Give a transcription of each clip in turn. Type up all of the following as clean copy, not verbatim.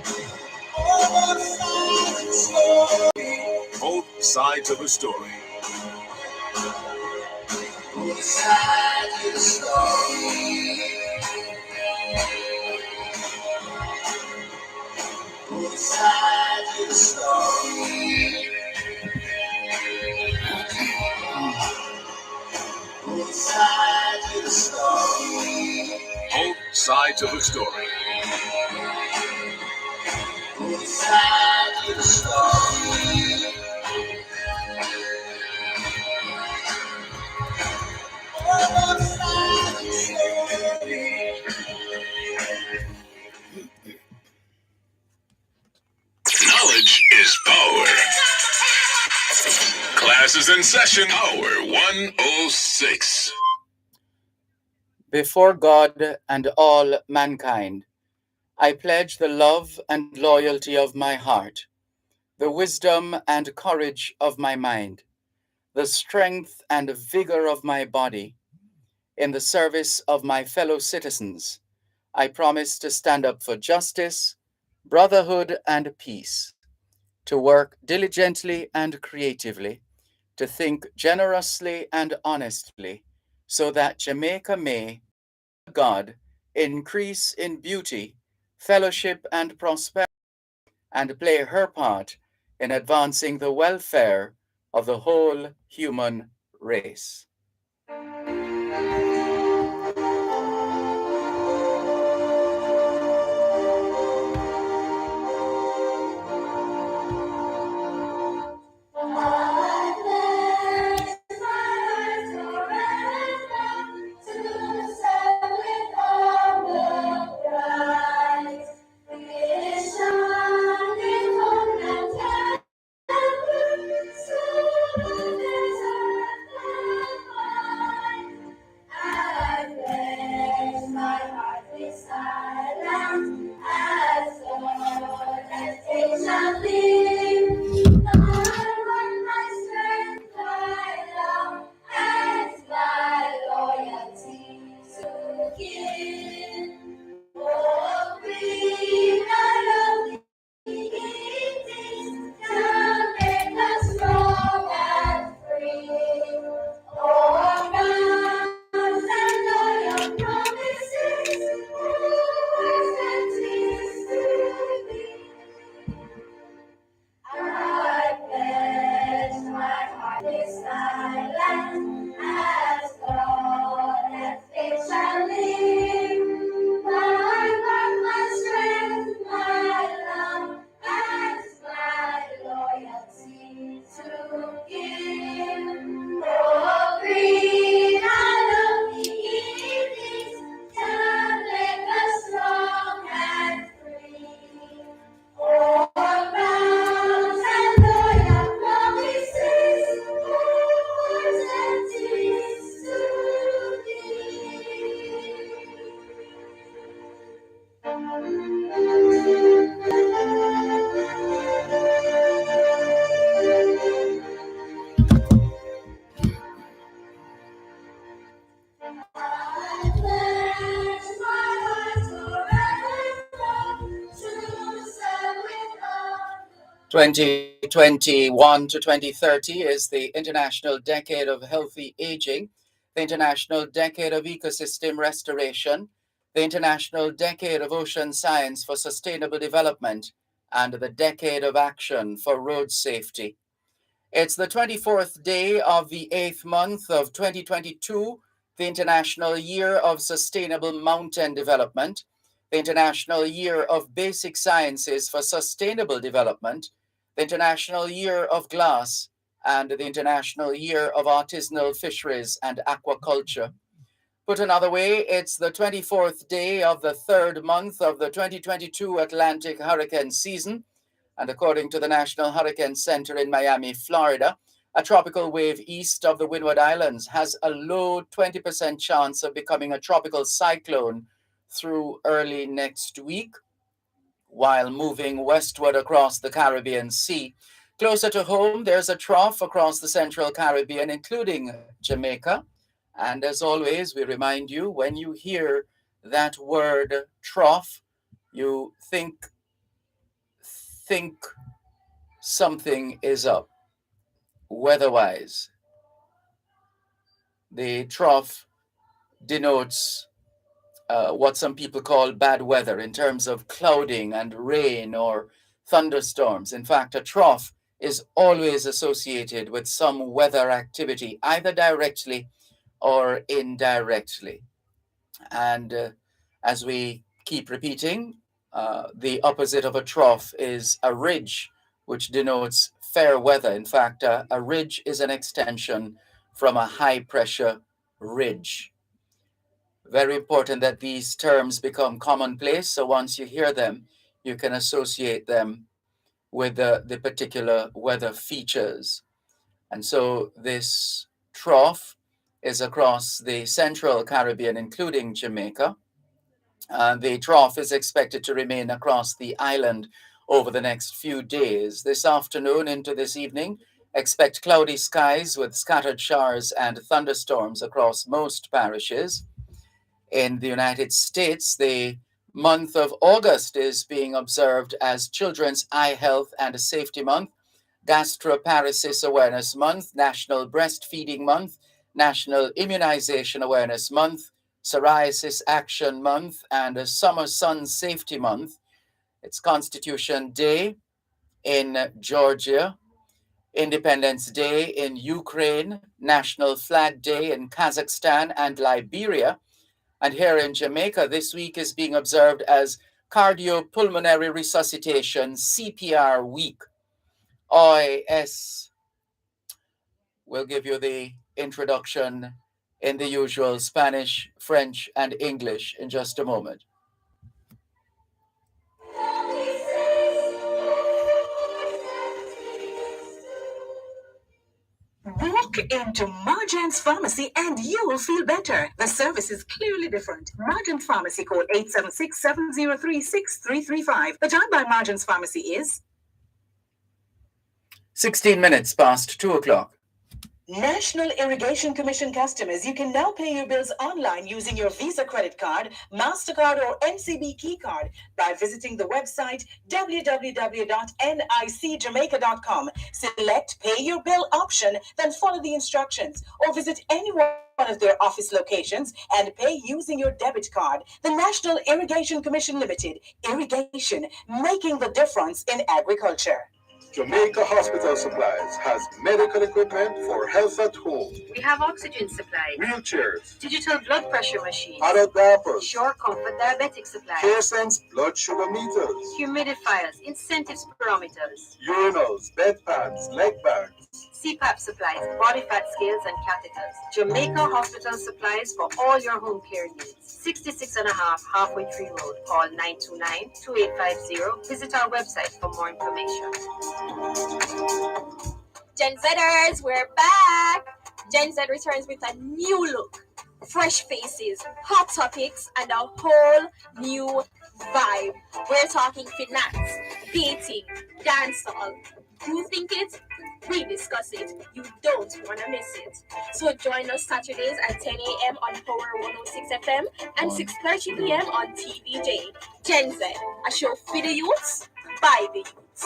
Both sides of a story. Both sides of the story. Both sides of the story. Both sides of the story. Both sides of a story. Both sides of the story. Both sides of the story. Knowledge is power. Class is in session. Power 106. Before God and all mankind, I pledge the love and loyalty of my heart, the wisdom and courage of my mind, the strength and vigor of my body. In the service of my fellow citizens, I promise to stand up for justice, brotherhood, and peace, to work diligently and creatively, to think generously and honestly, so that Jamaica may, God, increase in beauty, fellowship, and prosperity, and play her part in advancing the welfare of the whole human race. (2021 to 2030) is the International Decade of Healthy Aging, the International Decade of Ecosystem Restoration, the International Decade of Ocean Science for Sustainable Development, and the Decade of Action for Road Safety. It's the 24th day of the 8th month of 2022, the International Year of Sustainable Mountain Development, the International Year of Basic Sciences for Sustainable Development, the International Year of Glass, and the International Year of Artisanal Fisheries and Aquaculture. Put another way, it's the 24th day of the 3rd month of the 2022 Atlantic hurricane season, and according to the National Hurricane Center in Miami, Florida, a tropical wave east of the Windward Islands has a low 20% chance of becoming a tropical cyclone through early next week, while moving westward across the Caribbean Sea. Closer to home, there's a trough across the Central Caribbean, including Jamaica. And as always, we remind you, when you hear that word trough, you think think something is up weather-wise. The trough denotes what some people call bad weather in terms of clouding and rain or thunderstorms. In fact, a trough is always associated with some weather activity, either directly or indirectly. And as we keep repeating, the opposite of a trough is a ridge, which denotes fair weather. In fact, a ridge is an extension from a high pressure ridge. Very important that these terms become commonplace. So once you hear them, you can associate them with the particular weather features. And so this trough is across the central Caribbean, including Jamaica. The trough is expected to remain across the island over the next few days. This afternoon into this evening, expect cloudy skies with scattered showers and thunderstorms across most parishes. In the United States, the month of August is being observed as Children's Eye Health and Safety Month, Gastroparesis Awareness Month, National Breastfeeding Month, National Immunization Awareness Month, Psoriasis Action Month, and Summer Sun Safety Month. It's Constitution Day in Georgia, Independence Day in Ukraine, National Flag Day in Kazakhstan and Liberia. And here in Jamaica, this week is being observed as Cardiopulmonary Resuscitation CPR Week. OIS will give you the introduction in the usual Spanish, French, and English in just a moment. Walk into Marjan's Pharmacy and you will feel better. The service is clearly different. Marjan's Pharmacy, code 876-703-6335. The time by Marjan's Pharmacy is 16 minutes past 2 o'clock. National Irrigation Commission customers, you can now pay your bills online using your Visa credit card, MasterCard, or NCB key card by visiting the website www.nicjamaica.com. Select Pay Your Bill option, then follow the instructions, or visit any one of their office locations and pay using your debit card. The National Irrigation Commission Limited, irrigation, making the difference in agriculture. Jamaica Hospital Supplies has medical equipment for health at home. We have oxygen supplies, Wheelchairs, digital blood pressure machines, adult diapers, Sure Comfort diabetic supplies, CareSense blood sugar meters, humidifiers, incentive spirometers, urinals, bedpans, leg bags, CPAP supplies, body fat scales and catheters. Jamaica Hospital Supplies for all your home care needs. 66 and a half Halfway Tree Road. Call 929-2850. Visit our website for more information. Gen Zers, we're back! Gen Z returns with a new look, fresh faces, hot topics, and a whole new vibe. We're talking finance, dating, dancehall. You think it? We discuss it. You don't want to miss it. So join us Saturdays at 10 a.m. on Power 106 FM and 6:30 p.m. on TVJ. Gen Z, a show for the youths, by the youths.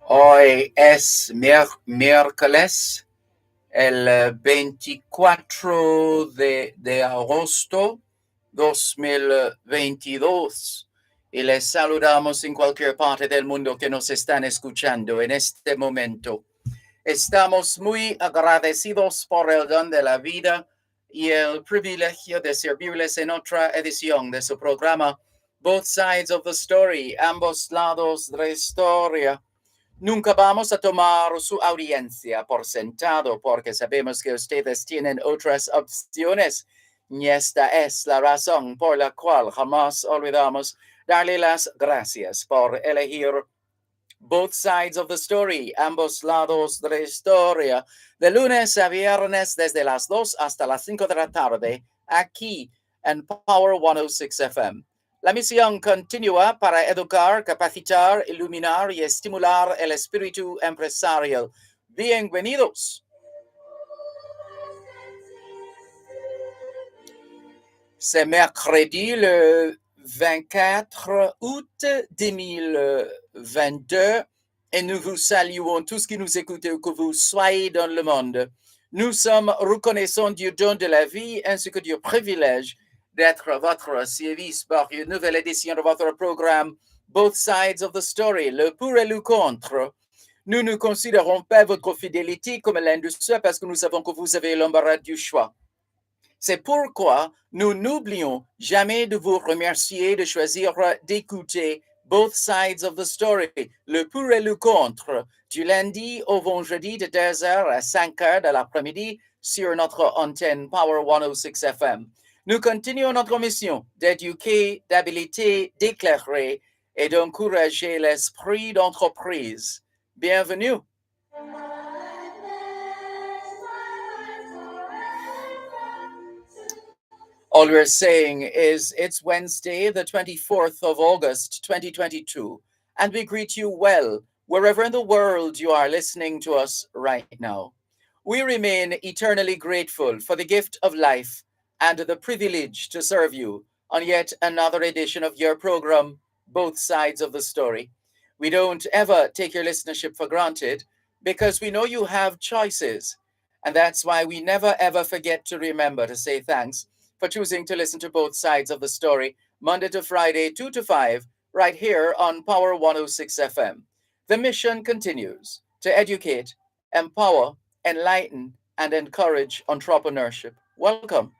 Hoy es miércoles, el 24 de agosto 2022. Y les saludamos en cualquier parte del mundo que nos están escuchando en este momento. Estamos muy agradecidos por el don de la vida y el privilegio de servirles en otra edición de su programa Both Sides of the Story, ambos lados de la historia. Nunca vamos a tomar su audiencia por sentado porque sabemos que ustedes tienen otras opciones y esta es la razón por la cual jamás olvidamos darle las gracias por elegir Both Sides of the Story, ambos lados de la historia, de lunes a viernes desde las 2 hasta las 5 de la tarde, aquí en Power 106 FM. La misión continúa para educar, capacitar, iluminar y estimular el espíritu empresarial, Bienvenidos. C'est mercredi le 24 août 2022 et nous vous saluons tous qui nous écoutez où que vous soyez dans le monde. Nous sommes reconnaissants du don de la vie ainsi que du privilège d'être à votre service par une nouvelle édition de votre programme Both Sides of the Story, le pour et le contre. Nous ne considérons pas votre fidélité comme l'un de ceux parce que nous savons que vous avez l'embarras du choix. C'est pourquoi nous n'oublions jamais de vous remercier de choisir d'écouter Both Sides of the Story, le pour et le contre, du lundi au vendredi de 2h à 5h de l'après-midi sur notre antenne Power 106 FM. Nous continuons notre mission d'éduquer, d'habiliter, d'éclairer et d'encourager l'esprit d'entreprise. Bienvenue. All we're saying is it's Wednesday, the 24th of August, 2022, and we greet you well wherever in the world you are listening to us right now. We remain eternally grateful for the gift of life and the privilege to serve you on yet another edition of your program, Both Sides of the Story. We don't ever take your listenership for granted because we know you have choices, and that's why we never ever forget to remember to say thanks for choosing to listen to Both Sides of the Story, Monday to Friday, 2 to 5, right here on Power 106 FM. The mission continues to educate, empower, enlighten, and encourage entrepreneurship. Welcome.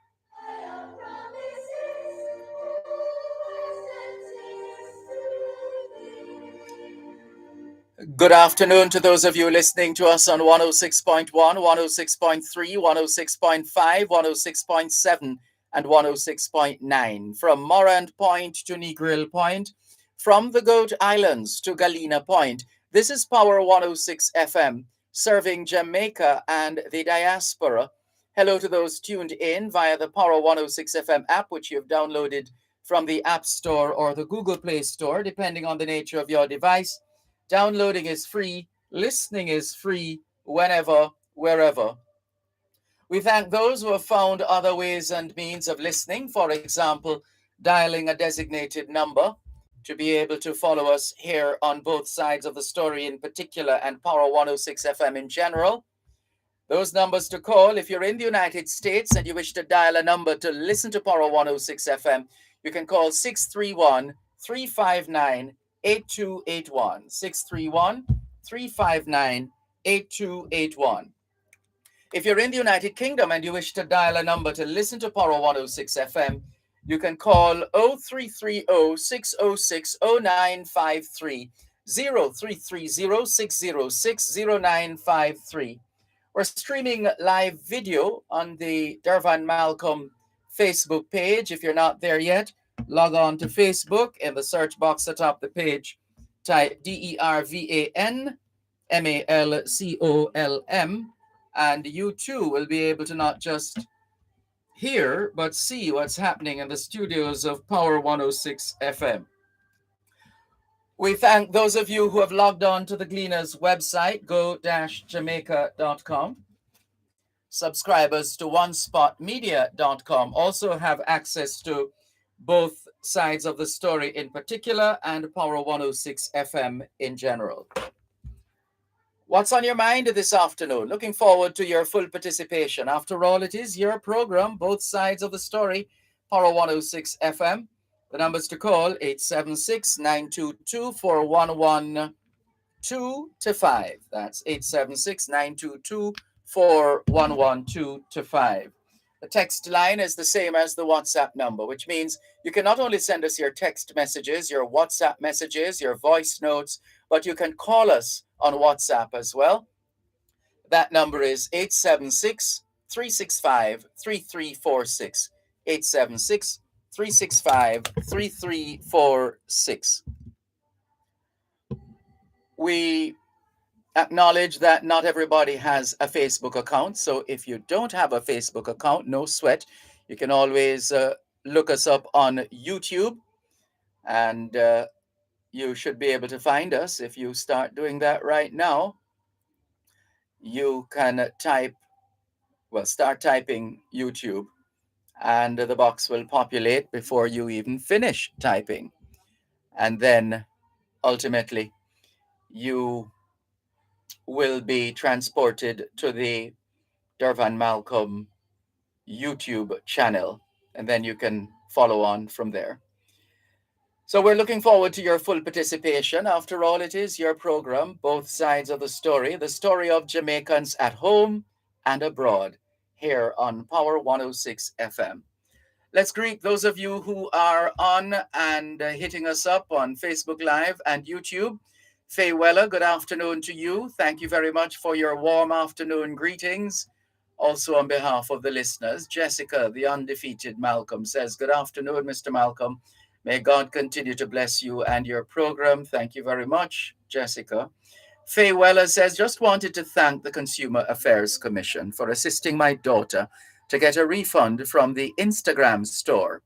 Good afternoon to those of you listening to us on 106.1, 106.3, 106.5, 106.7, and 106.9. From Morant Point to Negril Point, from the Goat Islands to Galena Point. This is Power 106 FM, serving Jamaica and the diaspora. Hello to those tuned in via the Power 106 FM app, which you've downloaded from the App Store or the Google Play Store, depending on the nature of your device. Downloading is free, listening is free, whenever, wherever. We thank those who have found other ways and means of listening, for example, dialing a designated number to be able to follow us here on Both Sides of the Story in particular and Power 106 FM in general. Those numbers to call, if you're in the United States and you wish to dial a number to listen to Power 106 FM, you can call 631 359 8281. 631 359 8281. If you're in the United Kingdom and you wish to dial a number to listen to Power 106 FM, you can call 0330 606 0953, 0330 606 0953. We're streaming live video on the Dervan Malcolm Facebook page. If you're not there yet, log on to Facebook. In the search box atop the page, type DERVAN MALCOLM, and you too will be able to not just hear but see what's happening in the studios of Power 106 FM. We thank those of you who have logged on to the Gleaners website, go-jamaica.com. Subscribers to onespotmedia.com also have access to Both Sides of the Story in particular and Power 106 FM in general. What's on your mind this afternoon? Looking forward to your full participation. After all, it is your program, Both Sides of the Story, Power 106 FM. The numbers to call, 876-922-4112 to 5. That's 876-922-4112 to 5. The text line is the same as the WhatsApp number, which means you can not only send us your text messages, your WhatsApp messages, your voice notes, but you can call us on WhatsApp as well. That number is 876-365-3346. 876-365-3346. We acknowledge that not everybody has a Facebook account. So if you don't have a Facebook account, no sweat. You can always look us up on YouTube, and you should be able to find us if you start doing that right now. you can start typing YouTube, and the box will populate before you even finish typing. And then ultimately, you will be transported to the Dervan Malcolm YouTube channel, and then you can follow on from there. So we're looking forward to your full participation. After all, it is your program, Both Sides of the story of Jamaicans at home and abroad, here on Power 106 FM. Let's greet those of you who are on and hitting us up on Facebook Live and YouTube. Faye Weller, good afternoon to you. Thank you very much for your warm afternoon greetings. Also, on behalf of the listeners, Jessica, the undefeated Malcolm, says, good afternoon, Mr. Malcolm. May God continue to bless you and your program. Thank you very much, Jessica. Faye Weller says, just wanted to thank the Consumer Affairs Commission for assisting my daughter to get a refund from the Instagram store.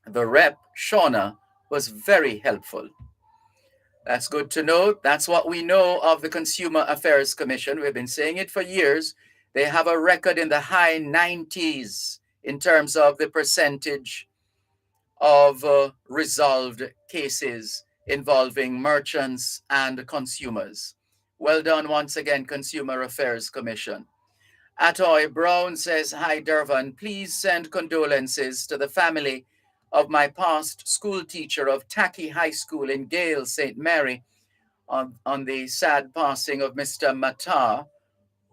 The rep, Shauna, was very helpful. That's good to know. That's what we know of the Consumer Affairs Commission. We've been saying it for years. They have a record in the high 90s in terms of the percentage of resolved cases involving merchants and consumers. Well done once again, Consumer Affairs Commission. Atoy Brown says, hi, Dervan. Please send condolences to the family of my past school teacher of Tacky High School in Gale, St. Mary, on the sad passing of Mr. Matar,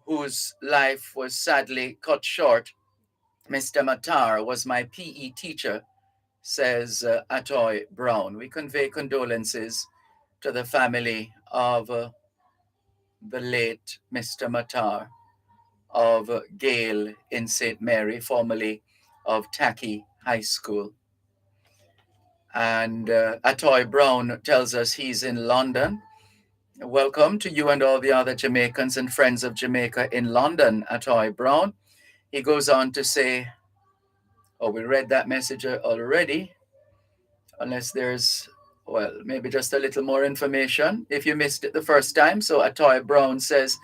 whose life was sadly cut short. Mr. Matar was my PE teacher, says Atoy Brown. We convey condolences to the family of the late Mr. Matar of Gale in St. Mary, formerly of Tacky High School. And Atoy Brown tells us he's in London. Welcome to you and all the other Jamaicans and friends of Jamaica in London, Atoy Brown. He goes on to say, oh, we read that message already, unless there's, well, maybe just a little more information if you missed it the first time. So Atoy Brown says,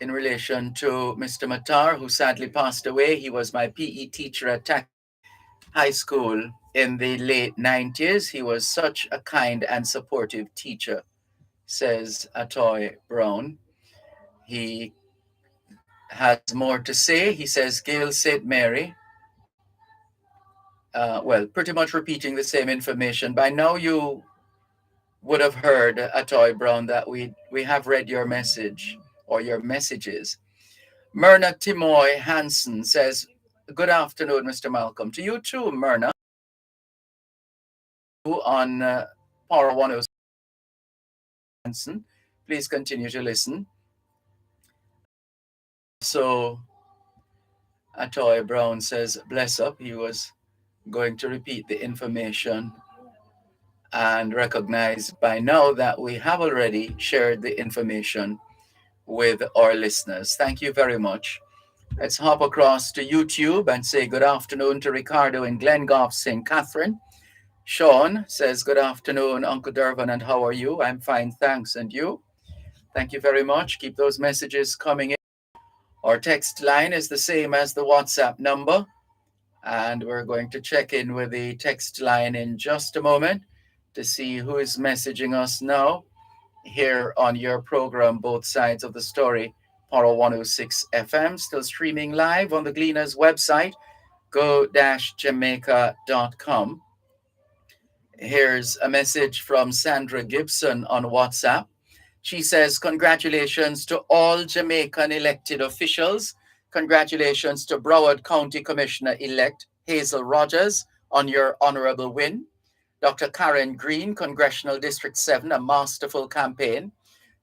in relation to Mr. Matar, who sadly passed away, he was my PE teacher at Tack High School in the late 90s. He was such a kind and supportive teacher, says Atoy Brown. He has more to say. He says, Gale St. Mary. Pretty much repeating the same information. By now you would have heard, Atoy Brown, that we have read your message or your messages. Myrna Timoy Hansen says, good afternoon, Mr. Malcolm. To you too, Myrna. On Power 106 Hansen. Please continue to listen. So Atoy Brown says, bless up. He was going to repeat the information and recognize by now that we have already shared the information with our listeners. Thank you very much. Let's hop across to YouTube and say good afternoon to Ricardo in Glengoff, St. Catherine. Sean says, good afternoon, Uncle Dervan, and how are you? I'm fine, thanks. And you? Thank you very much. Keep those messages coming in. Our text line is the same as the WhatsApp number, and we're going to check in with the text line in just a moment to see who is messaging us now here on your program, Both Sides of the Story, Power 106 FM, still streaming live on the Gleaners website, go-jamaica.com. Here's a message from Sandra Gibson on WhatsApp. She says, congratulations to all Jamaican elected officials. Congratulations to Broward County Commissioner-elect Hazel Rogers on your honorable win. Dr. Karen Green, Congressional District 7, a masterful campaign.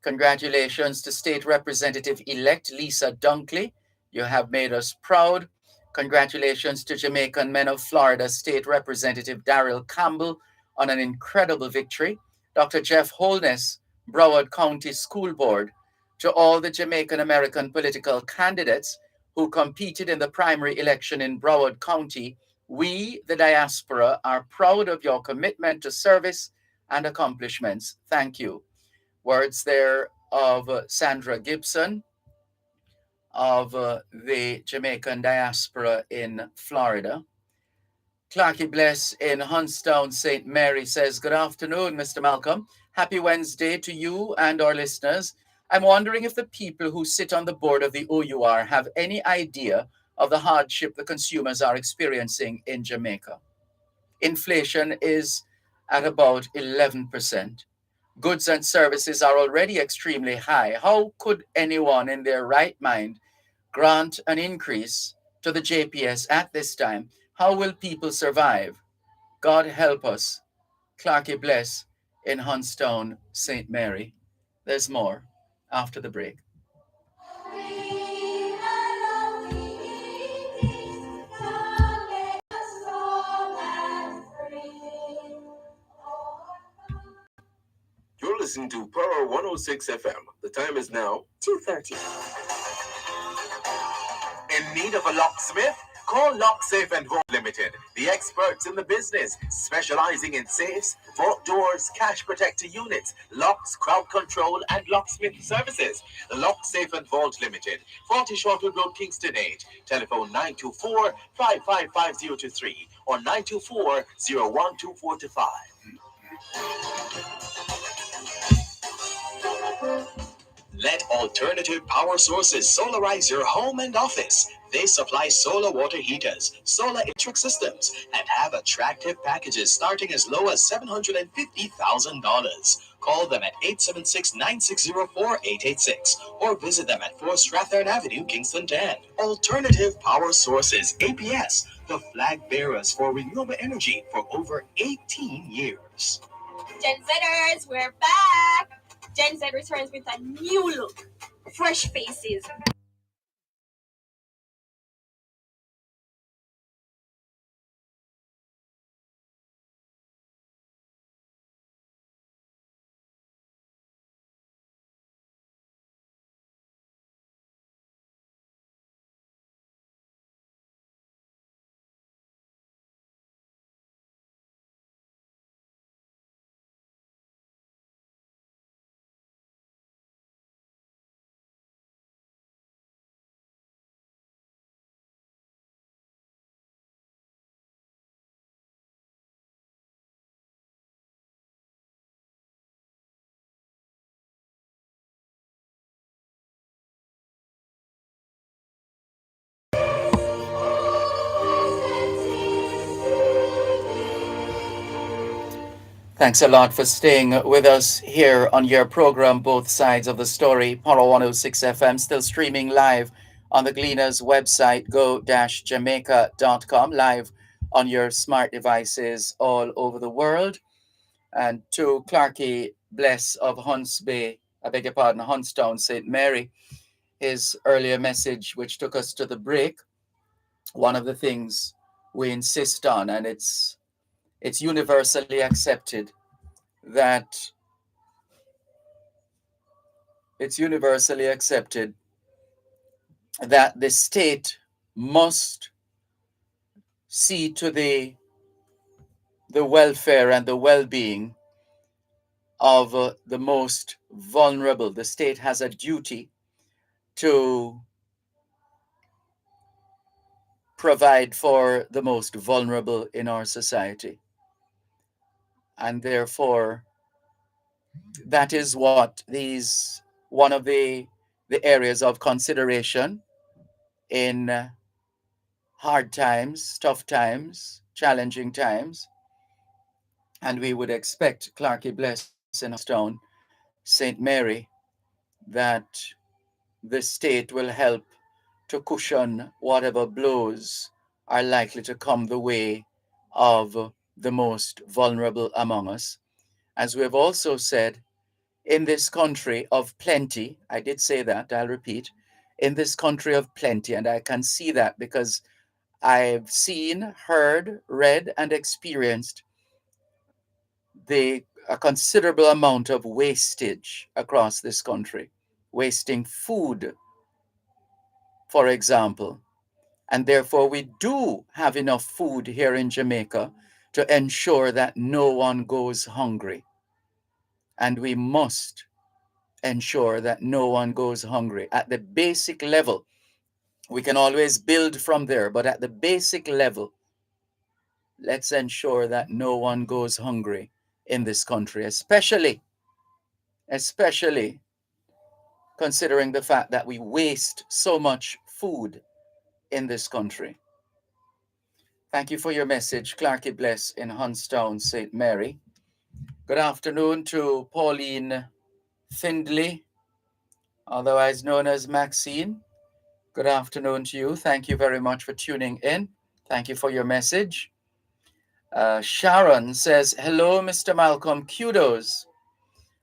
Congratulations to State Representative-elect Lisa Dunkley. You have made us proud. Congratulations to Jamaican Men of Florida State Representative Darrell Campbell on an incredible victory. Dr. Jeff Holness, Broward County School Board. To all the Jamaican American political candidates who competed in the primary election in Broward County, we, the diaspora, are proud of your commitment to service and accomplishments. Thank you. Words there of Sandra Gibson of the Jamaican diaspora in Florida. Clarky Bless in Hunstown, St. Mary says, "Good afternoon, Mr. Malcolm. Happy Wednesday to you and our listeners. I'm wondering if the people who sit on the board of the OUR have any idea of the hardship the consumers are experiencing in Jamaica. Inflation is at about 11%. Goods and services are already extremely high. How could anyone in their right mind grant an increase to the JPS at this time? How will people survive? God help us." Clarky Bless in Hunstown, St. Mary. There's more after the break. You're listening to Power 106 FM. The time is now 2:30. in need of a locksmith? Call Lock Safe and Vault Limited, the experts in the business, specializing in safes, vault doors, cash protector units, locks, crowd control, and locksmith services. Lock Safe and Vault Limited, 40 Shortwood Road, Kingston 8. Telephone 924-555023 or 924-01245. Let alternative power sources solarize your home and office. They supply solar water heaters, solar electric systems, and have attractive packages starting as low as $750,000. Call them at 876-960-4886 or visit them at 4 Strathern Avenue, Kingston 10. Alternative Power Sources, APS, the flag bearers for renewable energy for over 18 years. Gen Zers, we're back. Gen Z returns with a new look, fresh faces. Thanks a lot for staying with us here on your program, Both Sides of the Story. Power 106 FM, still streaming live on the Gleaners website, go-jamaica.com, live on your smart devices all over the world. And to Clarky Bless of Hunts Bay, I beg your pardon, Huntstown, St. Mary, his earlier message, which took us to the break, one of the things we insist on, and it's universally accepted, that it's universally accepted that the state must see to the welfare and the well-being of the most vulnerable. The state has a duty to provide for the most vulnerable in our society. And therefore, that is what these one of the areas of consideration in hard times, tough times, challenging times. And we would expect Clarky Bless in Stone, St. Mary, that the state will help to cushion whatever blows are likely to come the way of the most vulnerable among us. As we have also said, in this country of plenty, I did say that, I'll repeat, in this country of plenty, and I can see that because I've seen, heard, read, and experienced a considerable amount of wastage across this country, wasting food, for example. And therefore, we do have enough food here in Jamaica to ensure that no one goes hungry. and we must ensure that no one goes hungry. At the basic level, we can always build from there, but at the basic level, let's ensure that no one goes hungry in this country, especially considering the fact that we waste so much food in this country. Thank you for your message, Clarky Bless in Hunstown, St. Mary. Good afternoon to Pauline Findley, otherwise known as Maxine. Good afternoon to you. Thank you very much for tuning in. Thank you for your message. Sharon says, hello, Mr. Malcolm. Kudos.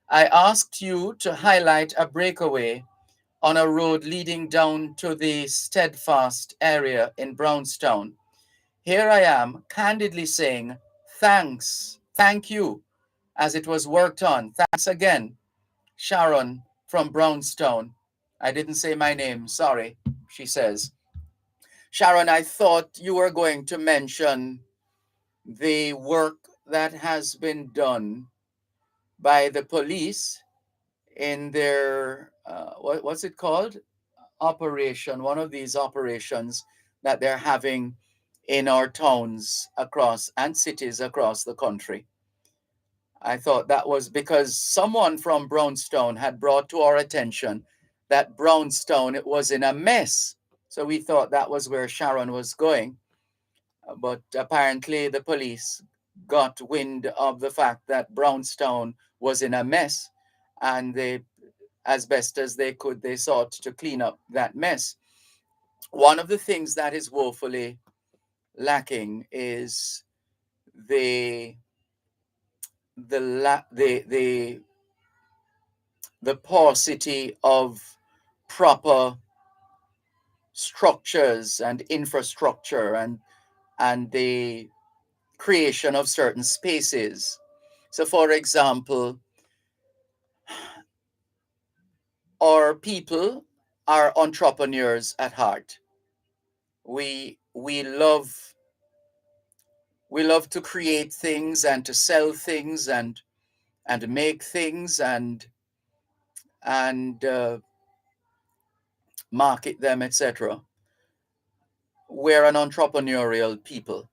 I asked you to highlight a breakaway on a road leading down to the Steadfast area in Brownstown. Here I am candidly saying, thanks, thank you, as it was worked on. Thanks again, Sharon from Brownstown. I didn't say my name, sorry, she says. Sharon, I thought you were going to mention the work that has been done by the police in their, what's it called? Operation, one of these operations that they're having in our towns across and cities across the country. I thought that was because someone from Brownstown had brought to our attention that Brownstown, it was in a mess. So we thought that was where Sharon was going. But apparently the police got wind of the fact that Brownstown was in a mess, and they, as best as they could, they sought to clean up that mess. One of the things that is woefully lacking is the paucity of proper structures and infrastructure and the creation of certain spaces. So, for example, our people are entrepreneurs at heart. We love to create things and to sell things and make things and market them, etc. We're an entrepreneurial people.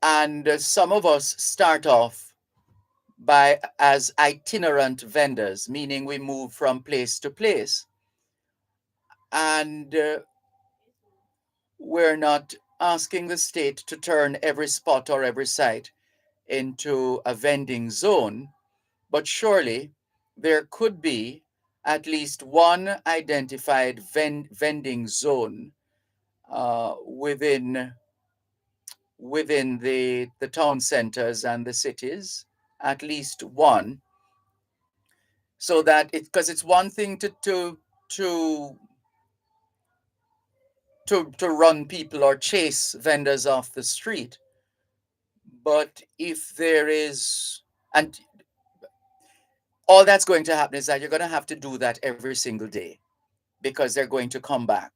And some of us start off as itinerant vendors, meaning we move from place to place. And we're not asking the state to turn every spot or every site into a vending zone, but surely there could be at least one identified vending zone within the town centers and the cities, at least one, so that because it's one thing to run people or chase vendors off the street, but if there is, and all that's going to happen is that you're going to have to do that every single day because they're going to come back.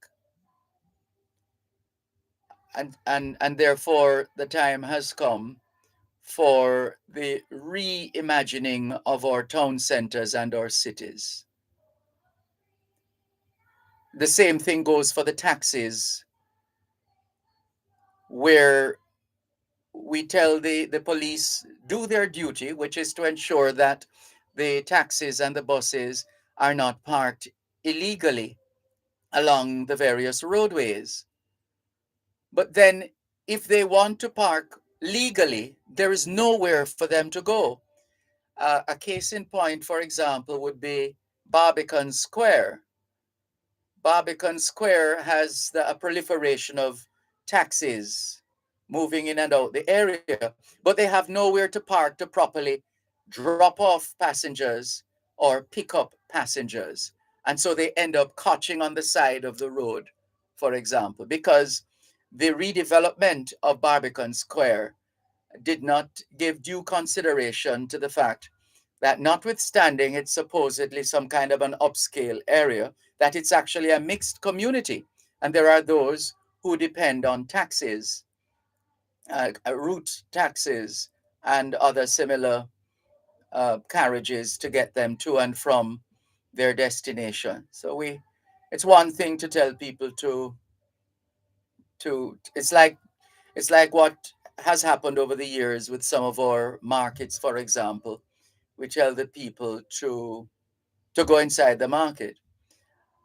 And therefore the time has come for the reimagining of our town centers and our cities. The same thing goes for the taxis, where we tell the police do their duty, which is to ensure that the taxis and the buses are not parked illegally along the various roadways. But then if they want to park legally, there is nowhere for them to go. A case in point, for example, would be Barbican Square. Barbican Square has a proliferation of taxis moving in and out the area, but they have nowhere to park to properly drop off passengers or pick up passengers. And so they end up catching on the side of the road, for example, because the redevelopment of Barbican Square did not give due consideration to the fact that, notwithstanding it's supposedly some kind of an upscale area, that it's actually a mixed community. And there are those who depend on taxis, route taxes, and other similar carriages to get them to and from their destination. So it's one thing to tell people to it's like what has happened over the years with some of our markets, for example. We tell the people to go inside the market,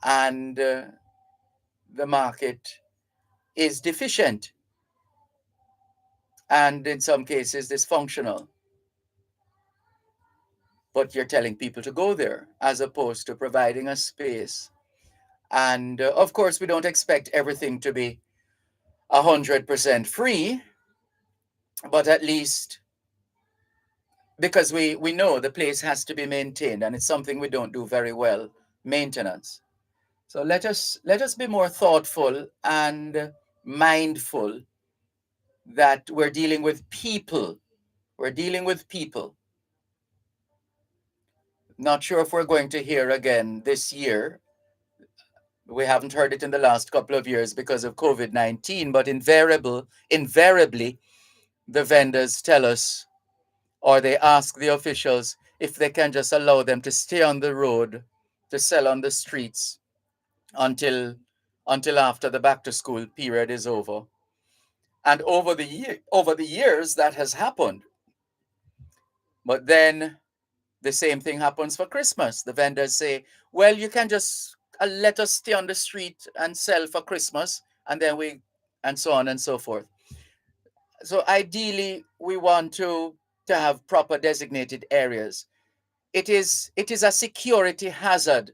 and the market is deficient and in some cases dysfunctional. But you're telling people to go there as opposed to providing a space. And of course, we don't expect everything to be 100% free, but at least because we know the place has to be maintained, and it's something we don't do very well, maintenance. So let us be more thoughtful and mindful that we're dealing with people. We're dealing with people. Not sure if we're going to hear again this year. We haven't heard it in the last couple of years because of COVID-19, but invariably, the vendors tell us, or they ask the officials if they can just allow them to stay on the road to sell on the streets until after the back to school period is over. And over the years that has happened. But then the same thing happens for Christmas. The vendors say, well, you can just let us stay on the street and sell for Christmas, and then and so on and so forth. So ideally, we want to have proper designated areas. It is a security hazard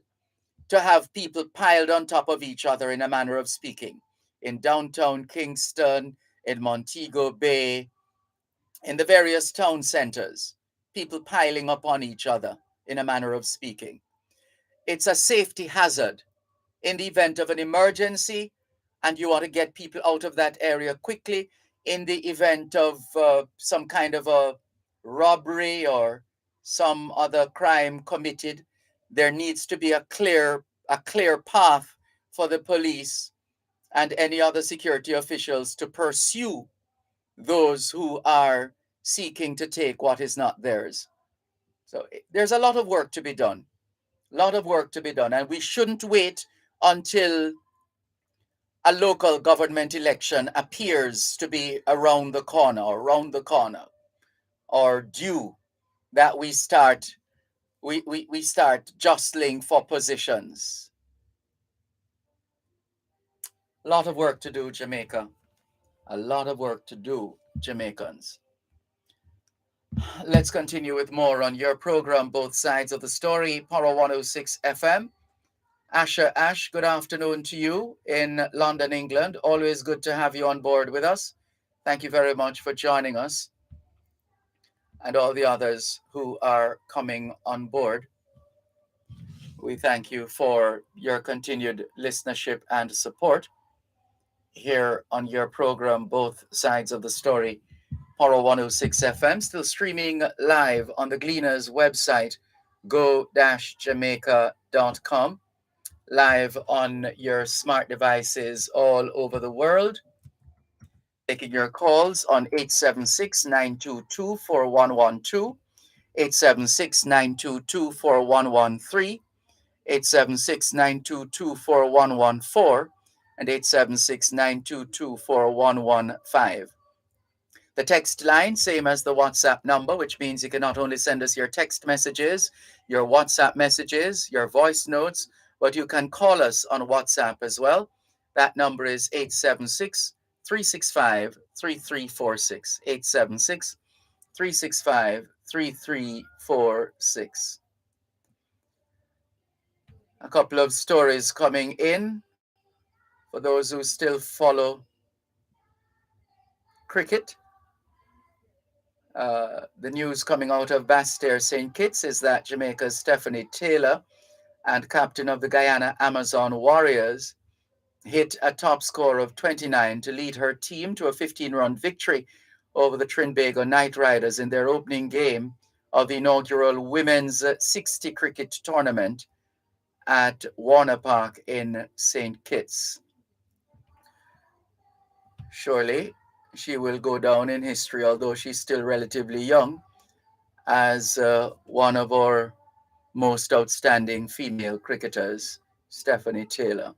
to have people piled on top of each other, in a manner of speaking, in downtown Kingston, in Montego Bay, in the various town centers, people piling up on each other, in a manner of speaking. It's a safety hazard in the event of an emergency, and you want to get people out of that area quickly. In the event of some kind of a robbery or some other crime committed, there needs to be a clear path for the police and any other security officials to pursue those who are seeking to take what is not theirs. So there's a lot of work to be done. A lot of work to be done. And we shouldn't wait until a local government election appears to be around the corner, or due, that we start jostling for positions. A lot of work to do, Jamaica. A lot of work to do, Jamaicans. Let's continue with more on your program, Both Sides of the Story, Power 106 FM. Asha Ash, good afternoon to you in London, England. Always good to have you on board with us. Thank you very much for joining us, and all the others who are coming on board. We thank you for your continued listenership and support here on your program, Both Sides of the Story, Power 106 FM, still streaming live on the Gleaners website, go-jamaica.com, live on your smart devices all over the world. Taking your calls on 876-922-4112, 876-922-4113, 876-922-4114, and 876-922-4115. The text line, same as the WhatsApp number, which means you can not only send us your text messages, your WhatsApp messages, your voice notes, but you can call us on WhatsApp as well. That number is 876-365-3346, 876-365-3346. A couple of stories coming in for those who still follow cricket. The news coming out of Basse-Terre St. Kitts is that Jamaica's Stephanie Taylor, and captain of the Guyana Amazon Warriors, hit a top score of 29 to lead her team to a 15-run victory over the Trinbago Knight Riders in their opening game of the inaugural Women's 60 Cricket Tournament at Warner Park in St. Kitts. Surely she will go down in history, although she's still relatively young, as one of our most outstanding female cricketers, Stephanie Taylor.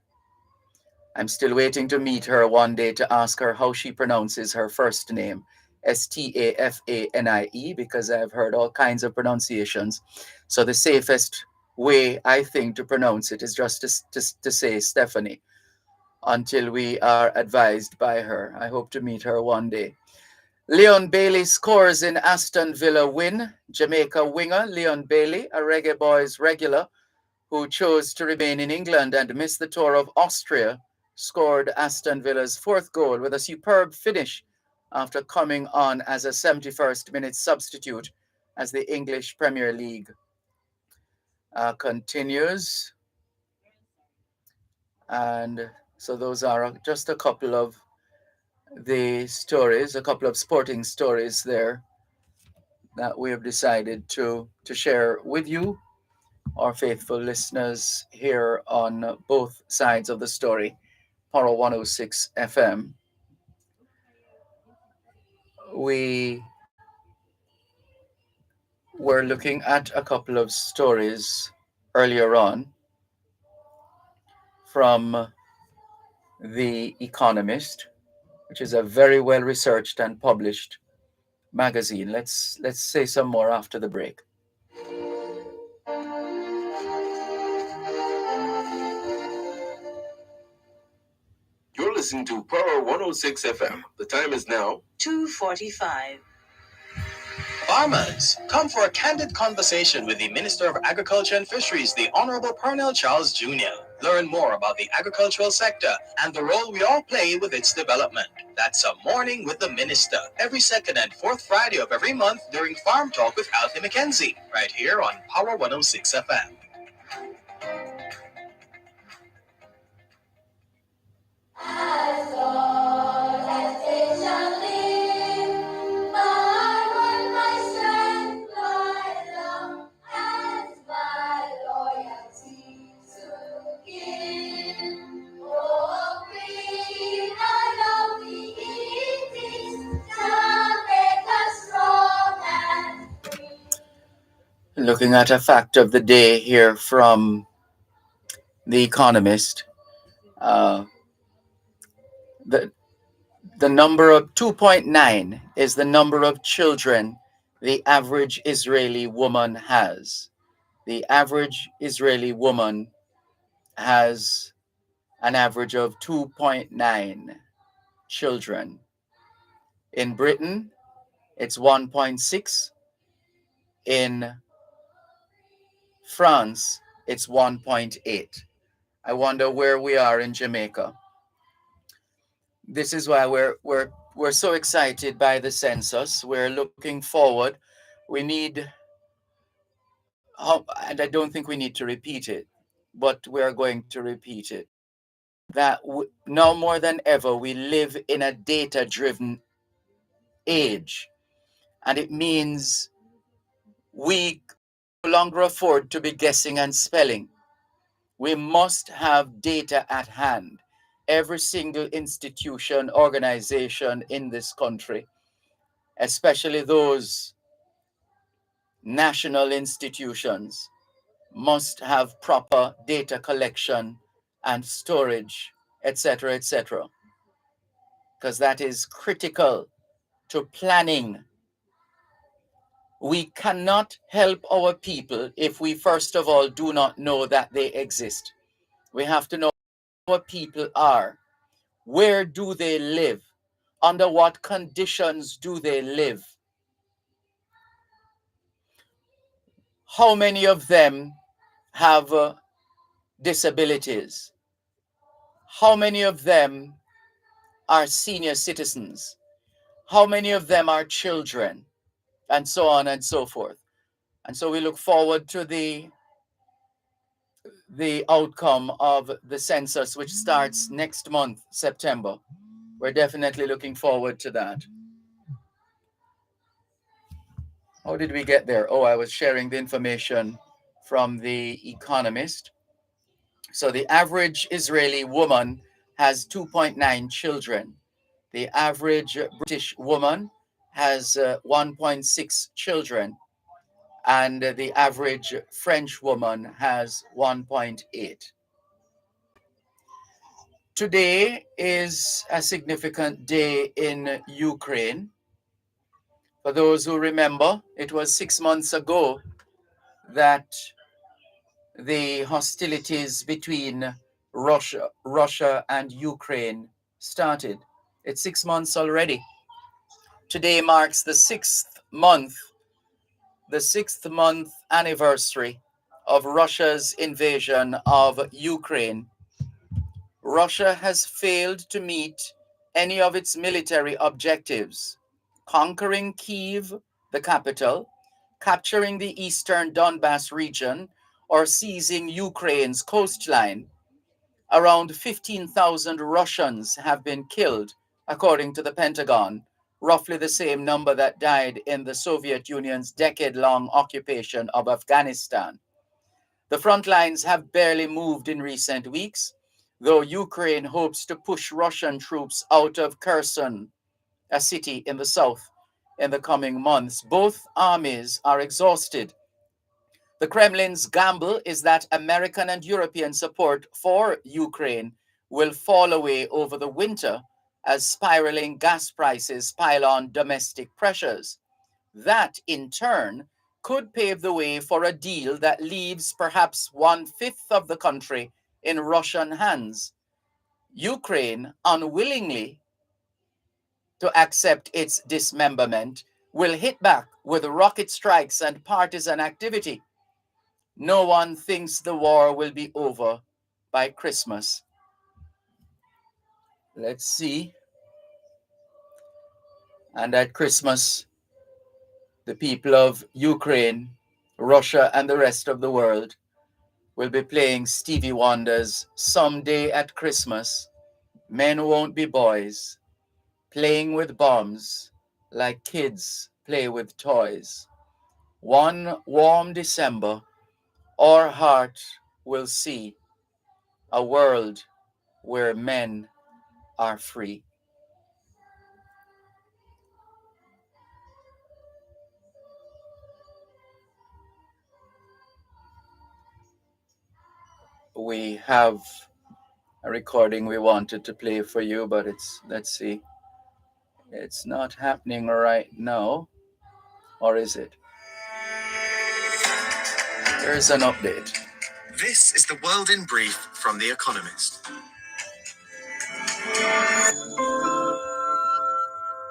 I'm still waiting to meet her one day to ask her how she pronounces her first name, Stafanie, because I've heard all kinds of pronunciations. So the safest way, I think, to pronounce it is just to say Stephanie until we are advised by her. I hope to meet her one day. Leon Bailey scores in Aston Villa win. Jamaica winger Leon Bailey, a Reggae Boys regular who chose to remain in England and miss the tour of Austria, scored Aston Villa's fourth goal with a superb finish after coming on as a 71st minute substitute as the English Premier League continues. And so those are just a couple of the stories, a couple of sporting stories there that we have decided to share with you, our faithful listeners here on both sides of the story, Power 106 FM. We were looking at a couple of stories earlier on from The Economist, which is a very well researched and published magazine. Let's say some more after the break. You're listening to Power 106 FM. The time is now 2:45. Farmers, come for a candid conversation with the Minister of Agriculture and Fisheries, the Honorable Pernell Charles Jr. Learn more about the agricultural sector and the role we all play with its development. That's a Morning with the Minister, every second and fourth Friday of every month during Farm Talk with Alfie McKenzie, right here on Power 106 FM. As long as it shall live, my word, my strength, my love, and my loyalty to give. Oh, green and lovely it is, shall make us strong and free. Looking at a fact of the day here from The Economist, the number of 2.9 is the number of children the average Israeli woman has. The average Israeli woman has an average of 2.9 children. In Britain, it's 1.6. In France, it's 1.8. I wonder where we are in Jamaica. This is why we're so excited by the census. We're looking forward. We need, and I don't think we need to repeat it, but we're going to repeat it. That now more than ever, we live in a data-driven age, and it means we no longer afford to be guessing and spelling. We must have data at hand. Every single institution, organization in this country, especially those national institutions, must have proper data collection and storage, etc., etc., because that is critical to planning. We cannot help our people if we, first of all, do not know that they exist. We have to know who our people are. Where do they live? Under what conditions do they live? How many of them have disabilities? How many of them are senior citizens? How many of them are children? And so on and so forth. And so we look forward to the outcome of the census, which starts next month, September. We're definitely looking forward to that. How did we get there? Oh, I was sharing the information from The Economist. So the average Israeli woman has 2.9 children. The average British woman has 1.6 children. and the average French woman has 1.8. Today is a significant day in Ukraine. For those who remember, it was 6 months ago that the hostilities between Russia and Ukraine started. It's 6 months already. Today marks the sixth month anniversary of Russia's invasion of Ukraine. Russia has failed to meet any of its military objectives, conquering Kyiv, the capital, capturing the eastern Donbas region, or seizing Ukraine's coastline. Around 15,000 Russians have been killed, according to the Pentagon, roughly the same number that died in the Soviet Union's decade-long occupation of Afghanistan. The front lines have barely moved in recent weeks, though Ukraine hopes to push Russian troops out of Kherson, a city in the south, in the coming months. Both armies are exhausted. The Kremlin's gamble is that American and European support for Ukraine will fall away over the winter as spiraling gas prices pile on domestic pressures. That, in turn, could pave the way for a deal that leaves perhaps 1/5 of the country in Russian hands. Ukraine, unwillingly to accept its dismemberment, will hit back with rocket strikes and partisan activity. No one thinks the war will be over by Christmas. Let's see. And at Christmas, the people of Ukraine, Russia, and the rest of the world will be playing Stevie Wonder's Someday at Christmas. Men won't be boys, playing with bombs like kids play with toys. One warm December, our heart will see a world where men are free. We have a recording we wanted to play for you, but let's see. It's not happening right now. Or is it? Here's an update. This is the world in brief from The Economist.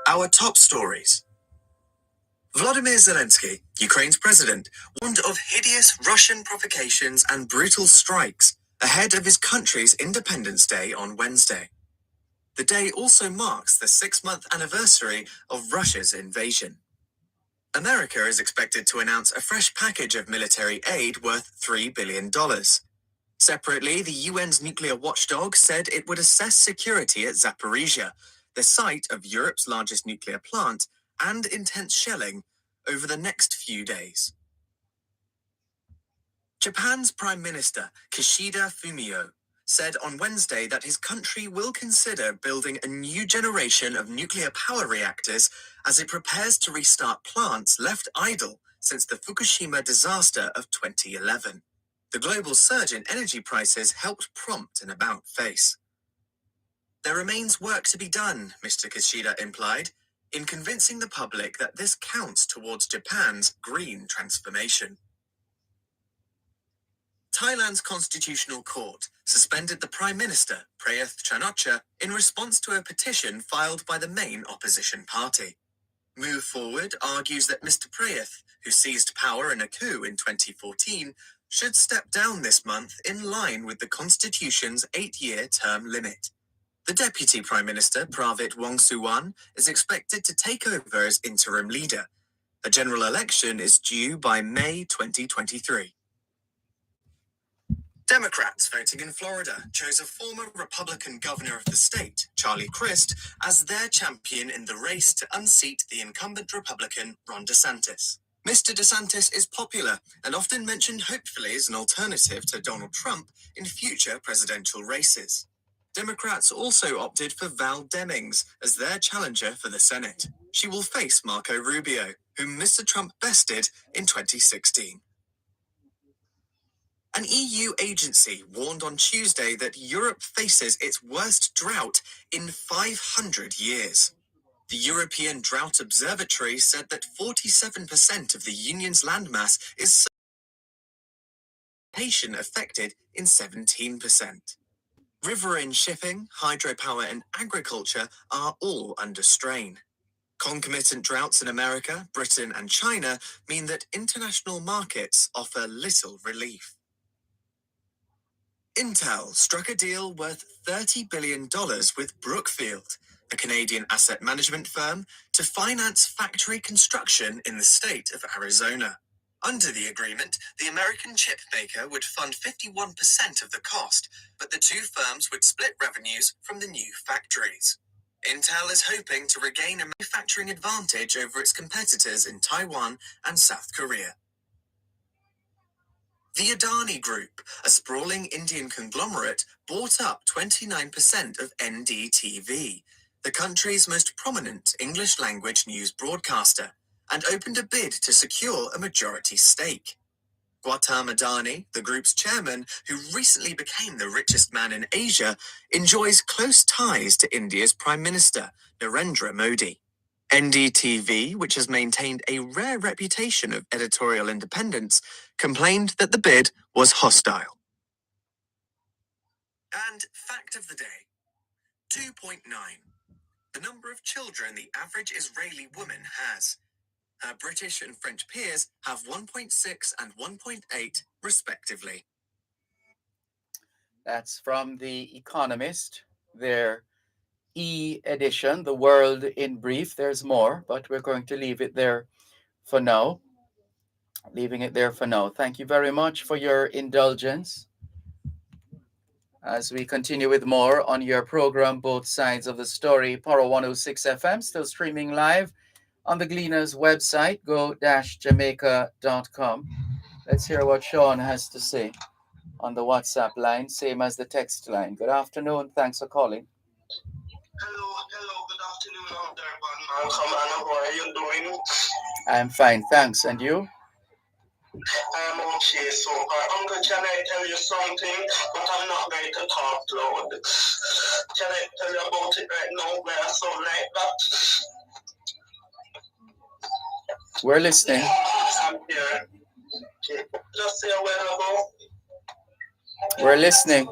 Our top stories. Volodymyr Zelensky, Ukraine's president, warned of hideous Russian provocations and brutal strikes ahead of his country's Independence Day on Wednesday. The day also marks the 6-month anniversary of Russia's invasion. America is expected to announce a fresh package of military aid worth $3 billion. Separately, the UN's nuclear watchdog said it would assess security at Zaporizhia, the site of Europe's largest nuclear plant, and intense shelling over the next few days. Japan's Prime Minister Kishida Fumio said on Wednesday that his country will consider building a new generation of nuclear power reactors as it prepares to restart plants left idle since the Fukushima disaster of 2011. The global surge in energy prices helped prompt an about-face. There remains work to be done, Mr. Kishida implied, in convincing the public that this counts towards Japan's green transformation. Thailand's constitutional court suspended the Prime Minister, Prayuth Chan-o-cha, in response to a petition filed by the main opposition party. Move Forward argues that Mr. Prayuth, who seized power in a coup in 2014, should step down this month in line with the Constitution's 8-year term limit. The Deputy Prime Minister, Pravit Wongsuwan, is expected to take over as interim leader. A general election is due by May 2023. Democrats voting in Florida chose a former Republican governor of the state, Charlie Crist, as their champion in the race to unseat the incumbent Republican, Ron DeSantis. Mr. DeSantis is popular and often mentioned hopefully as an alternative to Donald Trump in future presidential races. Democrats also opted for Val Demings as their challenger for the Senate. She will face Marco Rubio, whom Mr. Trump bested in 2016. An EU agency warned on Tuesday that Europe faces its worst drought in 500 years. The European Drought Observatory said that 47% of the Union's landmass is vegetation affected in 17%. Riverine shipping, hydropower, and agriculture are all under strain. Concomitant droughts in America, Britain, and China mean that international markets offer little relief. Intel struck a deal worth $30 billion with Brookfield, a Canadian asset management firm, to finance factory construction in the state of Arizona. Under the agreement, the American chip maker would fund 51% of the cost, but the two firms would split revenues from the new factories. Intel is hoping to regain a manufacturing advantage over its competitors in Taiwan and South Korea. The Adani Group, a sprawling Indian conglomerate, bought up 29% of NDTV, the country's most prominent English-language news broadcaster, and opened a bid to secure a majority stake. Gautam Adani, the group's chairman, who recently became the richest man in Asia, enjoys close ties to India's Prime Minister, Narendra Modi. NDTV, which has maintained a rare reputation of editorial independence, complained that the bid was hostile. And fact of the day, 2.9. The number of children the average Israeli woman has. Her British and French peers have 1.6 and 1.8, respectively. That's from The Economist, their edition, The World in Brief. There's more, but we're going to leave it there for now. Leaving it there for now. Thank you very much for your indulgence as we continue with more on your program, Both Sides of the Story, Power 106 FM, still streaming live on the Gleaners website, go-jamaica.com. Let's hear what Sean has to say on the WhatsApp line, same as the text line. Good afternoon. Thanks for calling. Hello, good afternoon, Dervan. How are you doing? I'm fine, thanks. And you? I'm okay so far. Uncle, can I tell you something? But I'm not going to talk loud. Can I tell you about it right now where I sound like that? We're listening. I'm here. Just say a while ago. We're listening.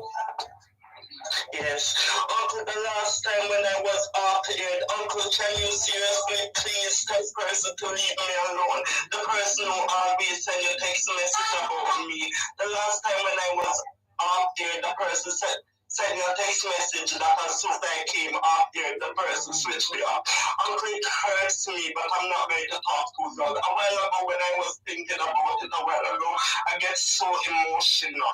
Yes. Uncle, the last time when I was off-air, Uncle, can you seriously please tell the person to leave me alone? The person who always send you text message about me. The last time when I was off-air, the person sent me a text message that as soon as I came off-air, the person switched me off. Uncle, it hurts me, but I'm not going to talk too loud. A while ago when I was thinking about it a while ago, I get so emotional.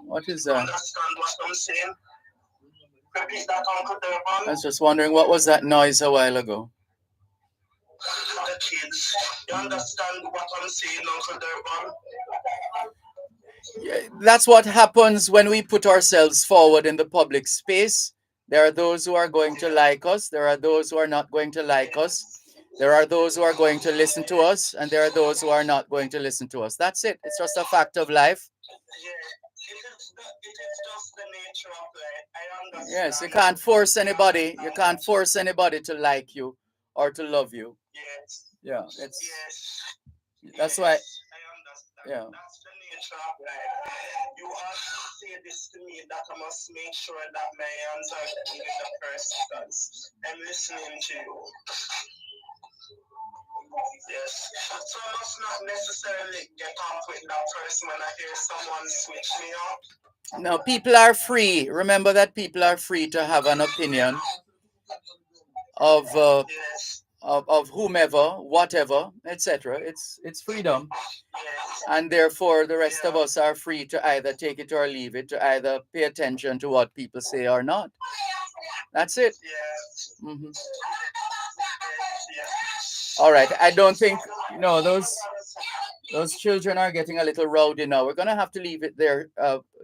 What is that? Understand what I'm saying? Repeat that, Uncle Dervan. I was just wondering, what was that noise a while ago? The kids. You understand what I'm saying, Uncle Dervan? Yeah, that's what happens when we put ourselves forward in the public space. There are those who are going to like us. There are those who are not going to like us. There are those who are going to listen to us, and there are those who are not going to listen to us. That's it. It's just a fact of life. Yeah. It is just the nature of life. I understand. Yes, you can't force anybody. You can't force anybody to like you or to love you. Yes. Yeah, it's Yes. that's Yes. why. I understand. Yeah. That's the nature of life. You always say this to me that I must make sure that my hands are in the first instance. I'm listening to you. Yes. So I must not necessarily get off with that person when I hear someone switch me up. No, people are free. Remember that people are free to have an opinion of Yes. of whomever, whatever, etc. It's freedom, Yes. and therefore the rest of us are free to either take it or leave it, to either pay attention to what people say or not. That's it. Yes. Hmm. Yes. All right. I don't think those children are getting a little rowdy now. We're gonna have to leave it there,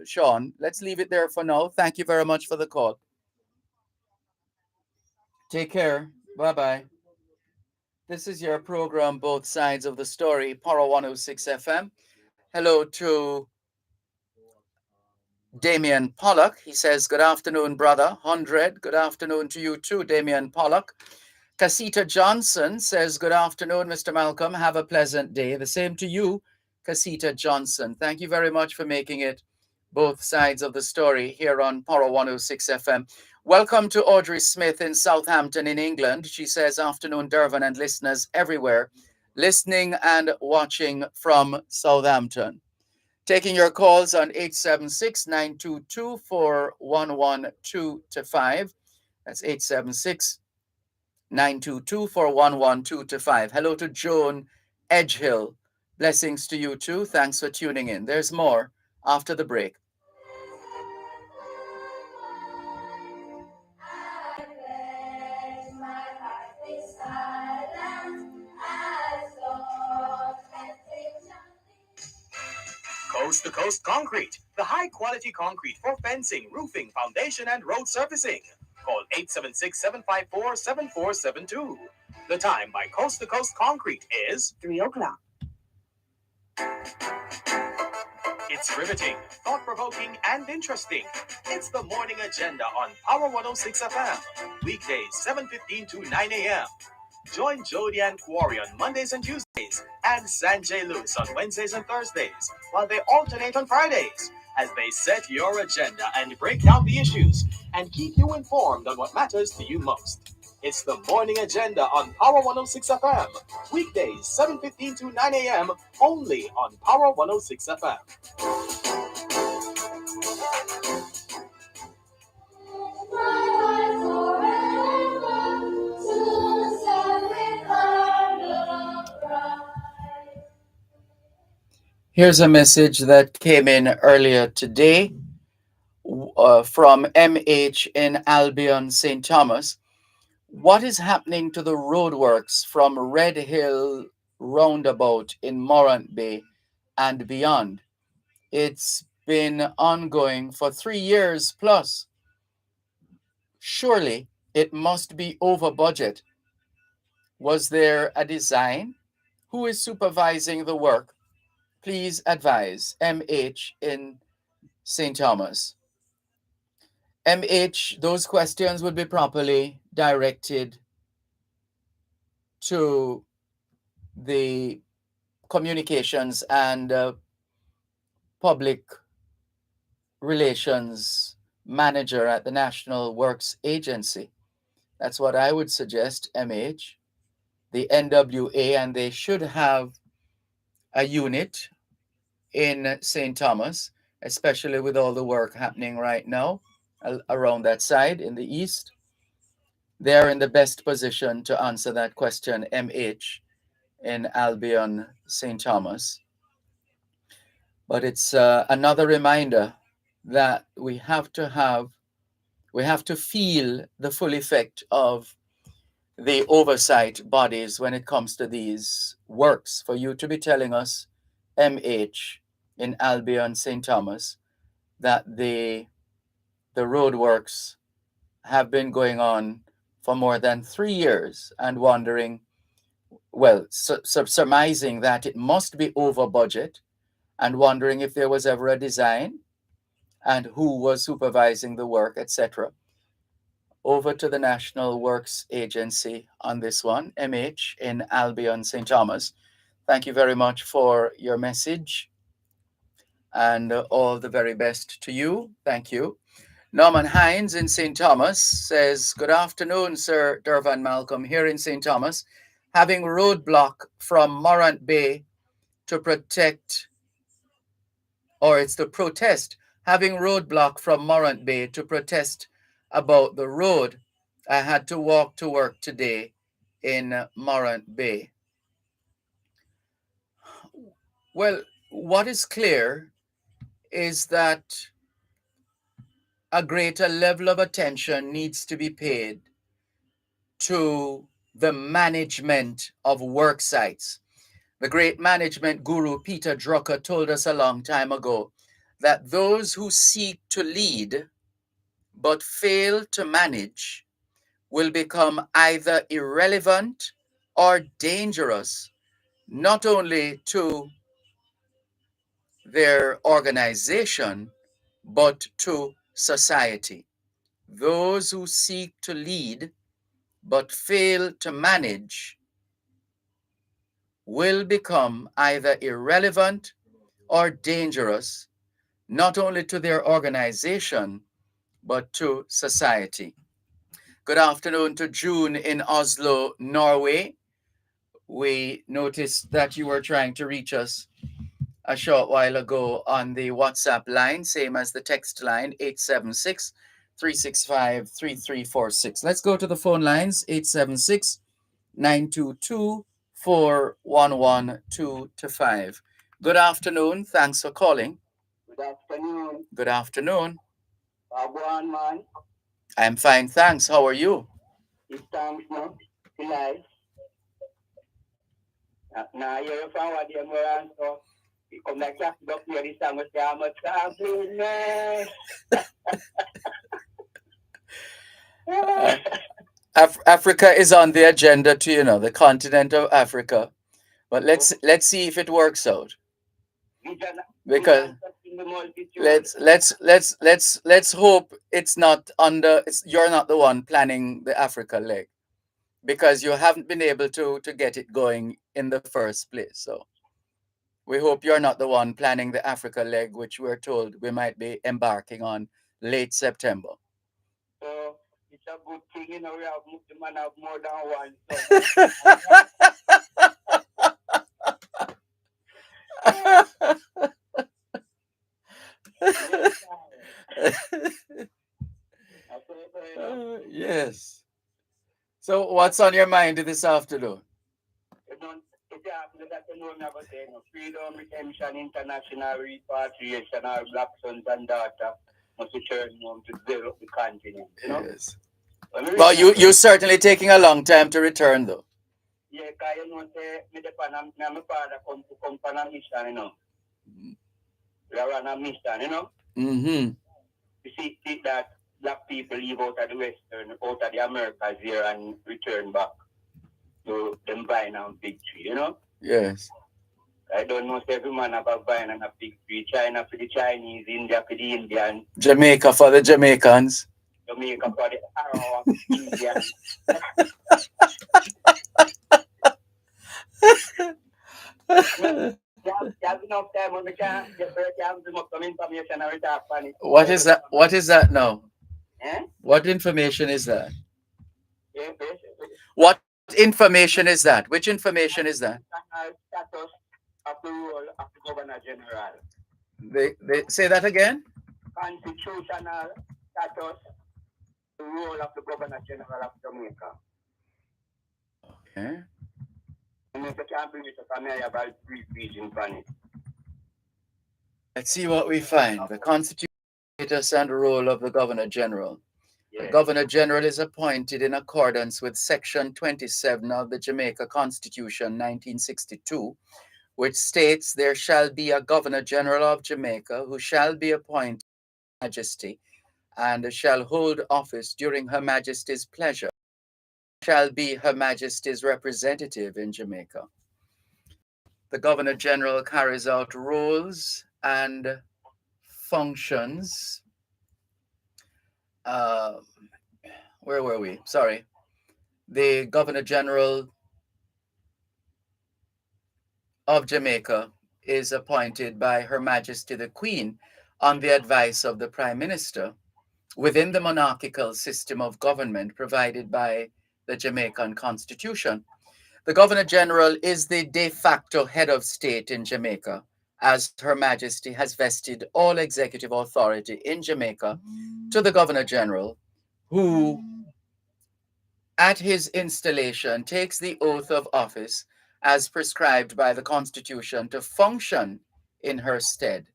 Sean. Let's leave it there for now. Thank you very much for the call. Take care. Bye-bye. This is your program, Both Sides of the Story, Power 106 FM. Hello to Damian Pollock. He says, good afternoon, brother. 100. Good afternoon to you too, Damian Pollock. Casita Johnson says, good afternoon, Mr. Malcolm. Have a pleasant day. The same to you, Casita Johnson. Thank you very much for making it Both Sides of the Story here on Power 106 FM. Welcome to Audrey Smith in Southampton in England. She says, afternoon, Dervan and listeners everywhere, listening and watching from Southampton. Taking your calls on 876-922-4112-5. That's 876-922-4112-5. Hello to Joan Edgehill. Blessings to you too. Thanks for tuning in. There's more after the break. Coast to Coast Concrete, the high quality concrete for fencing, roofing, foundation, and road surfacing. Call 876-754-7472. The time by Coast to Coast Concrete is 3 o'clock. It's riveting, thought-provoking, and interesting. It's the morning agenda on Power 106 FM. Weekdays 7:15 to 9 a.m. Join Jody and Quarry on Mondays and Tuesdays and Sanjay Lewis on Wednesdays and Thursdays, while they alternate on Fridays as they set your agenda and break down the issues and keep you informed on what matters to you most. It's the morning agenda on Power 106 FM. Weekdays 7:15 to 9 a.m. only on Power 106 FM. Here's a message that came in earlier today from MH in Albion, St. Thomas. What is happening to the roadworks from Red Hill Roundabout in Morant Bay and beyond? It's been ongoing for 3 years plus. Surely it must be over budget. Was there a design? Who is supervising the work? Please advise. MH in St. Thomas. MH, those questions would be properly directed to the communications and public relations manager at the National Works Agency. That's what I would suggest, MH, the NWA, and they should have a unit in St. Thomas, especially with all the work happening right now around that side in the east. They're in the best position to answer that question, MH in Albion, St. Thomas. But it's another reminder that we have to feel the full effect of the oversight bodies when it comes to these works. For you to be telling us, MH in Albion, St. Thomas, that the roadworks have been going on for more than 3 years, and wondering, well, surmising that it must be over budget, and wondering if there was ever a design and who was supervising the work, etc. Over to the National Works Agency on this one, MH in Albion, St. Thomas. Thank you very much for your message, and all the very best to you. Thank you. Norman Hines in St. Thomas says, good afternoon, Sir Dervan Malcolm, here in St. Thomas, having roadblock from Morant Bay to protect, or it's the protest, having roadblock from Morant Bay to protest about the road. I had to walk to work today in Morant Bay. Well, what is clear is that a greater level of attention needs to be paid to the management of work sites. The great management guru Peter Drucker told us a long time ago that those who seek to lead but fail to manage will become either irrelevant or dangerous, not only to their organization, but to society. Those who seek to lead but fail to manage will become either irrelevant or dangerous, not only to their organization, but to society. Good afternoon to June in Oslo, Norway. We noticed that you were trying to reach us a short while ago on the WhatsApp line, same as the text line, 876 365 3346. Let's go to the phone lines, 876 922 4112 to 5. Good afternoon. Thanks for calling. Good afternoon. Good afternoon. Abuan man. I'm fine, thanks. How are you? It's thanks no. Life. Now you're from what you're around, so you come like that, don't hear this song with how much traveling, man. Africa is on the agenda too, the continent of Africa. But let's see if it works out. Because let's hope it's not you're not the one planning the Africa leg, because you haven't been able to get it going in the first place. So we hope you're not the one planning the Africa leg, which we're told we might be embarking on late September. So it's a good thing, we have the man have more than one. Yes. So what's on your mind this afternoon? Freedom, redemption, international repatriation, our black sons and daughters must return home to develop the continent. Yes. Well, you're certainly taking a long time to return, though. Yeah, because my father come from a mission, We are on a mission, Mm-hmm. You see that black people leave out of the Western, out of the Americas here and return back to them buying a big tree, Yes. I don't know if every man have a vine and a big tree. China for the Chinese, India for the Indians. Jamaica for the Jamaicans. Jamaica for the Arab Indians. You have enough time when we can get some information and we talk on it. What is that? What is that now? Eh? What information is that? Yeah, what information is that? Which information is that? Status of the role of the Governor General. They say that again? Constitutional status, the role of the Governor General of Jamaica. Okay. And if you can't bring it up, I may have a brief reading on it. Let's see what we find. The Constitution and the role of the Governor General. The Governor General is appointed in accordance with Section 27 of the Jamaica Constitution 1962, which states there shall be a Governor General of Jamaica who shall be appointed by Her Majesty and shall hold office during Her Majesty's pleasure, shall be Her Majesty's representative in Jamaica. The Governor General carries out roles and functions. Where were we? Sorry. The Governor General of Jamaica is appointed by Her Majesty the Queen on the advice of the Prime Minister within the monarchical system of government provided by the Jamaican Constitution. The Governor General is the de facto head of state in Jamaica, as Her Majesty has vested all executive authority in Jamaica to the Governor General, who, at his installation, takes the oath of office as prescribed by the Constitution to function in her stead.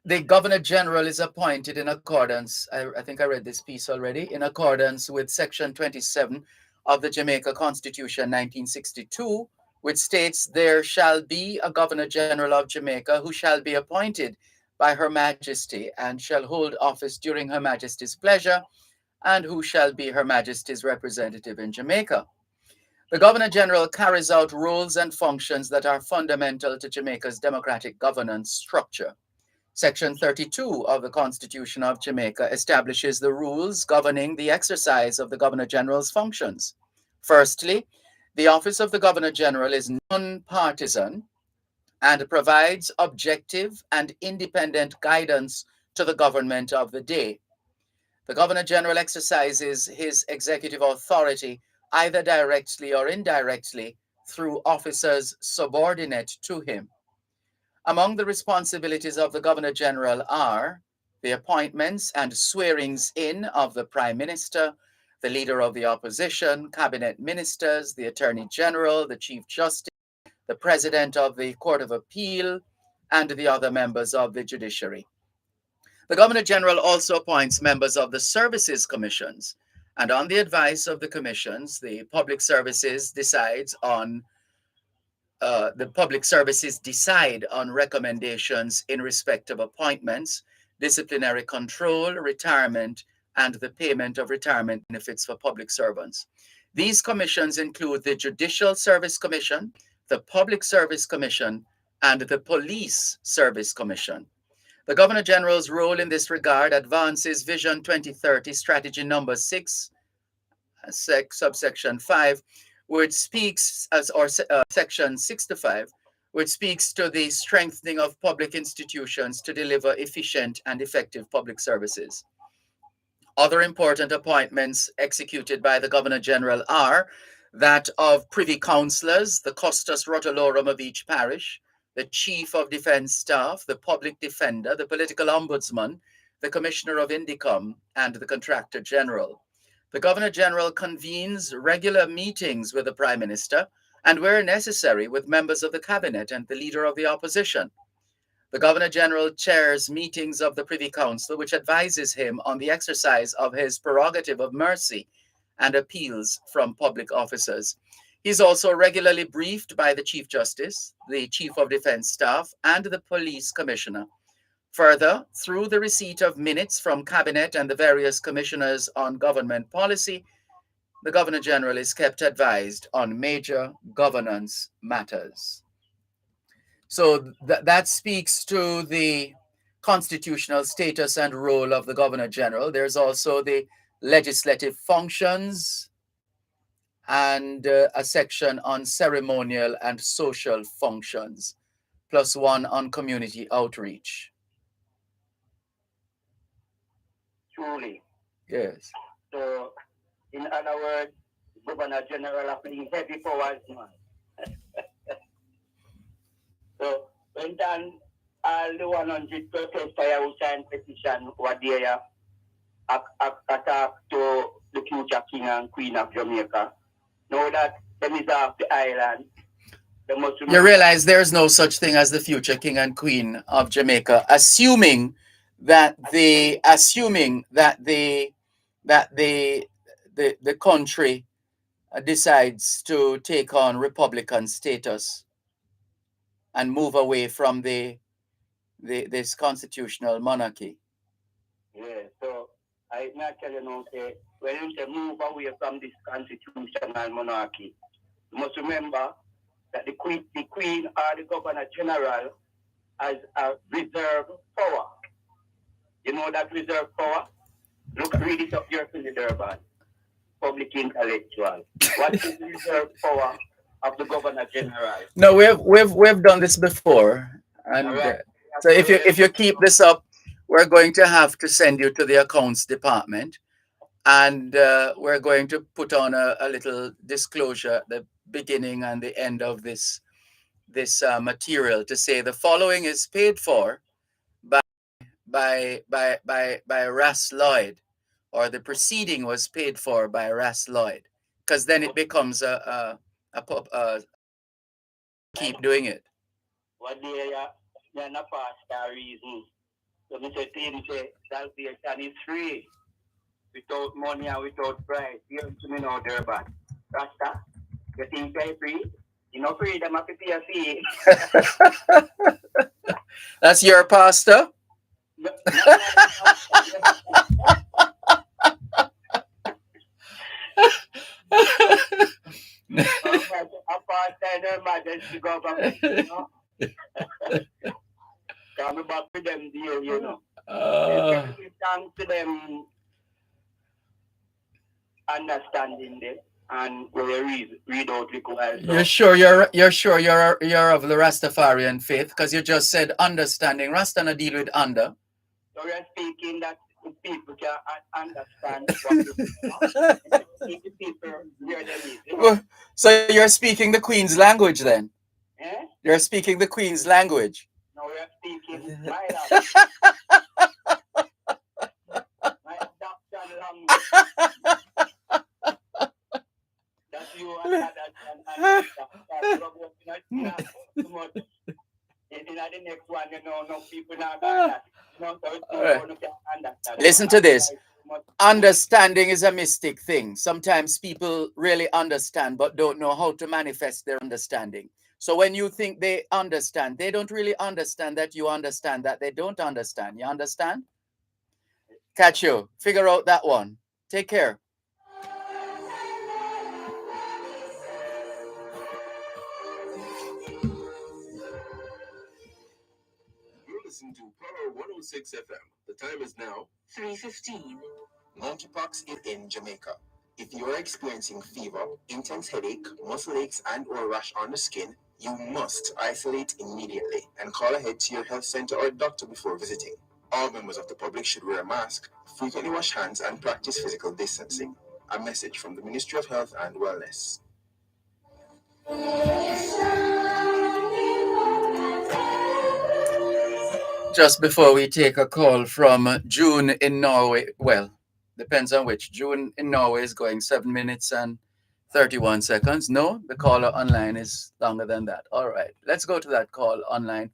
The Governor General is appointed in accordance, I think I read this piece already, in accordance with Section 27 of the Jamaica Constitution 1962, which states there shall be a Governor General of Jamaica who shall be appointed by Her Majesty and shall hold office during Her Majesty's pleasure and who shall be Her Majesty's representative in Jamaica. The Governor General carries out roles and functions that are fundamental to Jamaica's democratic governance structure. Section 32 of the Constitution of Jamaica establishes the rules governing the exercise of the Governor General's functions. Firstly, the office of the Governor General is non-partisan and provides objective and independent guidance to the government of the day. The Governor General exercises his executive authority either directly or indirectly through officers subordinate to him. Among the responsibilities of the Governor General are the appointments and swearings in of the Prime Minister, the Leader of the Opposition, Cabinet Ministers, the Attorney General, the Chief Justice, the President of the Court of Appeal, and the other members of the judiciary. The Governor General also appoints members of the Services Commissions, and on the advice of the commissions, the Public Services decide on recommendations in respect of appointments, disciplinary control, retirement, and the payment of retirement benefits for public servants. These commissions include the Judicial Service Commission, the Public Service Commission, and the Police Service Commission. The Governor General's role in this regard advances Vision 2030 Strategy Number 6, subsection 5, which speaks, section 6 to 5, which speaks to the strengthening of public institutions to deliver efficient and effective public services. Other important appointments executed by the Governor General are that of Privy Councillors, the Custos Rotolorum of each parish, the Chief of Defence Staff, the Public Defender, the Political Ombudsman, the Commissioner of Indicom, and the Contractor General. The Governor General convenes regular meetings with the Prime Minister and, where necessary, with members of the Cabinet and the Leader of the Opposition. The Governor General chairs meetings of the Privy Council, which advises him on the exercise of his prerogative of mercy and appeals from public officers. He is also regularly briefed by the Chief Justice, the Chief of Defence Staff, and the Police Commissioner. Further, through the receipt of minutes from Cabinet and the various commissioners on government policy, the Governor General is kept advised on major governance matters. So that speaks to the constitutional status and role of the Governor General. There's also the legislative functions and a section on ceremonial and social functions, plus one on community outreach. Truly. Yes. So, in other words, Governor General of the heavy powers, man. So, when done, all the 100 protesters who signed petition were there attack to the future King and Queen of Jamaica. Know that them is off the island. You realize there's no such thing as the future King and Queen of Jamaica, assuming that the country decides to take on Republican status and move away from this constitutional monarchy. Yeah, so I naturally know say when you move away from this constitutional monarchy, you must remember that the queen or the Governor General has a reserve power. You know that reserve power? Read it up here in the Dervan. Public intellectual. What is the reserve power of the Governor General? No, we've done this before, and right. So if you keep this up, we're going to have to send you to the accounts department, and we're going to put on a little disclosure at the beginning and the end of this material to say the following is paid for by Ras Lloyd, or the proceeding was paid for by Ras Lloyd, because then it becomes a keep doing it. What they are not past reason. So Mr. Tim say salvation is free, without money and without price. You have to know Dervan. Rasta, you think they're free? You know free, them have to pay a fee. That's your pastor? Apartheid Her Majesty government, you know. Coming back to them deal, you know. Thanks to them understanding this and we read out the Quran. You're sure you're of the Rastafarian faith because you just said understanding. Rasta no deal with under. So we are speaking that the people can understand what the people where they live. You know? So you're speaking the Queen's language then? Eh? You're speaking the Queen's language. No, we are speaking my language. My adoption language. That you understand in the next one, you know, no people not that. No, so understand. Listen to this. Understanding is a mystic thing. Sometimes people really understand but don't know how to manifest their understanding. So when you think they understand, they don't really understand that you understand that they don't understand. You understand? Catch you. Figure out that one. Take care. You're listening to Power 106 FM. The time is now 3:15. Monkeypox is in Jamaica. If you're experiencing fever, intense headache, muscle aches, and/or rash on the skin, you must isolate immediately and call ahead to your health center or doctor before visiting. All members of the public should wear a mask, frequently wash hands, and practice physical distancing. A message from the Ministry of Health and Wellness. Just before we take a call from June in Norway, well, depends on which. June in Norway is going 7 minutes and 31 seconds. No, the caller online is longer than that. All right, let's go to that call online.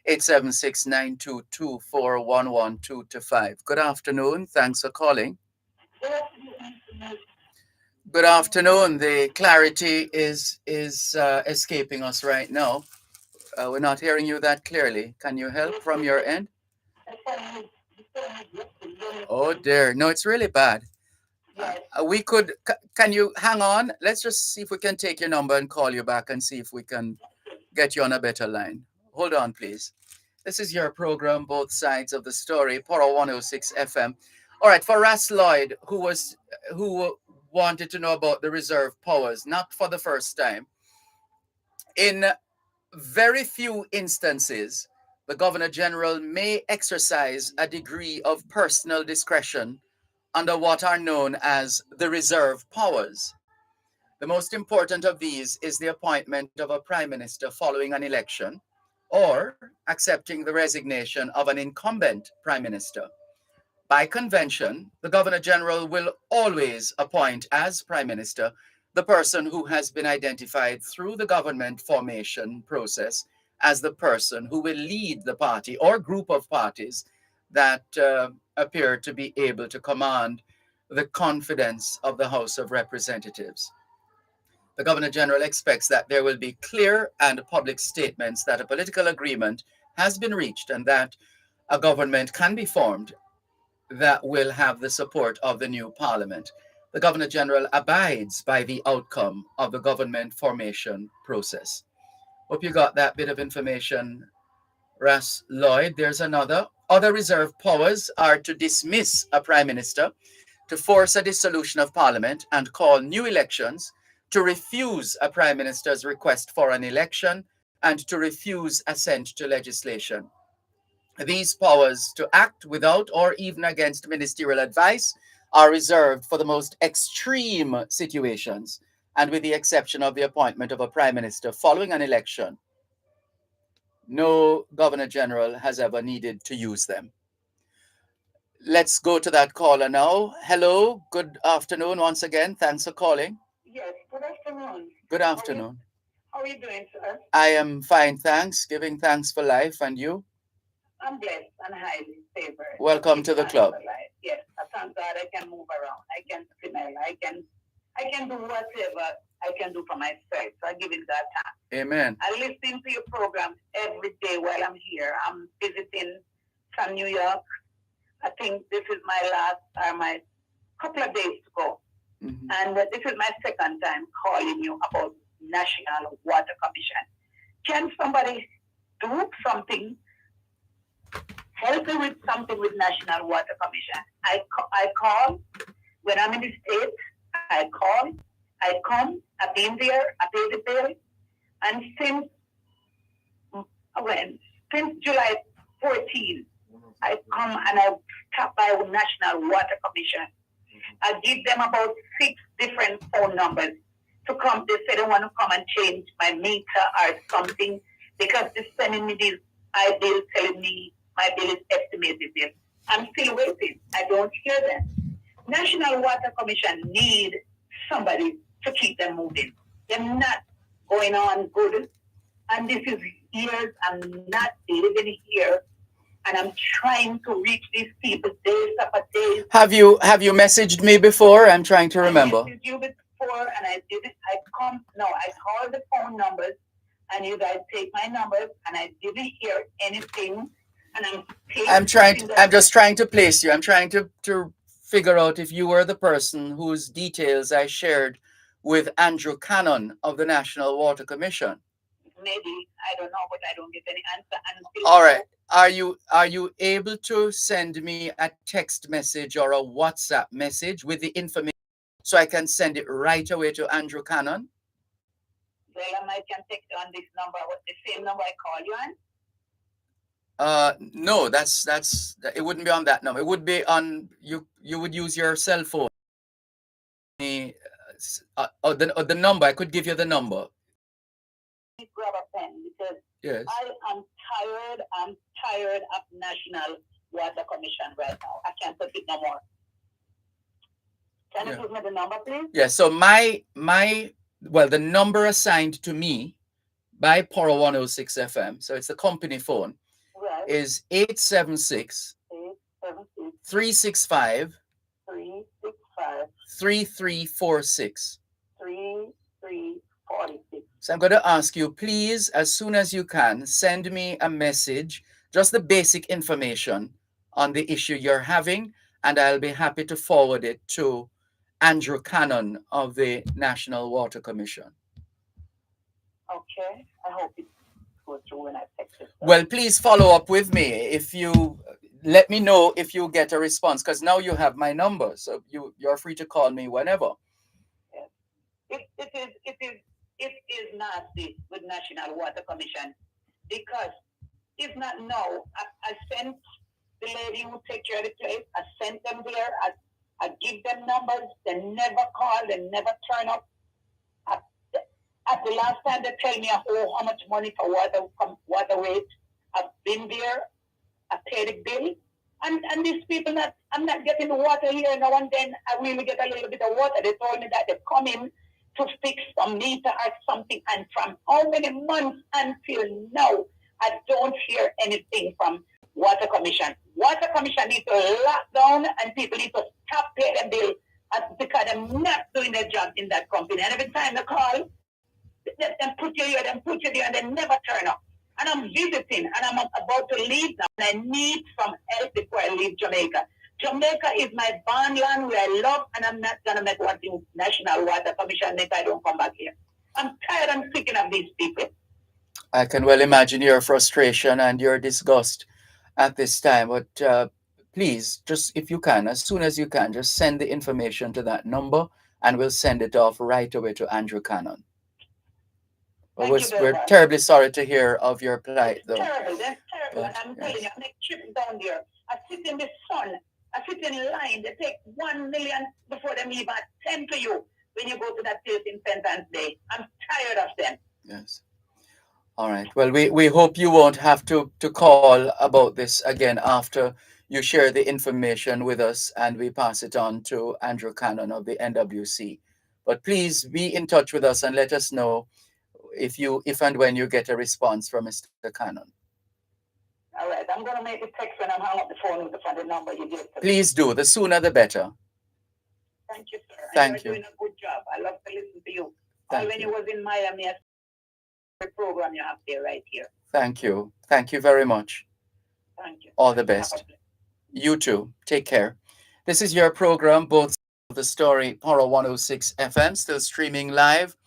876-922-4112-5. Good afternoon. Thanks for calling. Good afternoon. The clarity is escaping us right now. We're not hearing you that clearly. Can you help from your end? Oh dear. No, it's really bad. We could, can you hang on? Let's just see if we can take your number and call you back and see if we can get you on a better line. Hold on, please. This is your program, Both Sides of the Story, Poro 106 FM. All right, for Ras Lloyd, who wanted to know about the reserve powers, not for the first time. In very few instances, the Governor General may exercise a degree of personal discretion under what are known as the reserve powers. The most important of these is the appointment of a prime minister following an election or accepting the resignation of an incumbent prime minister. By convention, the Governor General will always appoint as prime minister the person who has been identified through the government formation process as the person who will lead the party or group of parties that appear to be able to command the confidence of the House of Representatives. The Governor General expects that there will be clear and public statements that a political agreement has been reached and that a government can be formed that will have the support of the new parliament. The Governor General abides by the outcome of the government formation process. Hope you got that bit of information, Ras Lloyd. There's another. Other reserve powers are to dismiss a prime minister, to force a dissolution of parliament and call new elections, to refuse a prime minister's request for an election, and to refuse assent to legislation. These powers to act without or even against ministerial advice are reserved for the most extreme situations, and with the exception of the appointment of a prime minister following an election, no Governor General has ever needed to use them. Let's go to that caller now. Hello, good afternoon once again. Thanks for calling. Yes, good afternoon. Good afternoon. How are you doing, sir? I am fine, thanks. Giving thanks for life. And you? I'm blessed and highly favored. Welcome to the club. Yes, I thank God I can move around. I can smell. I can do whatever I can do for myself. So I give it that time. Amen. I listen to your program every day while I'm here. I'm visiting from New York. I think this is my couple of days to go. And this is my second time calling you about National Water Commission. Can somebody do something, help me with something with National Water Commission? I call when I'm in the States. I call, I come, I've been there, I pay the bill, and since July 14, I come and I stop by with National Water Commission. I give them about 6 different phone numbers to come. They say they want to come and change my meter or something because they're sending me these bills telling me my bill is estimated this. I'm still waiting. I don't hear them. National Water Commission need somebody to keep them moving. They're not going on good. And this is years I'm not living here. And I'm trying to reach these people days after days. Have you messaged me before? I'm trying to remember. I messaged you before and I didn't. I called the phone numbers and you guys take my numbers and I didn't hear anything. And I'm just trying to place you. I'm trying to figure out if you were the person whose details I shared with Andrew Cannon of the National Water Commission. Maybe, I don't know, but I don't get any answer. All right. Are you able to send me a text message or a WhatsApp message with the information so I can send it right away to Andrew Cannon? Well, I can text you on this number, the same number I call you on? No, that's it wouldn't be on that number. It would be on you would use your cell phone. The number, I could give you the number. Grab a pen because yes. I'm tired of National Water Commission right now. I can't take it no more. Can you give me the number, please? Yeah, so the number assigned to me by Poro 106 FM, so it's the company phone, right, is 876 365 3346. 3346. So I'm going to ask you, please, as soon as you can, send me a message, just the basic information on the issue you're having, and I'll be happy to forward it to Andrew Cannon of the National Water Commission. Okay, I hope it goes through when I text it. Well, please follow up with me. If you let me know if you get a response, because now you have my number, so you're free to call me whenever. Yes. It is nasty with National Water Commission because if not now, I sent the lady who take care of the place, I sent them there, I give them numbers, they never call, they never turn up. At the last time they tell me how much money for water waste. I've been there, I paid the bill, and these people I'm not getting the water here now and then I really get a little bit of water. They told me that they come in to fix some meter or something, and from how many months until now, I don't hear anything from Water Commission. Water Commission needs to lock down and people need to stop paying their bill because they're not doing their job in that company. And every time they call, they put you here, they put you there, and they never turn up. And I'm visiting, and I'm about to leave now, and I need some help before I leave Jamaica. Jamaica is my born land where I love, and I'm not going to make one thing National Water Commission if I don't come back here. I'm tired and sick of these people. I can well imagine your frustration and your disgust at this time, but please, just if you can, as soon as you can, just send the information to that number, and we'll send it off right away to Andrew Cannon. We're terribly sorry to hear of your plight, though. Terrible, that's terrible. But, and I'm telling you, I make trips down there. I sit in the sun. I sit in line. They take 1 million before they even attend to you when you go to that place in St. Anne's Day. I'm tired of them. Yes. All right. Well, we hope you won't have to call about this again after you share the information with us and we pass it on to Andrew Cannon of the NWC. But please be in touch with us and let us know if and when you get a response from Mr. Cannon. All right, I'm going to make a text when I'm hung up the phone with the number you give. Please do. The sooner the better. Thank you, sir. Thank you. You're doing a good job. I love to listen to you. When you was in Miami, the program you have there right here. Thank you. Thank you very much. Thank you. All the best. You too. Take care. This is your program, both the story, Poro 106 FM, still streaming live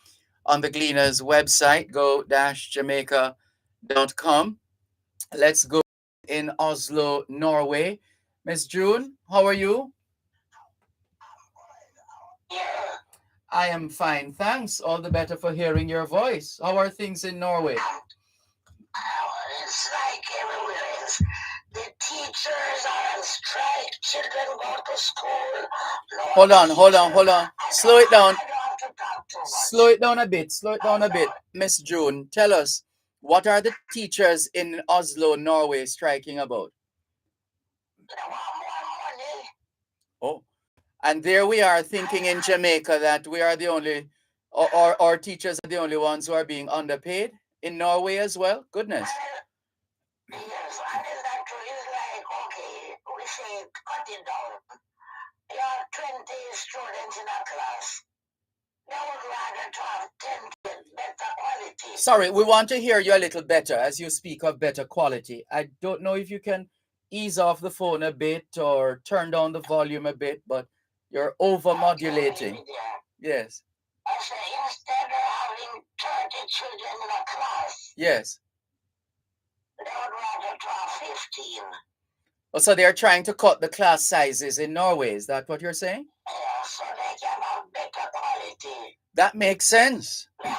on the Gleaners website, go-jamaica.com. Let's go in Oslo, Norway. Miss June, how are you? I am fine, thanks. All the better for hearing your voice. How are things in Norway? It's like everywhere else. The teachers are on strike. Children go to school. Hold on. Slow it down. Slow it down a bit. Miss June, tell us, what are the teachers in Oslo, Norway striking about? Oh, and there we are thinking in Jamaica that we are the only, or teachers are the only ones who are being underpaid in Norway as well. Goodness. Yes, and is that true? It's like, okay, we say cut it down. You have 20 students in a class. They would rather to have 10 better quality. Sorry, we want to hear you a little better as you speak of better quality. I don't know if you can ease off the phone a bit or turn down the volume a bit, but you're over modulating. Yes. I say instead of having 30 children in a class, yes, they would rather to have 15. Oh, so they're trying to cut the class sizes in Norway. Is that what you're saying? Yeah, so they can have better quality. That makes sense. They have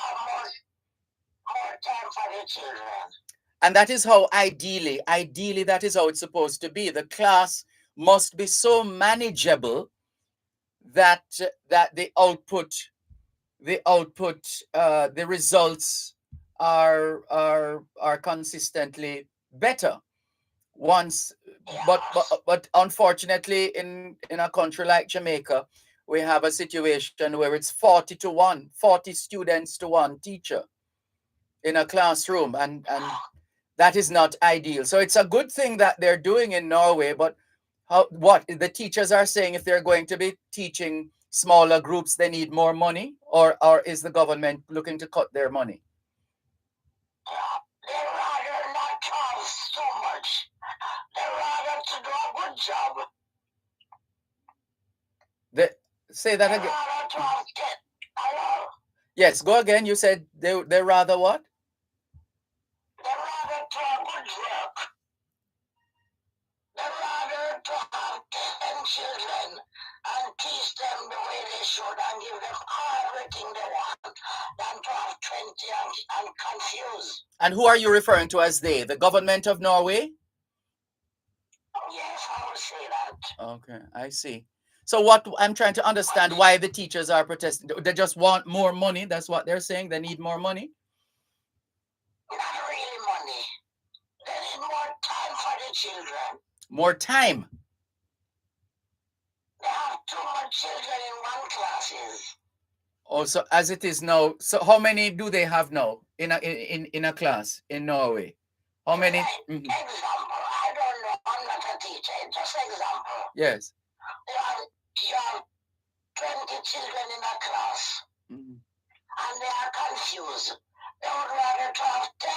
more time for the children. And that is how ideally, that is how it's supposed to be. The class must be so manageable that the results are consistently better. But unfortunately, in a country like Jamaica, we have a situation where it's 40 to 1, 40 students to 1 teacher in a classroom, and that is not ideal. So it's a good thing that they're doing in Norway, but what the teachers are saying, if they're going to be teaching smaller groups, they need more money, or is the government looking to cut their money? They rather not have so much. They rather to do a good job. Say that again. Hello? Yes, go again. You said they rather what? They rather to a good work. They rather to have 10 children and teach them the way they should and give them everything they want than to have 20 and confuse. And who are you referring to as they? The government of Norway? Yes, I will say that. Okay, I see. So what I'm trying to understand, why the teachers are protesting. They just want more money. That's what they're saying. They need more money. Not really money. They need more time for the children. More time. They have too much children in one classes. Oh, so as it is now, so how many do they have now in a class in Norway? How many? Example, I don't know. I'm not a teacher. Just example. Yes. You have 20 children in a class, and they are confused. They would rather to have 10.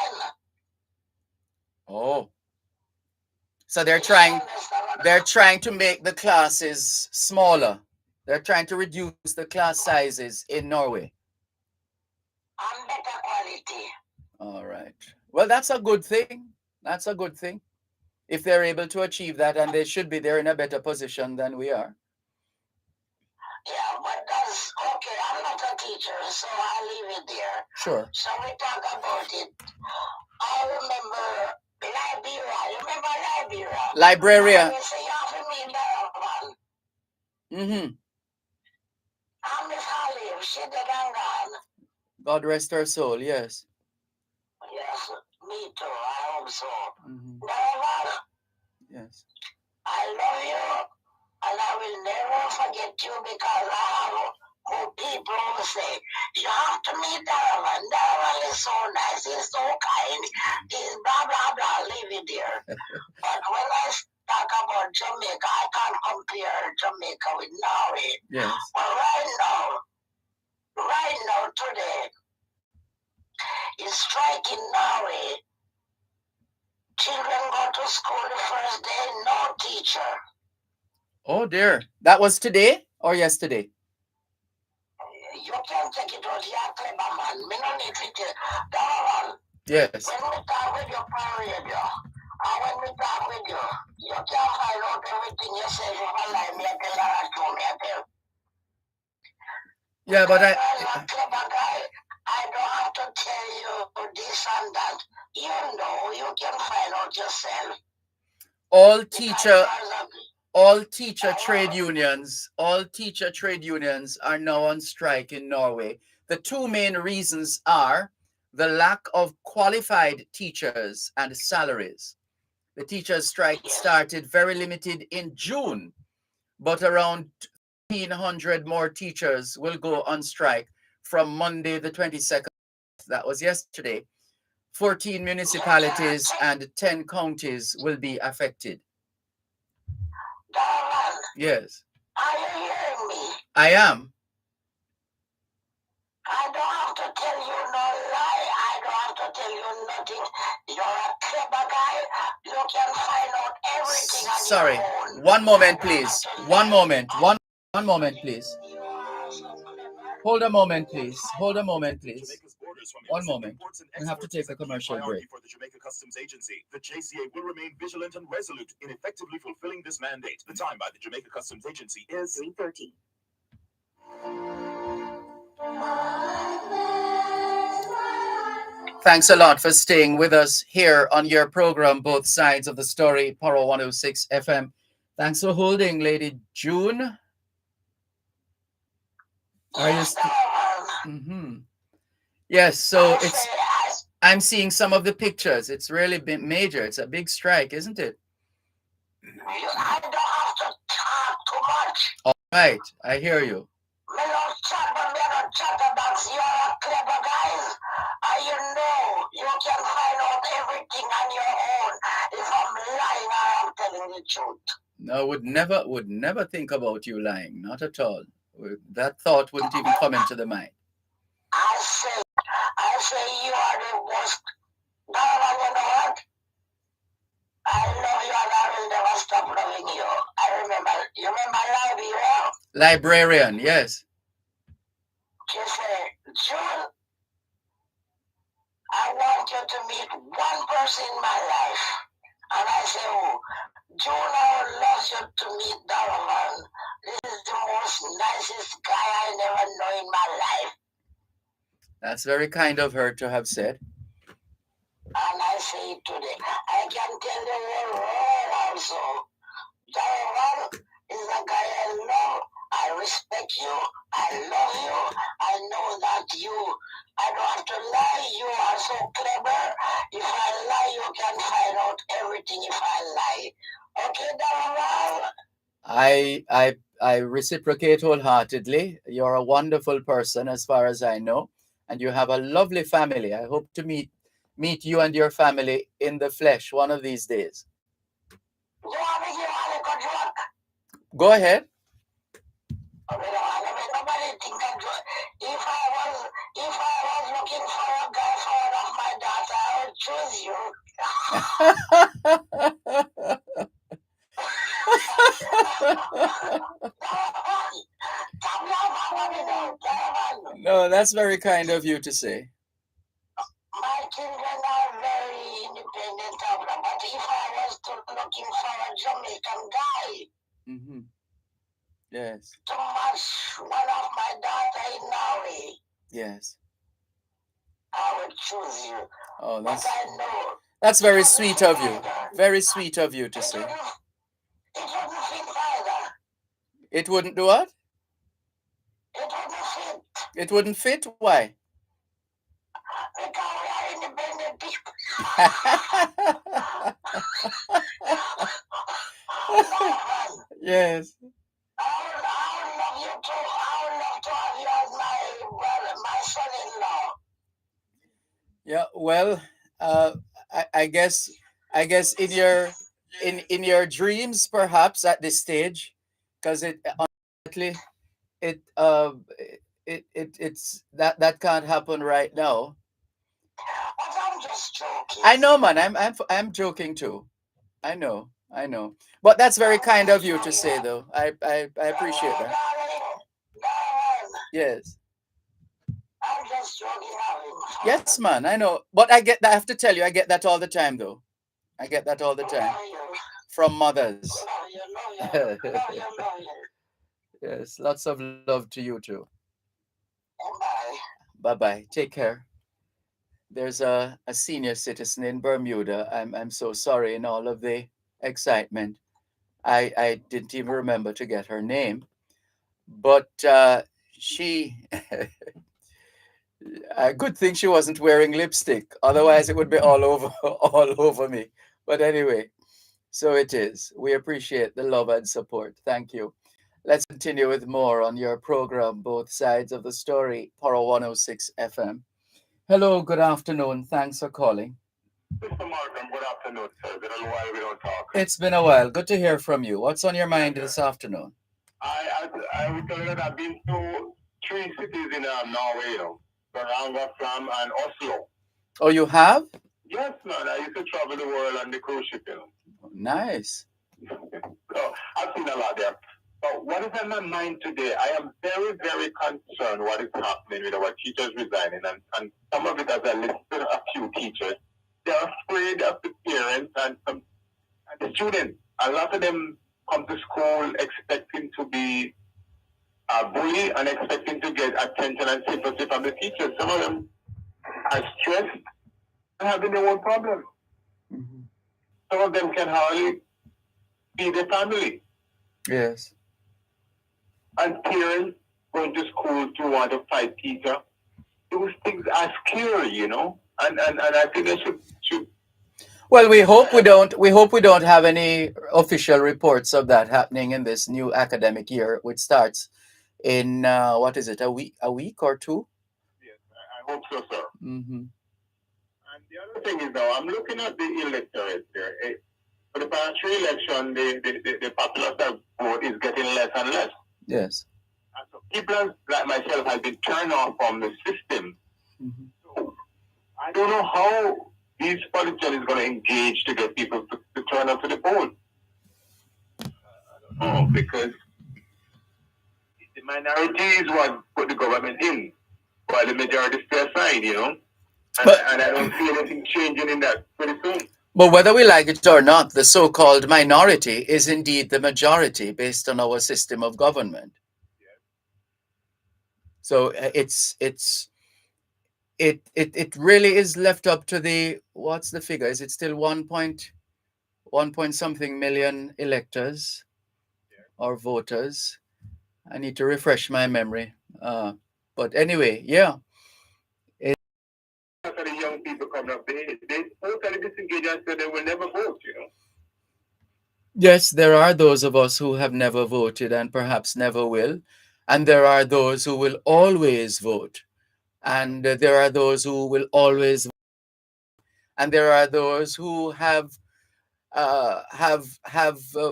Oh. So they're trying to make the classes smaller. They're trying to reduce the class sizes in Norway. And better quality. All right. Well, that's a good thing. That's a good thing. If they're able to achieve that, and they should be, they're in a better position than we are. Yeah, but that's okay. I'm not a teacher, so I'll leave it there. Sure. So we talk about it. I remember Liberia. You remember Liberia? Liberia. They say you have to meet Dervan. And Miss Holly, she dead and gone. God rest her soul, yes. Yes, me too. I hope so. Dervan. Yes. I love you. And I will never forget you because I have good people who say, you have to meet Dervan. Dervan is so nice. He's so kind. He's blah, blah, blah. Leave it there. But when I talk about Jamaica, I can't compare Jamaica with Norway. Yes. But right now, today, is strike in Norway. Children go to school the first day, no teacher. Oh dear. That was today? or yesterday? You can take it out here, clever man. Me no need to tell. Dervan, Yes. when we talk with you on radio, and when we talk with you, you can find out everything you say if I lie. Me I tell that to me I tell. Yeah, but Because you're a clever guy, I don't have to tell you this and that. You know, you can find out yourself. all Because teacher you are all teacher trade unions are now on strike in Norway. The two main reasons are the lack of qualified teachers and salaries. The teachers' strike started very limited in June, but around 1,500 more teachers will go on strike from Monday the 22nd. That was yesterday. 14 municipalities and 10 counties will be affected. Dervan, Yes, are you hearing me? I am. I don't have to tell you no lie. I don't have to tell you nothing. You're a clever guy. You can find out everything on Sorry. your own. One moment, please. One moment. One moment, please. You are so clever. Hold a moment, please. Hold a moment, please. One moment. We have to take a commercial break. For the Jamaica Customs Agency, the JCA will remain vigilant and resolute in effectively fulfilling this mandate. The time by the Jamaica Customs Agency is 3:30. Thanks a lot for staying with us here on your program, Both Sides of the Story, Paro 106 FM. Thanks for holding, Lady June. Are you still? Yes, so I'm seeing some of the pictures. It's really been major. It's a big strike, isn't it? I don't have to talk too much. All right, I hear you. Me don't chat, but me don't chat about you're a clever guys. And you know, you can find out everything on your own. If I'm lying or I'm telling the truth. No, would never think about you lying. Not at all. That thought wouldn't even come into the mind. I say you are the worst. Dervan, you know what? I love you and I will never stop loving you. You remember Librarian? Librarian, yes. She said, June, I want you to meet one person in my life. And I say, oh, June, I would love you to meet Dervan. This is the most nicest guy I never know in my life. That's very kind of her to have said. And I say it today. I can tell the whole world also. Dervan is a guy I love. I respect you. I love you. I know that I don't have to lie. You are so clever. If I lie, you can find out everything if I lie. Okay, Dervan? I reciprocate wholeheartedly. You're a wonderful person as far as I know. And you have a lovely family. I hope to meet you and your family in the flesh one of these days. You want me to give a good joke? Go ahead. Nobody think that if I was looking for a guy for one of my daughter, I would choose you. No, that's very kind of you to say. My children are very independent, but if I was looking for a Jamaican guy, Yes. to match one of my daughter in Norway, Yes. I would choose you. Oh, that's very sweet of you. Very sweet of you to say. It wouldn't fit either. It wouldn't do what? It wouldn't fit. It wouldn't fit? Why? Because we are independent people. Yes. I would love you too. I would love to have you as my son-in-law. Yeah, well, I guess in your dreams perhaps at this stage, because it's that can't happen right now. But I'm just joking. I know, man. I'm joking too. I know. But that's very kind of you to say, though. I appreciate that. Yes. I'm just joking out. Yes, man, I know. But I get that. I have to tell you, I get that all the time, though. I get that all the time from mothers. Yes, lots of love to you too. Bye. Bye bye. Take care. There's a senior citizen in Bermuda. I'm so sorry in all of the excitement. I didn't even remember to get her name. But she, a good thing she wasn't wearing lipstick. Otherwise, it would be all over, all over me. But anyway, so it is. We appreciate the love and support. Thank you. Let's continue with more on your program, Both Sides of the Story, Poro 106 FM. Hello, good afternoon. Thanks for calling. Mr. Malcolm, good afternoon, sir. It's been a while we don't talk. It's been a while. Good to hear from you. What's on your mind this afternoon? I will tell you that I've been to three cities in Norway, Stavanger, Flam, and Oslo. Oh, you have? Yes, man. I used to travel the world on the cruise ship, Nice. So I've seen a lot there. But what is on my mind today? I am very, very concerned what is happening with our teachers resigning, and some of it, as I listed a few teachers, they're afraid of the parents and the students. A lot of them come to school expecting to be bullied and expecting to get attention and sympathy from the teachers. Some of them are stressed and having their own problems. Mm-hmm. Some of them can hardly feed their family. Yes. And parents going to school to want to fight teacher. Those things are scary, And I think they should. Well, we hope we don't. We hope we don't have any official reports of that happening in this new academic year, which starts in what is it? A week or two? Yes, I hope so, sir. Mm-hmm. And the other thing is now, I'm looking at the electorate here. For the past election, the popular vote is getting less and less. Yes. And so people like myself have been turned off from the system. Mm-hmm. So I don't know how these politicians are going to engage to get people to turn up to the poll. I don't know, because the minority is what put the government in, while the majority stay aside, And I don't see anything changing in that pretty soon. But whether we like it or not, the so-called minority is indeed the majority based on our system of government. Yes. So it really is left up to the, what's the figure? Is it still 1 point something million electors or voters? I need to refresh my memory. But anyway, yeah. After the young people coming up, they totally disengage and say they will never vote, Yes, there are those of us who have never voted and perhaps never will. And there are those who will always vote. And there are those who will always. And there are those who have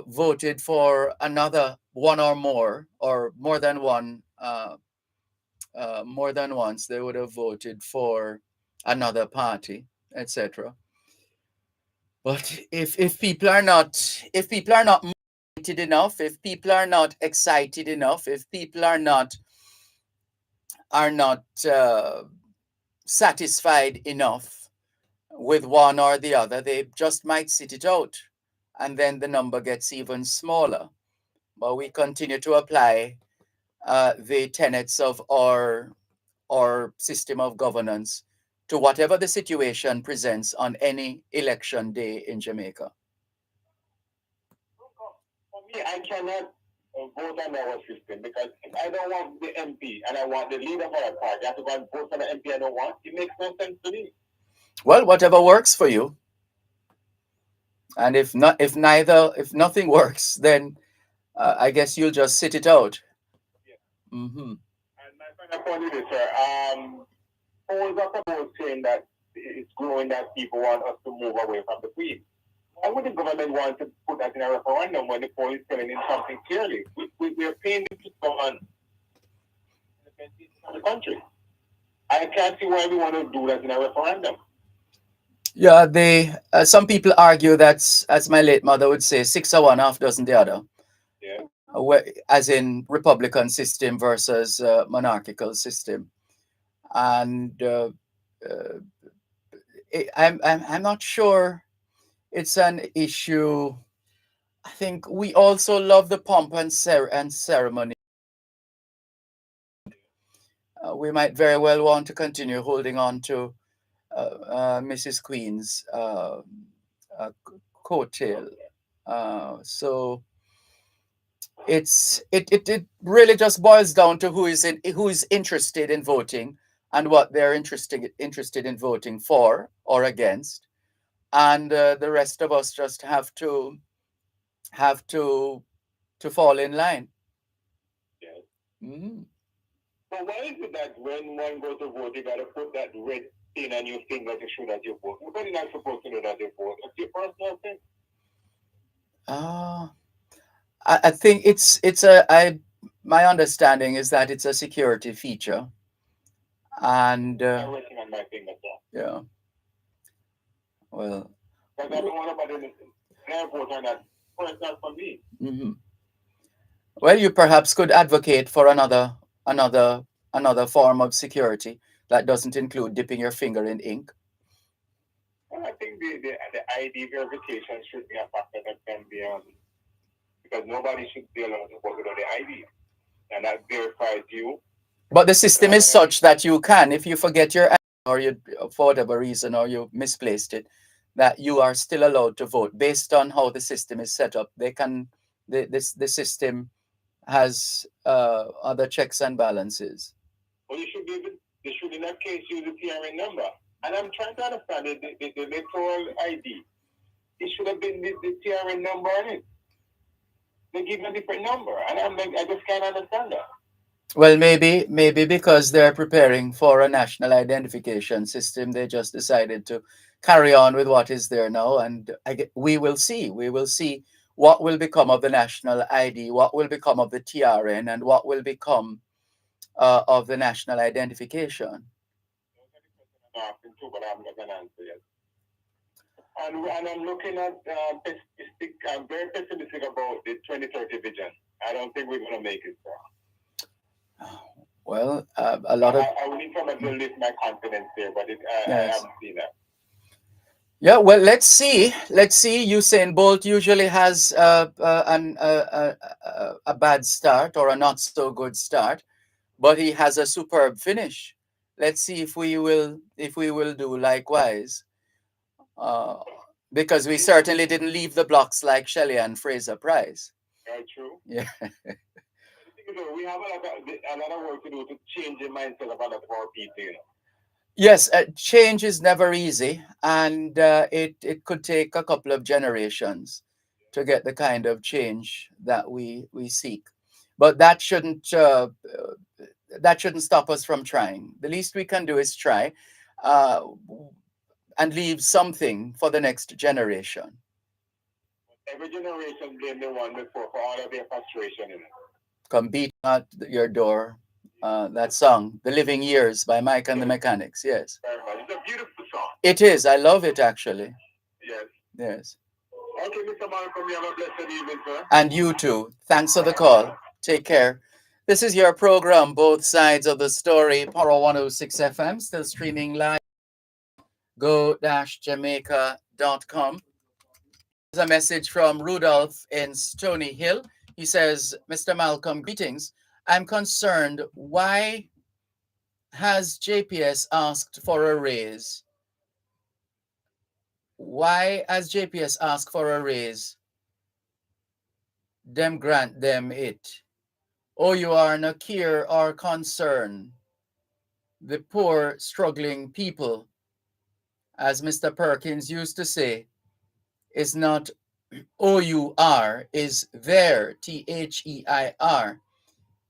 voted for another one or more than one. More than once, they would have voted for another party, etc. But if people are not motivated enough, if people are not excited enough, if people are not satisfied enough with one or the other, they just might sit it out, and then the number gets even smaller. But we continue to apply the tenets of our system of governance to whatever the situation presents on any election day in Jamaica. For me, I cannot vote on our system because if I don't want the MP and I want the leader of our party, I have to go and vote for the MP I don't want. It makes no sense to me. Well, whatever works for you. And if nothing works, then I guess you'll just sit it out. Yeah. Mm-hmm. And my final point is this, sir. Polls after polls saying that it's growing that people want us to move away from the Queen. Why would the government want to put that in a referendum when the poll is telling them something clearly? We are paying them to go on the country. I can't see why we want to do that in a referendum. Yeah, some people argue that, as my late mother would say, 6 of one, half dozen the other. Yeah. as in Republican system versus monarchical system. And I'm not sure it's an issue. I think we also love the pomp and ceremony. We might very well want to continue holding on to Mrs. Queen's coattail. So it really just boils down to who is interested in voting and what they're interested in voting for or against, and the rest of us just have to fall in line. Yes. Mm. But why is it that when one goes to vote, you got to put that red thing on your finger to show that you vote? Nobody's not supposed to know that you vote. It's your personal thing. I think my understanding is that it's a security feature, and I'm resting on my finger, sir. yeah. Well, because I don't want nobody to vote on that. Personal for me. Mm-hmm. Well, you perhaps could advocate for another form of security that doesn't include dipping your finger in ink. Well, I think the ID verification should be a factor that can be because nobody should be allowed to vote without the ID, and that verifies you. But the system is such that you can, if you forget your ID or you, for whatever reason, or you misplaced it, that you are still allowed to vote based on how the system is set up. They can, the system has other checks and balances. Well, they should in that case use the TRN number. And I'm trying to understand the electoral ID. It should have been the TRN number on it. They give a different number, and I just can't understand that. Well, maybe because they're preparing for a national identification system, they just decided to carry on with what is there now, and we will see. We will see what will become of the national ID, what will become of the TRN, and what will become of the national identification. I'm asking too, but I'm not going to answer yet. And I'm looking at pessimistic. I'm very pessimistic about the 2030 vision. I don't think we're going to make it, sir. Well, a lot of I will need somebody to lift my confidence there, but I haven't seen that. Yeah, well, let's see. Let's see. Usain Bolt usually has a bad start or a not so good start, but he has a superb finish. Let's see if we will do likewise, because we certainly didn't leave the blocks like Shelley and Fraser Price. Very true. Yeah. We have a lot of work to do to change the mindset of a lot of our people, you know. Yes, change is never easy, and it could take a couple of generations to get the kind of change that we seek. But that shouldn't stop us from trying. The least we can do is try, and leave something for the next generation. Every generation blame the one before for all of their frustration, you know. Come beat at your door. That song, "The Living Years" by Mike and the Mechanics. Yes. It's a beautiful song. It is. I love it, actually. Yes. Yes. Okay, Mr. Malcolm, you have a blessed evening, sir. And you too. Thanks for the call. Take care. This is your program, Both Sides of the Story, Power 106 FM, still streaming live. Go-Jamaica.com. There's a message from Rudolph in Stony Hill. He says, Mr. Malcolm, greetings. I'm concerned. Why has JPS asked for a raise? Why has JPS asked for a raise? Them grant them it. Oh, you are no care or concern. The poor, struggling people, as Mr. Perkins used to say, is not OUR, is there, THEIR.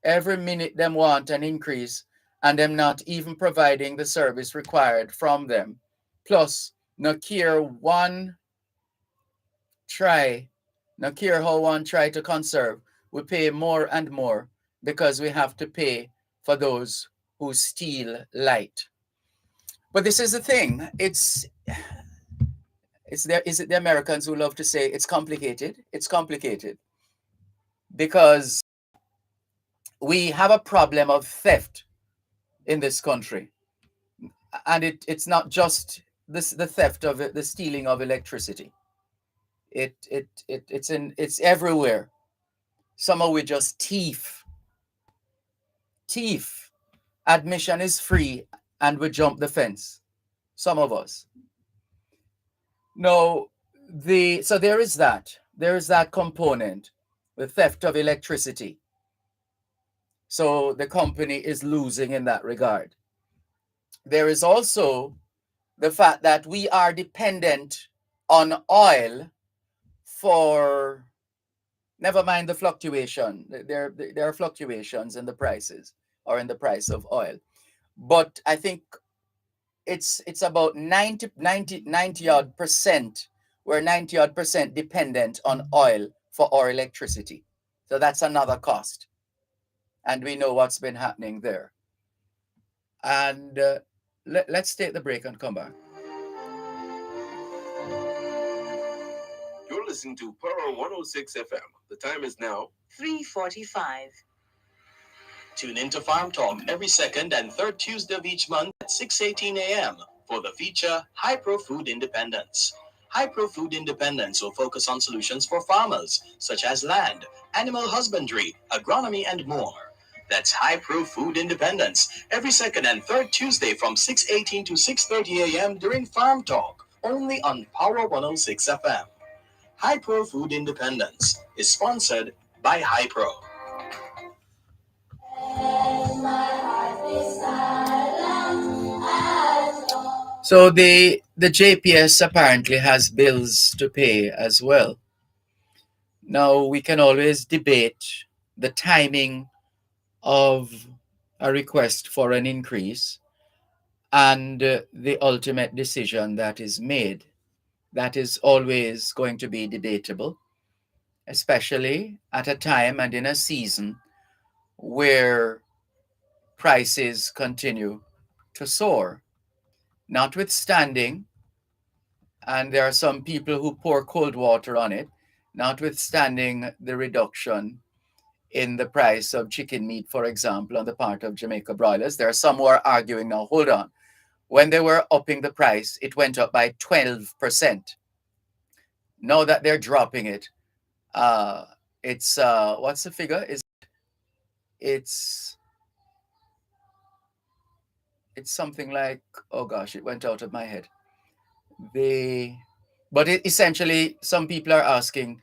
Every minute them want an increase, and them not even providing the service required from them. Plus, no care how one try to conserve, we pay more and more because we have to pay for those who steal light. But this is the thing. Is it the Americans who love to say it's complicated? It's complicated. because we have a problem of theft in this country. And it's not just the theft of the stealing of electricity. It's everywhere. Somehow we just thief. Admission is free and we jump the fence. Some of us. No, so there is that. There is that component, the theft of electricity. So the company is losing in that regard. There is also the fact that we are dependent on oil for, never mind the fluctuation. There are fluctuations in the prices or in the price of oil. But I think it's about 90 odd percent. We're 90 odd percent dependent on oil for our electricity. So that's another cost. And we know what's been happening there. And let's take the break and come back. You're listening to Pearl 106 FM. The time is now 3:45. Tune into Farm Talk every second and third Tuesday of each month at 6:18 a.m. for the feature High Pro Food Independence. High Pro Food Independence will focus on solutions for farmers, such as land, animal husbandry, agronomy, and more. That's High Pro Food Independence every second and third Tuesday from 6:18 to 6:30 a.m. during Farm Talk, only on Power 106 FM. High Pro Food Independence is sponsored by High Pro. So the JPS apparently has bills to pay as well. Now we can always debate the timing of a request for an increase and the ultimate decision that is made. That is always going to be debatable, especially at a time and in a season where prices continue to soar. Notwithstanding, and there are some people who pour cold water on it, notwithstanding the reduction in the price of chicken meat, for example, on the part of Jamaica broilers, there are some who are arguing now, hold on, when they were upping the price, it went up by 12%. Now that they're dropping it, it's, what's the figure? It's something like, oh gosh, it went out of my head. But essentially, some people are asking,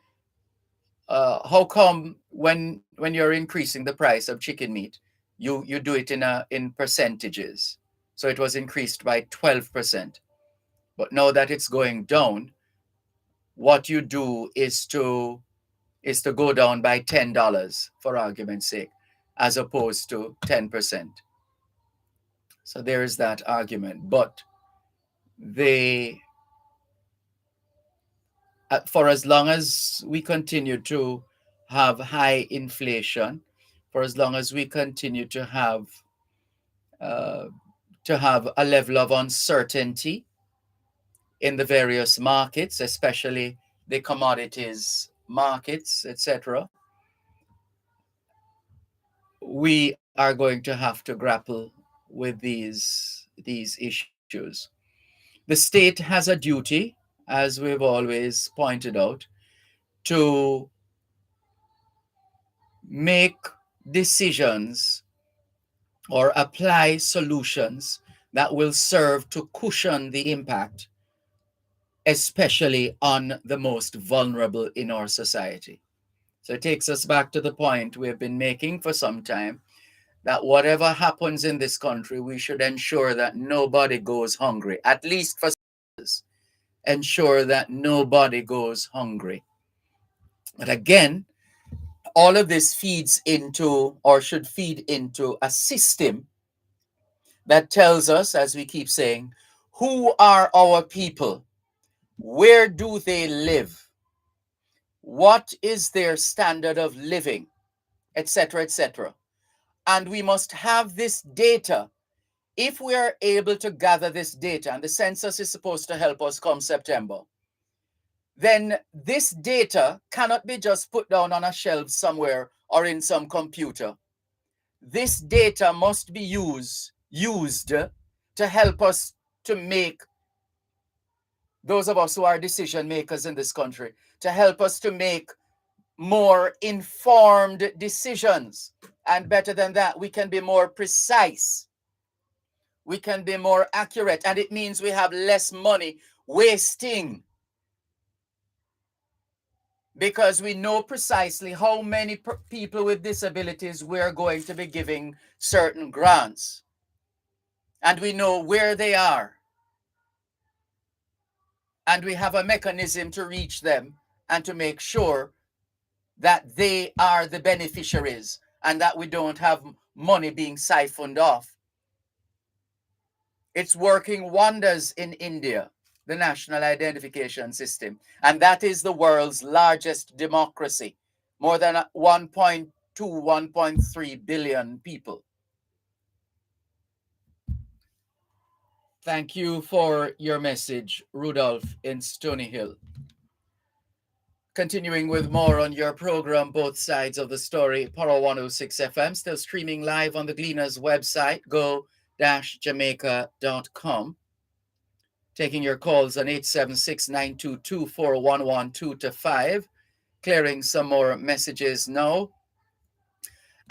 how come when you're increasing the price of chicken meat, you do it in percentages? So it was increased by 12%. But now that it's going down, what you do is to go down by $10, for argument's sake, as opposed to 10%. So there is that argument. But for as long as we continue to have high inflation, for as long as we continue to have a level of uncertainty in the various markets, especially the commodities markets, etc., we are going to have to grapple with these issues. The state has a duty, as we've always pointed out, to make decisions or apply solutions that will serve to cushion the impact, especially on the most vulnerable in our society. So it takes us back to the point we have been making for some time, that whatever happens in this country, we should ensure that nobody goes hungry, at least for starters, ensure that nobody goes hungry. But again, all of this feeds into, or should feed into, a system that tells us, as we keep saying, who are our people? Where do they live? What is their standard of living? Etc., etc. And we must have this data. If we are able to gather this data, and the census is supposed to help us come September, then this data cannot be just put down on a shelf somewhere or in some computer. This data must be used to help us to make, those of us who are decision makers in this country, to help us to make more informed decisions. And better than that, we can be more precise. We can be more accurate. And it means we have less money wasting, because we know precisely how many people with disabilities we're going to be giving certain grants. And we know where they are. And we have a mechanism to reach them and to make sure that they are the beneficiaries and that we don't have money being siphoned off. It's working wonders in India, the national identification system. And that is the world's largest democracy, more than 1.2, 1.3 billion people. Thank you for your message, Rudolph in Stony Hill. Continuing with more on your program, Both Sides of the Story, Power 106 FM, still streaming live on the Gleaners website, go-jamaica.com. Taking your calls on 876-922-4112-5. Clearing some more messages now.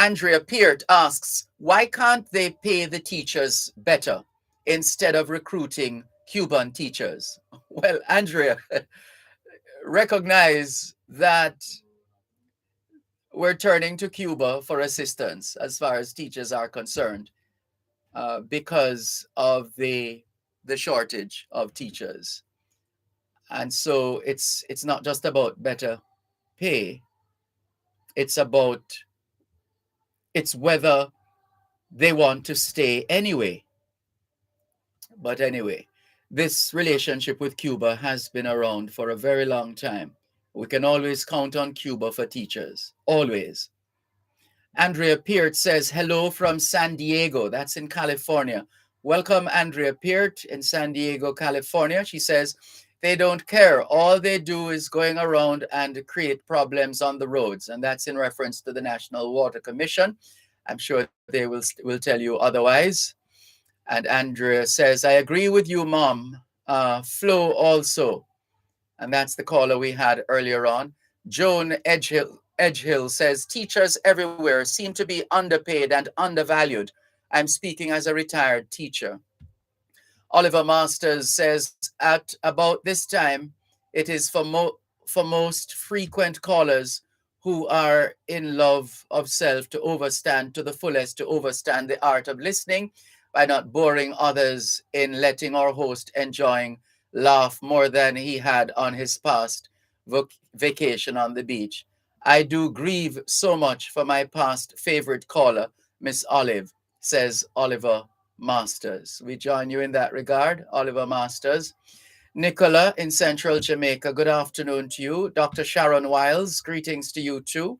Andrea Peart asks, why can't they pay the teachers better instead of recruiting Cuban teachers? Well, Andrea, recognize that we're turning to Cuba for assistance as far as teachers are concerned, because of the shortage of teachers. And so it's not just about better pay. It's whether they want to stay anyway. But anyway, this relationship with Cuba has been around for a very long time. We can always count on Cuba for teachers, always. Andrea Peart says, hello from San Diego. That's in California. Welcome, Andrea Peart in San Diego, California. She says, they don't care. All they do is going around and create problems on the roads. And that's in reference to the National Water Commission. I'm sure they will tell you otherwise. And Andrea says, I agree with you, Mom. Flo also. And that's the caller we had earlier on. Joan Edgehill says, teachers everywhere seem to be underpaid and undervalued. I'm speaking as a retired teacher. Oliver Masters says, at about this time, it is for most frequent callers who are in love of self to overstand to the fullest, to overstand the art of listening by not boring others in letting our host enjoying laugh more than he had on his past vacation on the beach. I do grieve so much for my past favorite caller, Miss Olive, says Oliver Masters. We join you in that regard, Oliver Masters. Nicola in Central Jamaica, good afternoon to you. Dr. Sharon Wiles, greetings to you too.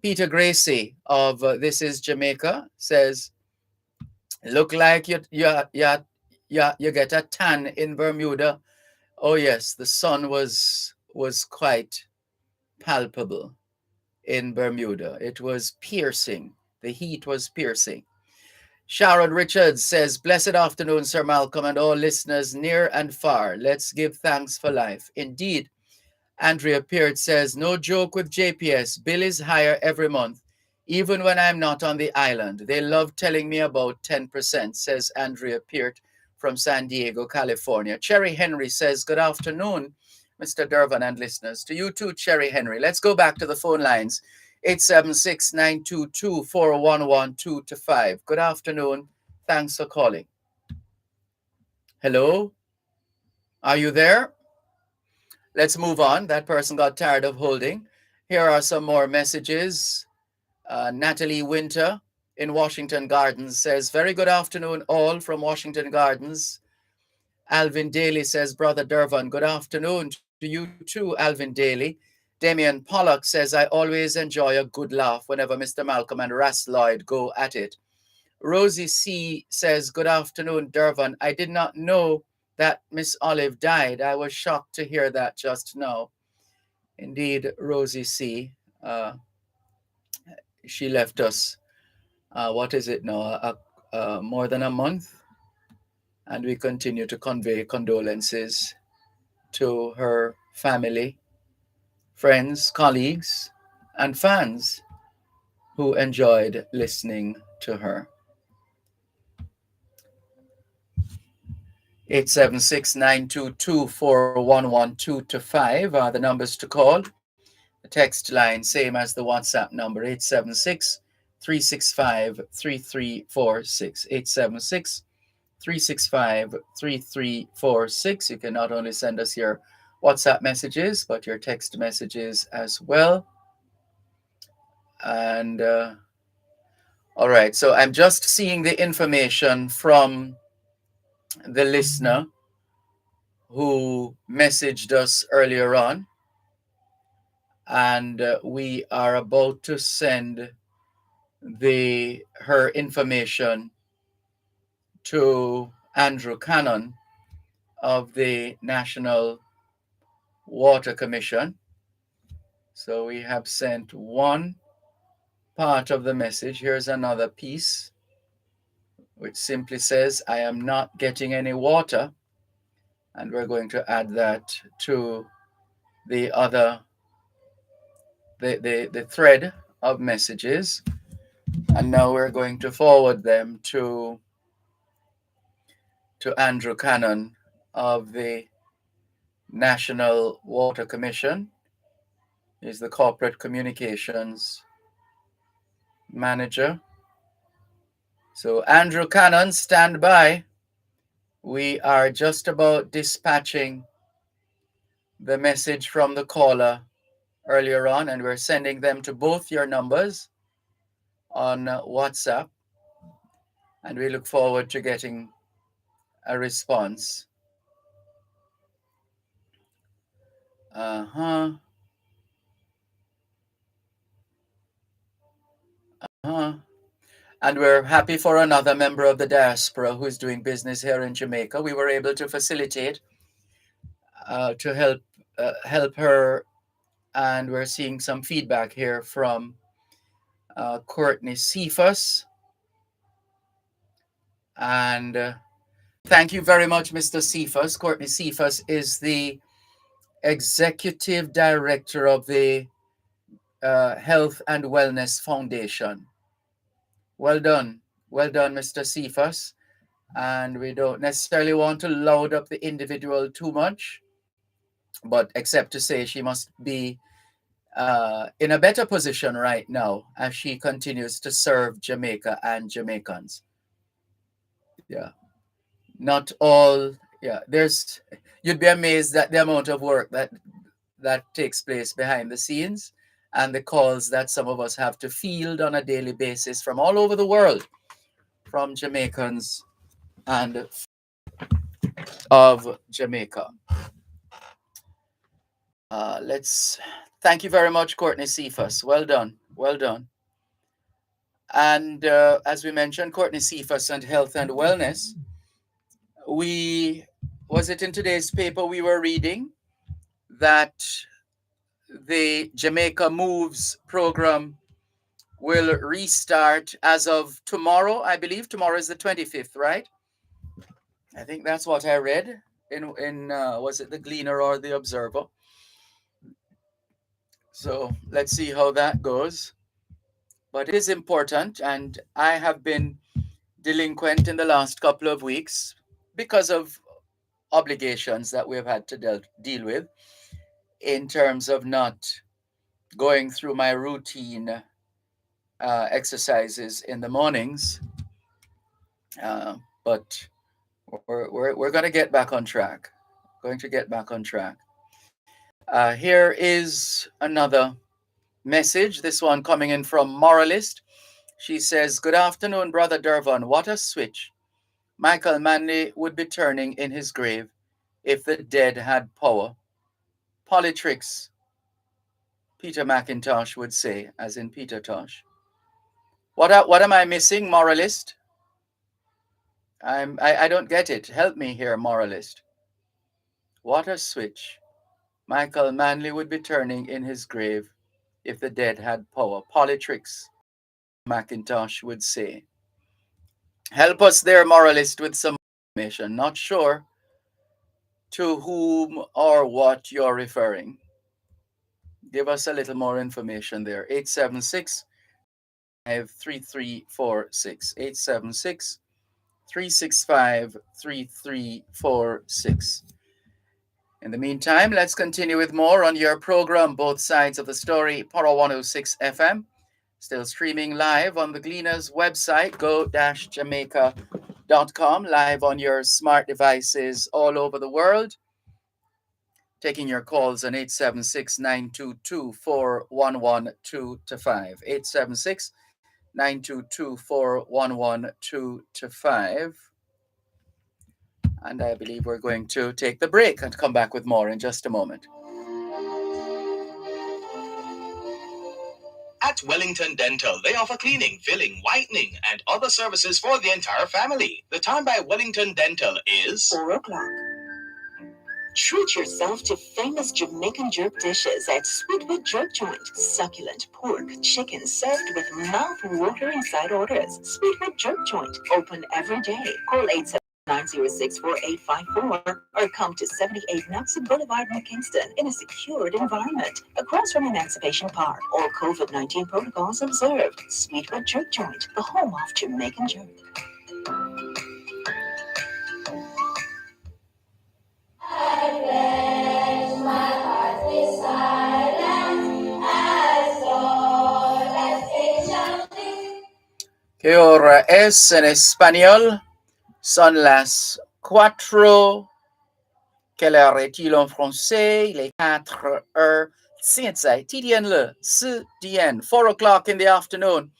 Peter Gracie of This Is Jamaica says, look like you get a tan in Bermuda. Oh yes, the sun was quite palpable in Bermuda. It was piercing. The heat was piercing. Sharon Richards says, blessed afternoon, Sir Malcolm, and all listeners near and far. Let's give thanks for life. Indeed, Andrea Peart says, no joke with JPS. Bill is higher every month, even when I'm not on the island. They love telling me about 10%, says Andrea Peart from San Diego, California. Cherry Henry says, good afternoon, Mr. Dervan and listeners. To you too, Cherry Henry. Let's go back to the phone lines. 876-922-4112-5. Good afternoon. Thanks for calling. Hello? Are you there? Let's move on. That person got tired of holding. Here are some more messages. Natalie Winter in Washington Gardens says, very good afternoon all from Washington Gardens. Alvin Daly says, Brother Dervan, good afternoon to you too, Alvin Daly. Damian Pollock says, I always enjoy a good laugh whenever Mr. Malcolm and Ras Lloyd go at it. Rosie C. says, good afternoon, Dervan. I did not know that Miss Olive died. I was shocked to hear that just now. Indeed, Rosie C. She left us. What is it now? More than a month, and we continue to convey condolences to her family, friends, colleagues, and fans who enjoyed listening to her. 876-922-4112 are the numbers to call. The text line, same as the WhatsApp number, 876-365-3346. 876-365-3346. You can not only send us your WhatsApp messages, but your text messages as well. And all right, so I'm just seeing the information from the listener who messaged us earlier on, and we are about to send her information to Andrew Cannon of the National Water Commission. So we have sent one part of the message. Here's another piece, which simply says, I am not getting any water. And we're going to add that to the other, the thread of messages. And now we're going to forward them to Andrew Cannon of the National Water Commission. He's the Corporate Communications Manager. So Andrew Cannon, stand by. We are just about dispatching the message from the caller earlier on, and we're sending them to both your numbers on WhatsApp, and we look forward to getting a response. And we're happy for another member of the diaspora who is doing business here in Jamaica. We were able to facilitate to help her, and we're seeing some feedback here from Courtney Cephas. And thank you very much, Mr. Cephas. Courtney Cephas is the Executive Director of the Health and Wellness Foundation. Well done, Mr. Cephas. And we don't necessarily want to load up the individual too much, but except to say she must be in a better position right now as she continues to serve Jamaica and Jamaicans. Yeah, not all. Yeah, you'd be amazed at the amount of work that takes place behind the scenes, and the calls that some of us have to field on a daily basis from all over the world, from Jamaicans and of Jamaica. Thank you very much, Courtney Cephas. Well done. And as we mentioned, Courtney Cephas and Health and Wellness. Was it in today's paper we were reading that the Jamaica Moves program will restart as of tomorrow? I believe tomorrow is the 25th, right? I think that's what I read in was it the Gleaner or the Observer? So let's see how that goes. But it is important, and I have been delinquent in the last couple of weeks because of obligations that we've had to deal with in terms of not going through my routine exercises in the mornings. But we're going to get back on track. Here is another message, this one coming in from Moralist. She says, good afternoon, Brother Dervan. What a switch. Michael Manley would be turning in his grave if the dead had power. Politricks, Peter McIntosh would say, as in Peter Tosh. What am I missing, Moralist? I don't get it. Help me here, Moralist. What a switch. Michael Manley would be turning in his grave if the dead had power. Politricks, Macintosh would say. Help us there, moralist, with some information. Not sure to whom or what you're referring. Give us a little more information there. 876 3346. 876 365 3346. In the meantime, let's continue with more on your program, Both Sides of the Story, Poro 106 FM. Still streaming live on the Gleaners website, go-jamaica.com, live on your smart devices all over the world. Taking your calls on 876-922-4112-5. 876-922-4112-5. And I believe we're going to take the break and come back with more in just a moment. At Wellington Dental, they offer cleaning, filling, whitening, and other services for the entire family. The time by Wellington Dental is 4 o'clock. Treat yourself to famous Jamaican jerk dishes at Sweetwood Jerk Joint. Succulent pork, chicken served with mouth-watering side orders. Sweetwood Jerk Joint, open every day. Call 879-064854 or come to 78 Knox Boulevard, McKinston in a secured environment across from Emancipation Park. All COVID-19 protocols observed. Sweetwood Jerk Joint, the home of Jamaican jerk. I pledge my heart with silence as long as it shall be. ¿Qué hora es en español? Son las 4. Quelle heure est-il en français? Les 4 heures. 现在 TDN le 4 DN 4 o'clock in the afternoon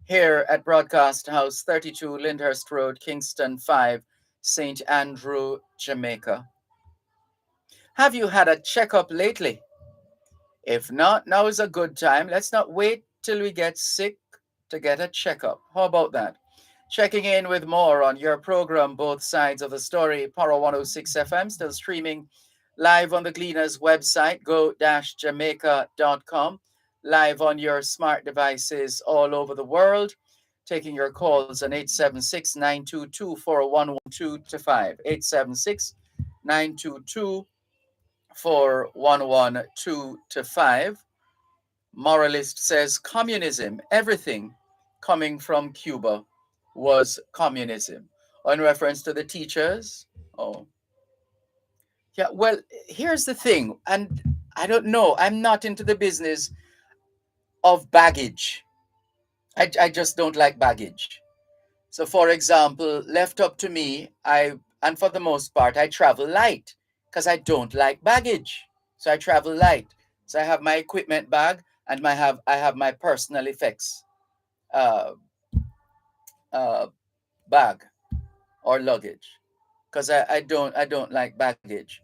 here at Broadcast House 32 Lyndhurst Road, Kingston 5, St. Andrew, Jamaica. Have you had a checkup lately? If not, now is a good time. Let's not wait till we get sick to get a checkup. How about that? Checking in with more on your program, Both Sides of the Story, Paro 106 FM, still streaming live on the Gleaners website, go-jamaica.com, live on your smart devices all over the world. Taking your calls on 876-922-4112-5, 876-922-4112-5. Moralist says communism, everything coming from Cuba was communism. In reference to the teachers? Oh. Yeah, well, here's the thing, and I don't know, I'm not into the business of baggage. I just don't like baggage. So for example, left up to me, and for the most part, I travel light because I don't like baggage. So I travel light. So I have my equipment bag and I have my personal effects uh, bag or luggage because I don't like baggage.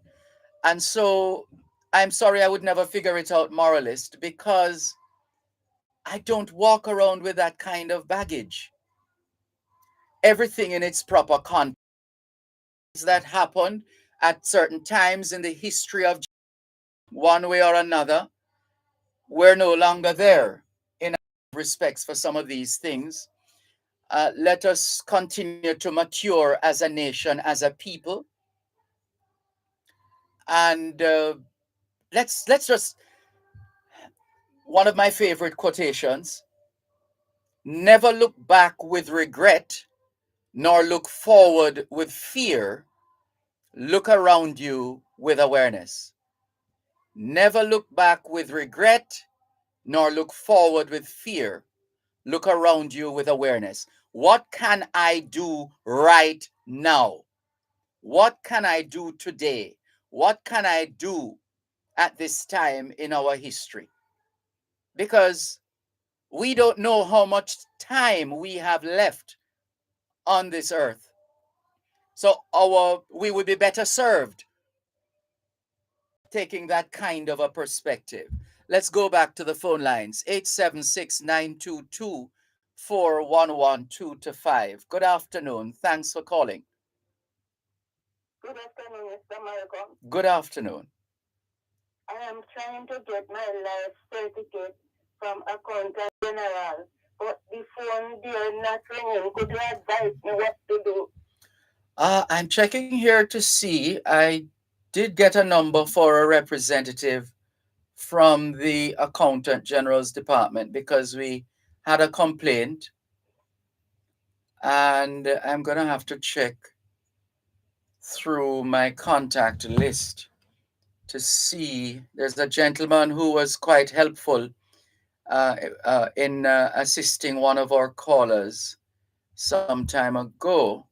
And so I'm sorry, I would never figure it out, moralist, because I don't walk around with that kind of baggage. Everything in its proper context that happened at certain times in the history of one way or another, we're no longer there in respects for some of these things. Let us continue to mature as a nation, as a people, and let's just, one of my favorite quotations: never look back with regret, nor look forward with fear. Look around you with awareness. Never look back with regret, nor look forward with fear. Look around you with awareness. What can I do right now? What can I do today? What can I do at this time in our history? Because we don't know how much time we have left on this earth. So we would be better served taking that kind of a perspective. Let's go back to the phone lines. 876-922-4112-5. Good afternoon. Thanks for calling. Good afternoon, Mr. Malcolm. Good afternoon. I am trying to get my life certificate from Accountant General, but the phone they're not ringing. Could you advise me what to do? I'm checking here to see. I did get a number for a representative from the Accountant General's Department because we had a complaint, and I'm going to have to check through my contact list to see. There's a gentleman who was quite helpful in assisting one of our callers some time ago.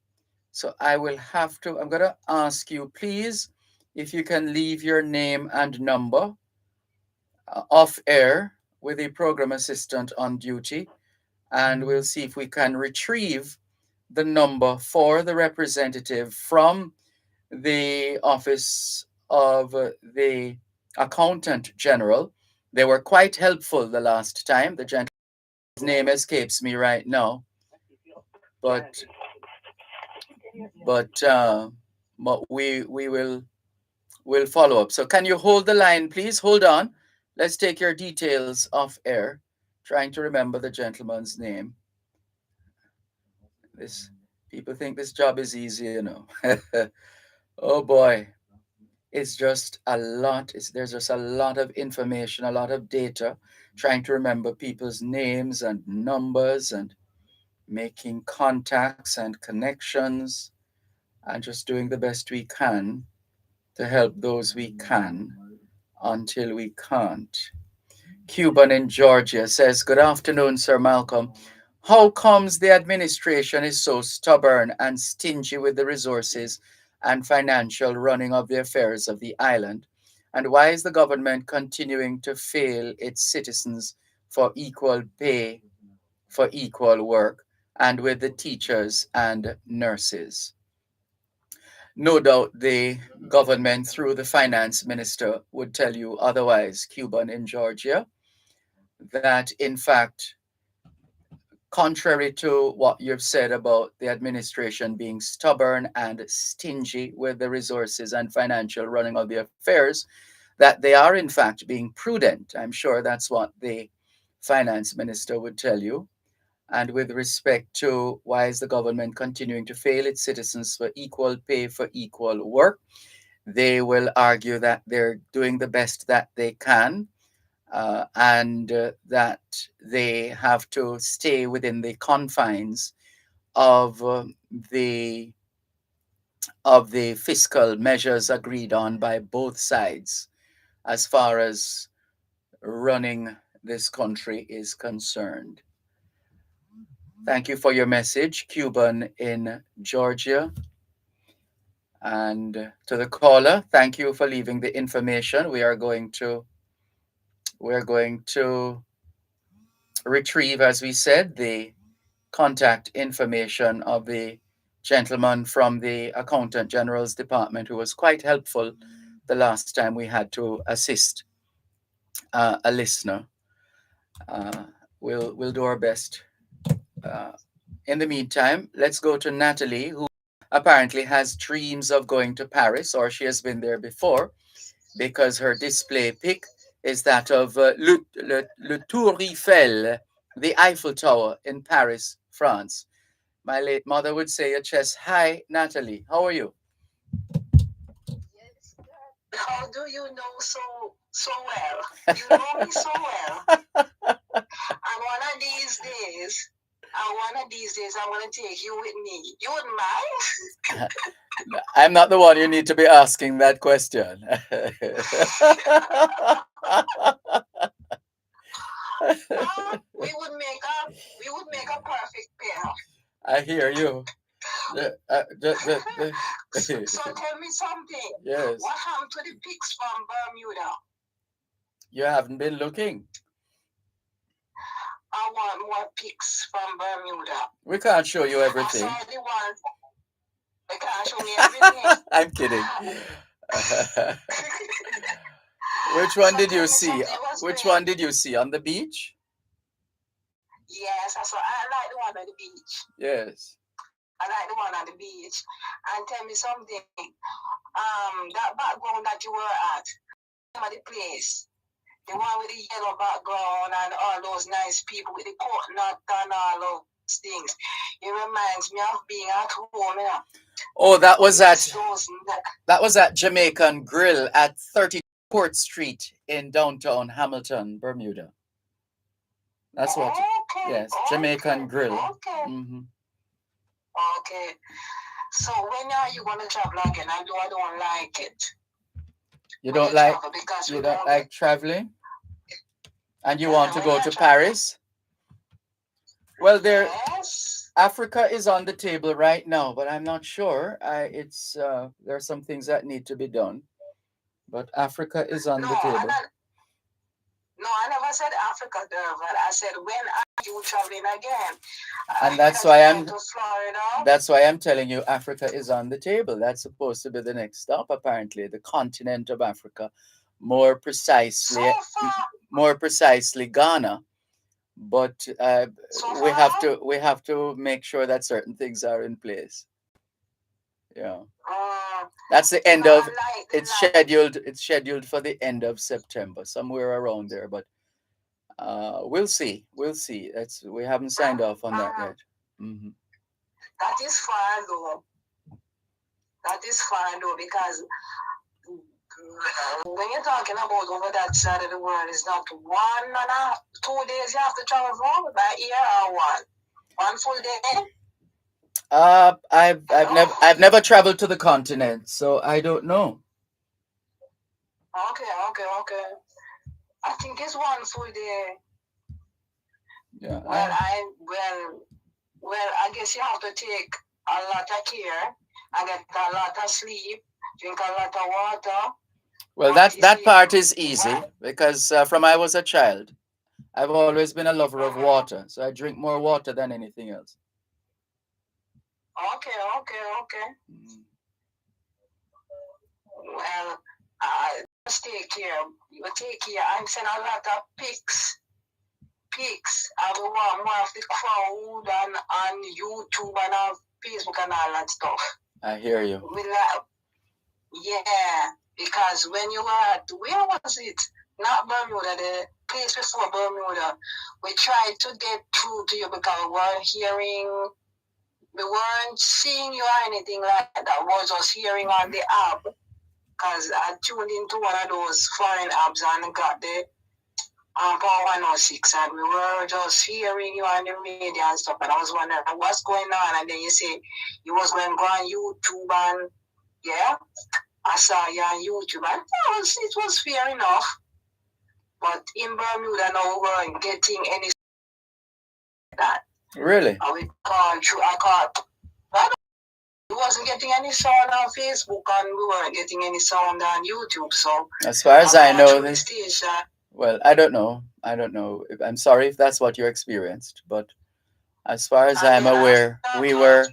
So I will have to, I'm going to ask you, please, if you can leave your name and number off air with the program assistant on duty, and we'll see if we can retrieve the number for the representative from the office of the accountant general. They were quite helpful the last time. The gentleman's name escapes me right now, but but uh, but we will follow up. So can you hold the line, please? Hold on. Let's take your details off air. Trying to remember the gentleman's name. This people think this job is easy, you know. Oh boy. It's just a lot. There's just a lot of information, a lot of data, trying to remember people's names and numbers and making contacts and connections and just doing the best we can to help those we can until we can't. Cuban in Georgia says, "Good afternoon, Sir Malcolm. How comes the administration is so stubborn and stingy with the resources and financial running of the affairs of the island? And why is the government continuing to fail its citizens for equal pay for equal work and with the teachers and nurses?" No doubt the government, through the finance minister, would tell you otherwise, Cuban in Georgia, that in fact, contrary to what you've said about the administration being stubborn and stingy with the resources and financial running of the affairs, that they are in fact being prudent. I'm sure that's what the finance minister would tell you. And with respect to why is the government continuing to fail its citizens for equal pay for equal work, they will argue that they're doing the best that they can, and that they have to stay within the confines of the of the fiscal measures agreed on by both sides as far as running this country is concerned. Thank you for your message, Cuban in Georgia. And to the caller, thank you for leaving the information. We're going to retrieve, as we said, the contact information of the gentleman from the Accountant General's Department who was quite helpful the last time we had to assist a listener. We'll do our best. In the meantime, let's go to Natalie, who apparently has dreams of going to Paris, or she has been there before, because her display pic is that of le Tour Eiffel, the Eiffel Tower in Paris, France. My late mother would say at chess, "Hi, Natalie, how are you?" Yes, Dad. How do you know so well? You know me so well. And one of these days, I'm gonna take you with me. You wouldn't mind? I'm not the one you need to be asking that question. We would make a perfect pair. I hear you. So tell me something. Yes. What happened to the pigs from Bermuda? You haven't been looking. I want more pics from Bermuda. We can't show you everything. I saw the one. They can't show me everything. I'm kidding. Which one did you see? Which one did you see? On the beach? Yes, I like the one on the beach. Yes. I like the one on the beach. And tell me something. That background that you were at, the place, the one with the yellow background and all those nice people with the coconut and all those things. It reminds me of being at home, you know. Oh, that was at Jamaican Grill at 30 Court Street in downtown Hamilton, Bermuda. That's what. Yes, Jamaican Grill. Okay. Mm-hmm. Okay. So when are you going to travel again? I don't like it. You don't like traveling? And you want to go to Paris? Well, Africa is on the table right now, but I'm not sure. There are some things that need to be done, but Africa is on the table. I never said Africa, Dervan. I said, when are you traveling again? And that's why I'm telling you, Africa is on the table. That's supposed to be the next stop, apparently, the continent of Africa, more precisely Ghana. But we have to make sure that certain things are in place. Yeah, that's the end of. It's scheduled for the end of September, somewhere around there. But we'll see. We haven't signed off on that yet. Mm-hmm. That is fine though, because when you're talking about over that side of the world, it's not 2 days you have to travel from by air or one full day. I've never traveled to the continent, so I don't know. Okay. I think it's 1 full day. Yeah. Well, I guess you have to take a lot of care and get a lot of sleep, drink a lot of water. Well, that part is easy because from I was a child, I've always been a lover of water, so I drink more water than anything else. Okay. Well, just take care. You take care. I'm sending a lot of pics. I will want more of the crowd on YouTube and on Facebook and all that stuff. I hear you. Yeah, because when you were at, where was it? Not Bermuda, the place before Bermuda. We tried to get through to you because we weren't seeing you or anything like that. We was just hearing on the app. Because I tuned into one of those foreign apps and got the Power 106, and we were just hearing you on the radio and stuff, and I was wondering what's going on, and then you say you was going to go on YouTube, and yeah, I saw you on YouTube, and it was fair enough, but in Bermuda now we weren't getting any like that. Really? We wasn't getting any sound on Facebook, and we weren't getting any sound on YouTube, so as far as I know, well, I don't know. I'm sorry if that's what you experienced, but as far as I'm aware, we were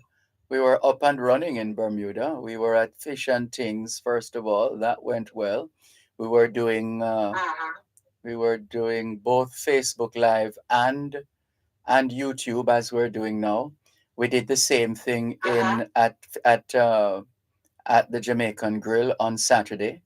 up and running in Bermuda. We were at Fish and Things first of all. That went well. We were doing both Facebook Live and YouTube as we're doing now. We did the same thing at the Jamaican Grill on Saturday.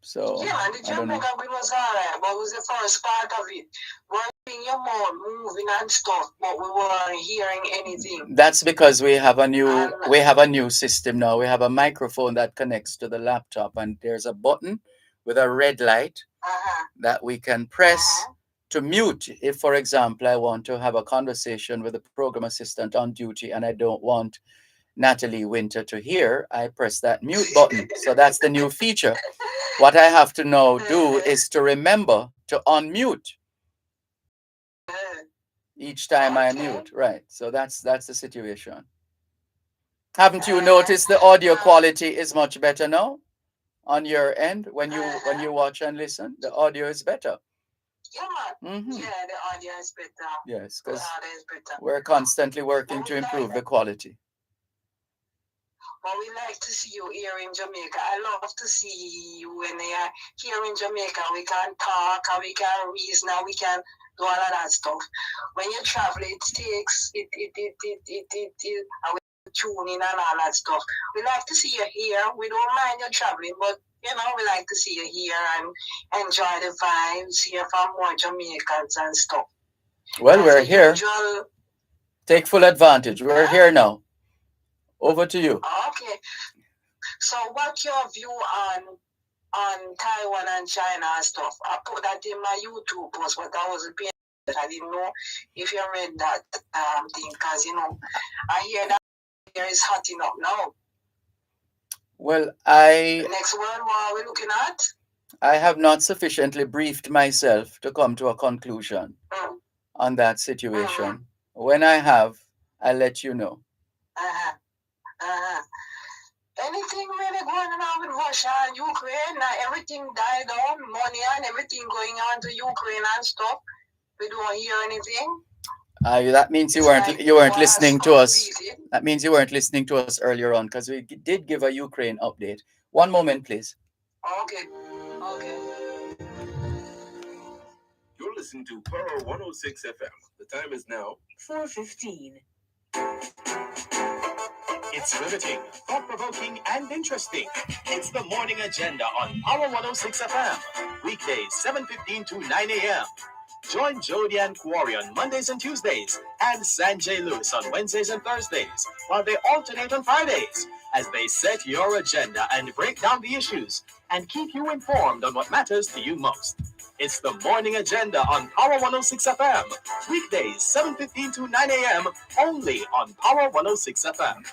So yeah, and the Jamaican Grill was alright, but it was the first part of it. We're seeing your mouth moving and stuff, but we weren't hearing anything. That's because we have a new system now. We have a microphone that connects to the laptop, and there's a button with a red light that we can press to mute. If, for example, I want to have a conversation with a program assistant on duty and I don't want Natalie Winter to hear, I press that mute button. So that's the new feature. What I have to now do is to remember to unmute each time I mute. Right. So that's the situation. Haven't you noticed the audio quality is much better now on your end when you watch and listen? The audio is better. Yeah, the audio is better. Yes, because we're constantly working to improve the quality. But we like to see you here in Jamaica. I love to see you when they are here in Jamaica. We can talk and we can reason and we can do all of that stuff. When you travel, it takes tuning and all that stuff. We like to see you here. We don't mind you traveling, but you know, we like to see you here and enjoy the vibes, hear from more Jamaicans and stuff. Well, we're here. Take full advantage. We're here now. Over to you. Okay. So what's your view on Taiwan and China and stuff? I put that in my YouTube post, but I wasn't paying attention. I didn't know if you read that thing, because, you know, I hear that here is hotting up now. Well, The next World War we're looking at? I have not sufficiently briefed myself to come to a conclusion on that situation. When I have, I'll let you know. Anything really going on with Russia and Ukraine? Everything died down, money and everything going on to Ukraine and stuff. We don't hear anything. That means you weren't listening to us. That means you weren't listening to us earlier on, because we did give a Ukraine update. One moment, please. Okay. You're listening to Power 106 FM. The time is now 4:15. It's riveting, thought-provoking, and interesting. It's the morning agenda on Power 106 FM. Weekdays, 7:15 to 9 a.m. Join Jody and Quarry on Mondays and Tuesdays, and Sanjay Lewis on Wednesdays and Thursdays, while they alternate on Fridays, as they set your agenda and break down the issues, and keep you informed on what matters to you most. It's the morning agenda on Power 106 FM. Weekdays, 7:15 to 9 a.m. only on Power 106 FM.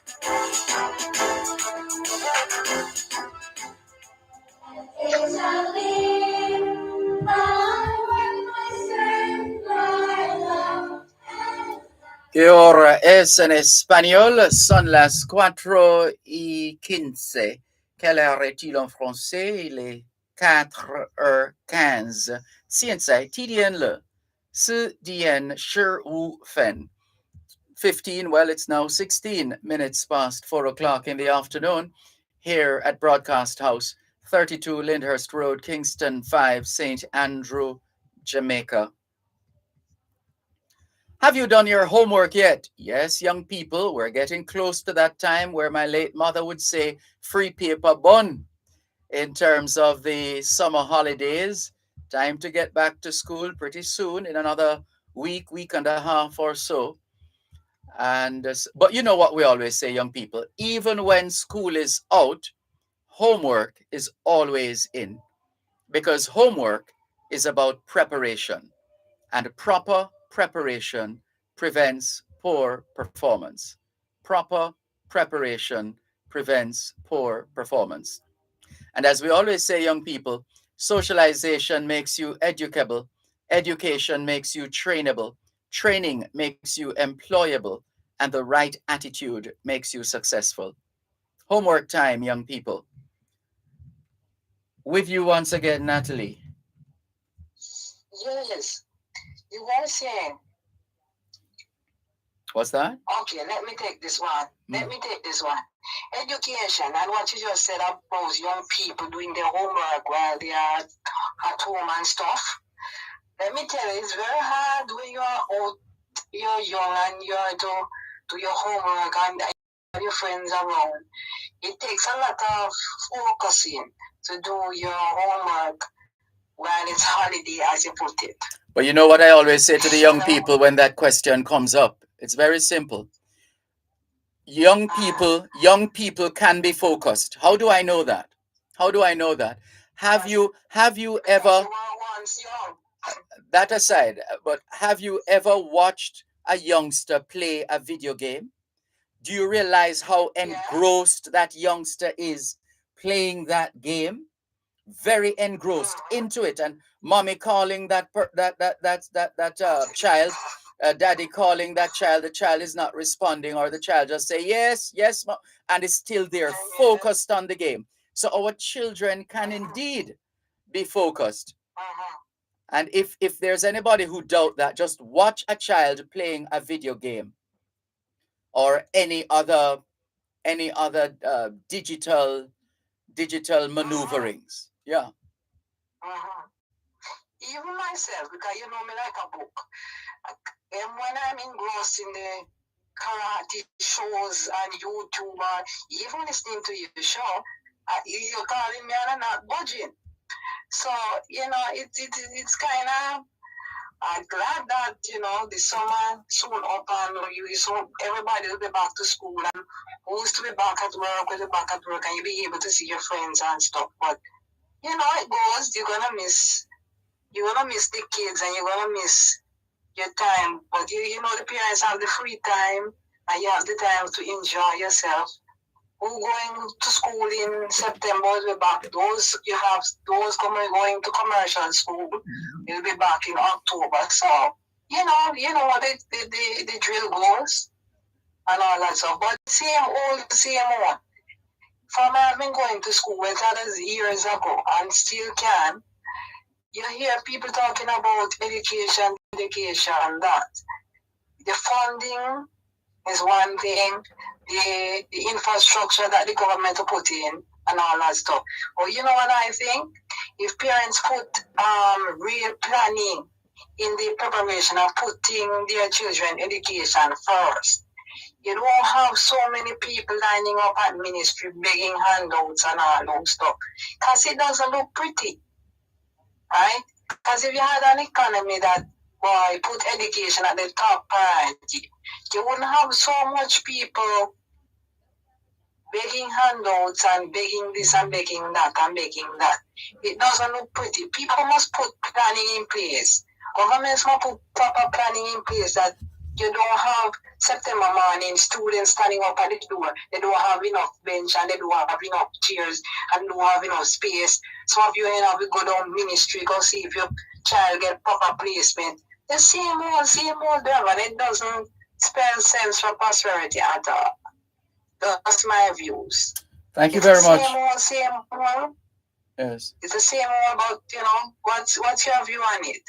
¿Qué hora es en español? Son las 4:15. Quelle heure est-il en français? Il est 4h15. 现在几点了？4点15分。15, well, it's now 16 minutes past 4 o'clock in the afternoon here at Broadcast House, 32 Lyndhurst Road, Kingston 5, St. Andrew, Jamaica. Have you done your homework yet? Yes, young people, we're getting close to that time where my late mother would say free paper bun in terms of the summer holidays. Time to get back to school pretty soon, in another week and a half or so. But you know what we always say, young people, even when school is out, homework is always in, because homework is about preparation, and proper preparation prevents poor performance. Proper preparation prevents poor performance. And as we always say, young people, socialization makes you educable, education makes you trainable, training makes you employable, and the right attitude makes you successful. Homework time, young people. With you once again, Natalie. Yes, you were saying. What's that? Okay, let me take this one. Education, and what you just said about young people doing their homework while they are at home and stuff. Let me tell you, it's very hard when you're old, you're young, and you're do your homework and your friends around. It takes a lot of focusing to do your homework while it's holiday, as you put it. But you know what I always say to the young people when that question comes up? It's very simple. Young people can be focused. How do I know that? Have you ever, that aside, but have you ever watched a youngster play a video game? Do you realize how engrossed that youngster is playing that game? Very engrossed into it, and mommy calling that child, daddy calling that child, the child is not responding, or the child just say yes, mom, and is still there, focused on the game. So our children can indeed be focused. And if there's anybody who doubt that, just watch a child playing a video game or any other digital maneuverings. Yeah. Even my myself because you know me like a book. And when I'm engrossed in the karate shows and YouTube or even listening to your show, you're calling me and I'm not budging. So, it's kind of, I'm glad that, the summer soon up and everybody will be back to school and who used to be back at work will be back at work and you'll be able to see your friends and stuff. But, it goes, you're going to miss the kids and you're going to miss your time. But, the parents have the free time and you have the time to enjoy yourself. Who going to school in September will be back. Those going to commercial school will be back in October. So you know what the drill goes and all that stuff. But same old. From I've been going to school years ago and still can. You hear people talking about education, that. The funding is one thing, the infrastructure that the government will put in and all that stuff. But you know what I think? If parents put real planning in the preparation of putting their children education first, you don't have so many people lining up at ministry begging handouts and all those stuff. Because it doesn't look pretty, right? Because if you had an economy that put education at the top priority, you wouldn't have so much people begging handouts and begging this and begging that and begging that. It doesn't look pretty. People must put planning in place. Governments must put proper planning in place that you don't have September morning students standing up at the door. They don't have enough bench and they don't have enough chairs and don't have enough space. Some of you will go down ministry, go see if your child get proper placement. The same old Dervan. It doesn't spell sense for prosperity at all. That's my views. Thank you very much. Same old. Yes. It's the same old about, what's your view on it?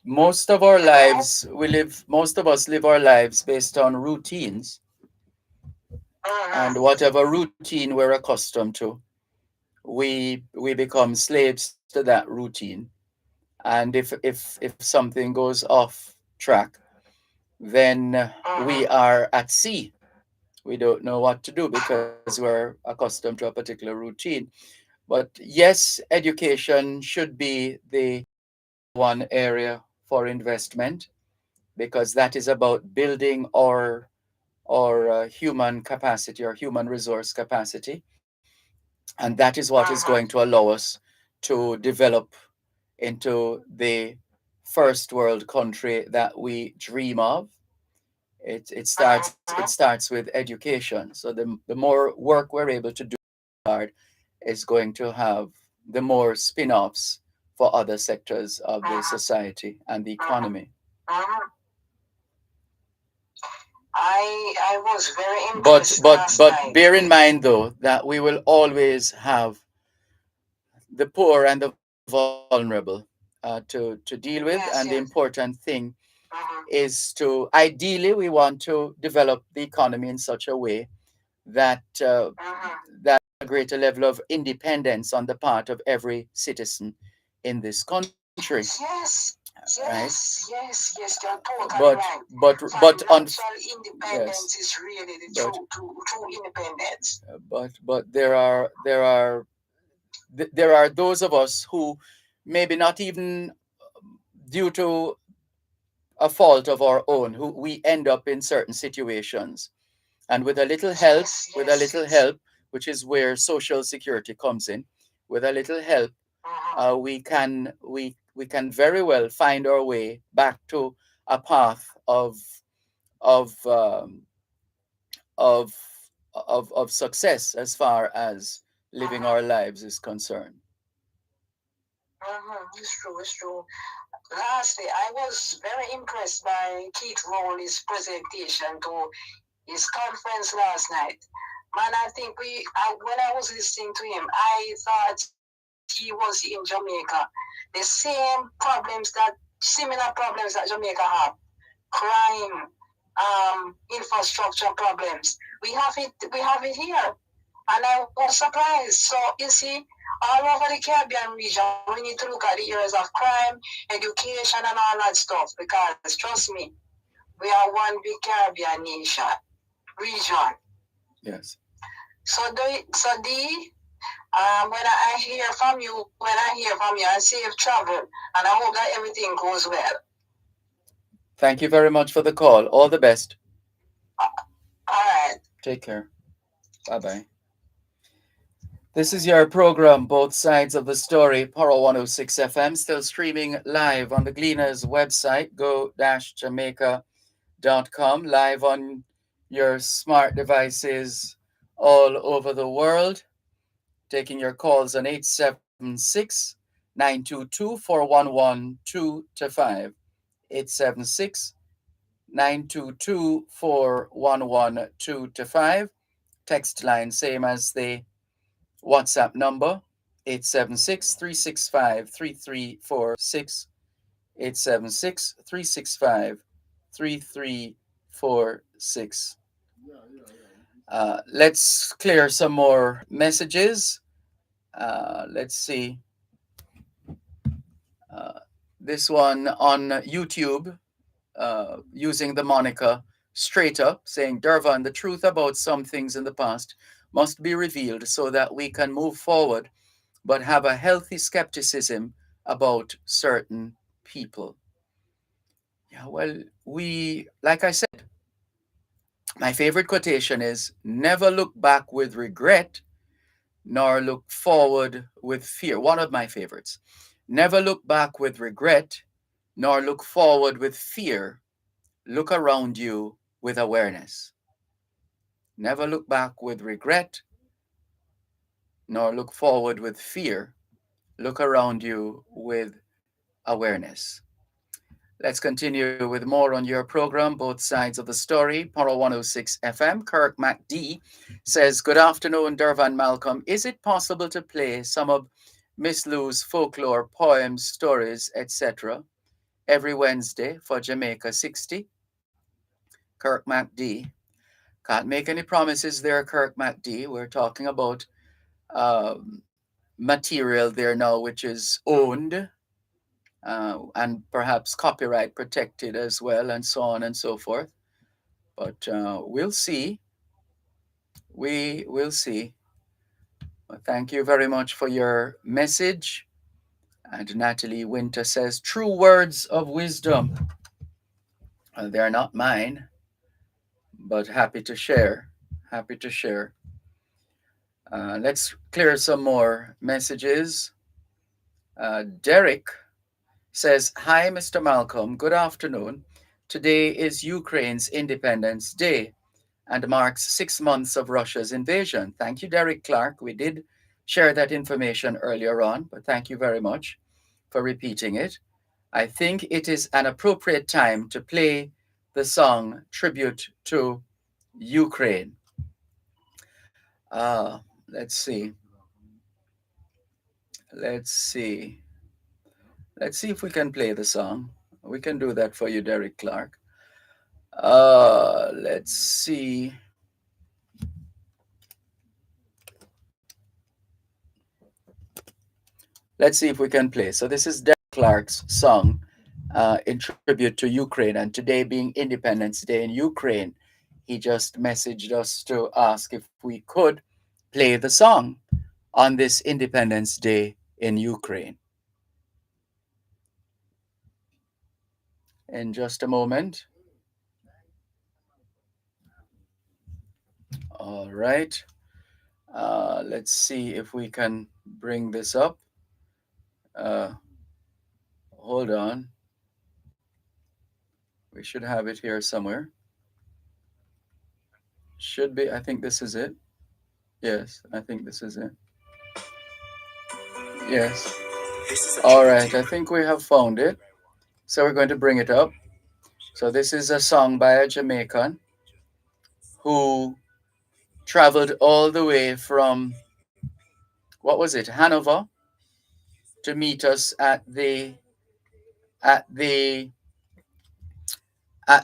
Most of our lives, most of us live our lives based on routines. And whatever routine we're accustomed to, we become slaves to that routine. And if something goes off track, then we are at sea. We don't know what to do because we're accustomed to a particular routine. But yes, education should be the one area for investment because that is about building our human capacity or human resource capacity. And that is what is going to allow us to develop into the first world country that we dream of. It starts with education. So the more work we're able to do is going to have the more spin-offs for other sectors of the society and the economy. I was very impressed. But bear in mind though that we will always have the poor and the vulnerable to deal with, and the important thing is to ideally we want to develop the economy in such a way that that a greater level of independence on the part of every citizen in this country. Yes, you're totally right. But financial independence is really the true independence. But there are those of us who maybe not even due to a fault of our own, who we end up in certain situations. And with a little help, which is where social security comes in, with a little help, we can very well find our way back to a path of success as far as living our lives is concerned. It's true. Lastly, I was very impressed by Keith Rowley's presentation to his conference last night. Man, I think when I was listening to him, I thought he was in Jamaica. The similar problems that Jamaica have, crime, infrastructure problems. We have it here. And I was surprised. So you see, all over the Caribbean region, we need to look at the areas of crime, education, and all that stuff. Because trust me, we are one big Caribbean region. Yes. So when I hear from you, I safe travel, and I hope that everything goes well. Thank you very much for the call. All the best. All right. Take care. Bye bye. This is your program, Both Sides of the Story, Poro 106 FM, still streaming live on the Gleaners website, go-jamaica.com, live on your smart devices all over the world, taking your calls on 876 922 411 2 to 5. 876 922 411 2 to 5. Text line, same as the WhatsApp number, 876-365-3346, 876-365-3346. Let's clear some more messages. Let's see. Uh, this one on YouTube, using the moniker Straight Up, saying, Dervan, the truth about some things in the past must be revealed so that we can move forward but have a healthy skepticism about certain people. Yeah, well, like I said, my favorite quotation is never look back with regret, nor look forward with fear. One of my favorites. Never look back with regret, nor look forward with fear. Look around you with awareness. Never look back with regret, nor look forward with fear. Look around you with awareness. Let's continue with more on your program, Both Sides of the Story, Poro 106 FM. Kirk MacD says, Good afternoon, Dervan Malcolm. Is it possible to play some of Miss Lou's folklore, poems, stories, etc. every Wednesday for Jamaica 60? Kirk MacD. Can't make any promises there, Kirk MacD. We're talking about um, material there now which is owned and perhaps copyright protected as well, and so on and so forth. But we'll see. We will see. Well, thank you very much for your message. And Natalie Winter says, True words of wisdom. They're not mine, but happy to share. Happy to share. Let's clear some more messages. Derek says, Hi, Mr. Malcolm. Good afternoon. Today is Ukraine's Independence Day and marks 6 months of Russia's invasion. Thank you, Derek Clark. We did share that information earlier on, but thank you very much for repeating it. I think it is an appropriate time to play the song Tribute to Ukraine. Let's see. Let's see. Let's see if we can play the song. We can do that for you, Derek Clark. Let's see. Let's see if we can play. So this is Derek Clark's song in tribute to Ukraine. And today being Independence Day in Ukraine, he just messaged us to ask if we could play the song on this Independence Day in Ukraine. In just a moment. All right. Let's see if we can bring this up. Hold on. We should have it here somewhere. Should be. I think this is it. Yes, I think this is it. Yes. All right. I think we have found it. So we're going to bring it up. So this is a song by a Jamaican who traveled all the way from, what was it, Hanover, to meet us at the at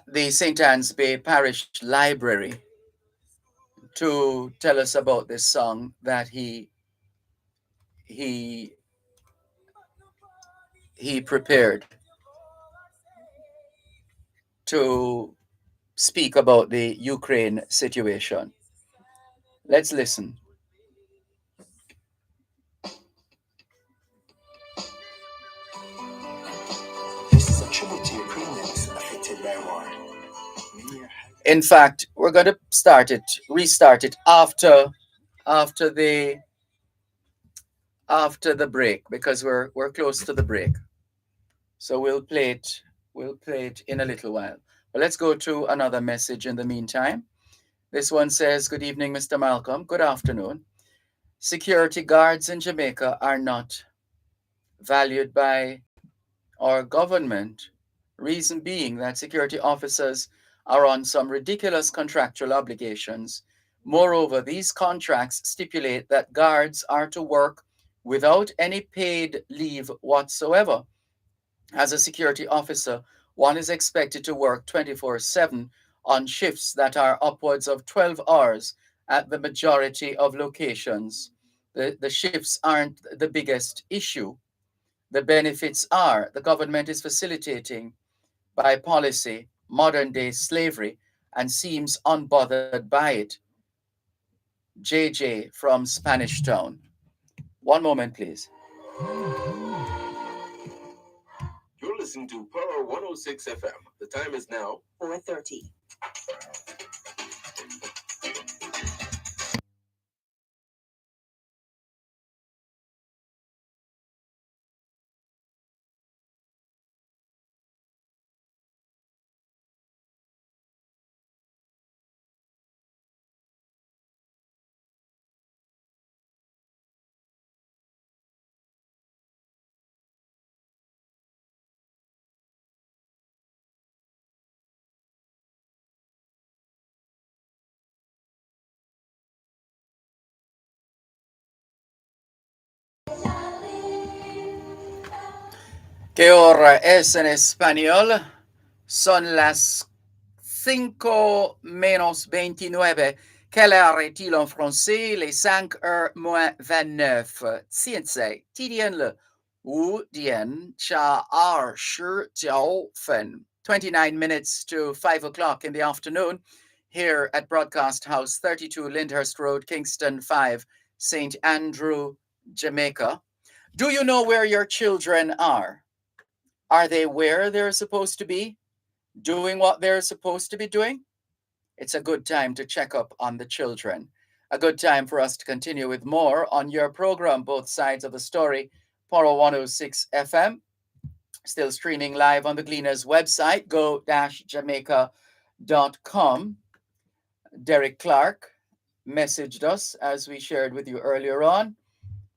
the St. Anne's Bay Parish Library to tell us about this song that he prepared to speak about the Ukraine situation. Let's listen. This is a tribute to Ukrainians affected by war. In fact, we're going to restart it after the break, because we're close to the break. So we'll play it in a little while. But let's go to another message in the meantime. This one says, "Good evening, Mr. Malcolm. Good afternoon. Security guards in Jamaica are not valued by our government. Reason being that security officers are on some ridiculous contractual obligations. Moreover, these contracts stipulate that guards are to work without any paid leave whatsoever. As a security officer, one is expected to work 24/7 on shifts that are upwards of 12 hours at the majority of locations. The shifts aren't the biggest issue. The benefits are the government is facilitating by policy modern day slavery and seems unbothered by it." JJ from Spanish Town. One moment, please. You're listening to Power 106 FM. The time is now 4:30. ¿Qué hora es en español? Son las 5:29. Quelle heure est-il en français? Les 5h moins 29. Tiensei, Tidian Wu Dian Cha Ar Shi Jiao Fen. 29 minutes to 5 o'clock in the afternoon here at Broadcast House, 32 Lyndhurst Road, Kingston 5, St. Andrew, Jamaica. Do you know where your children are? Are they where they're supposed to be? Doing what they're supposed to be doing? It's a good time to check up on the children. A good time for us to continue with more on your program, Both Sides of the Story, Poro 106 FM. Still streaming live on the Gleaners website, go-jamaica.com. Derek Clark messaged us, as we shared with you earlier on.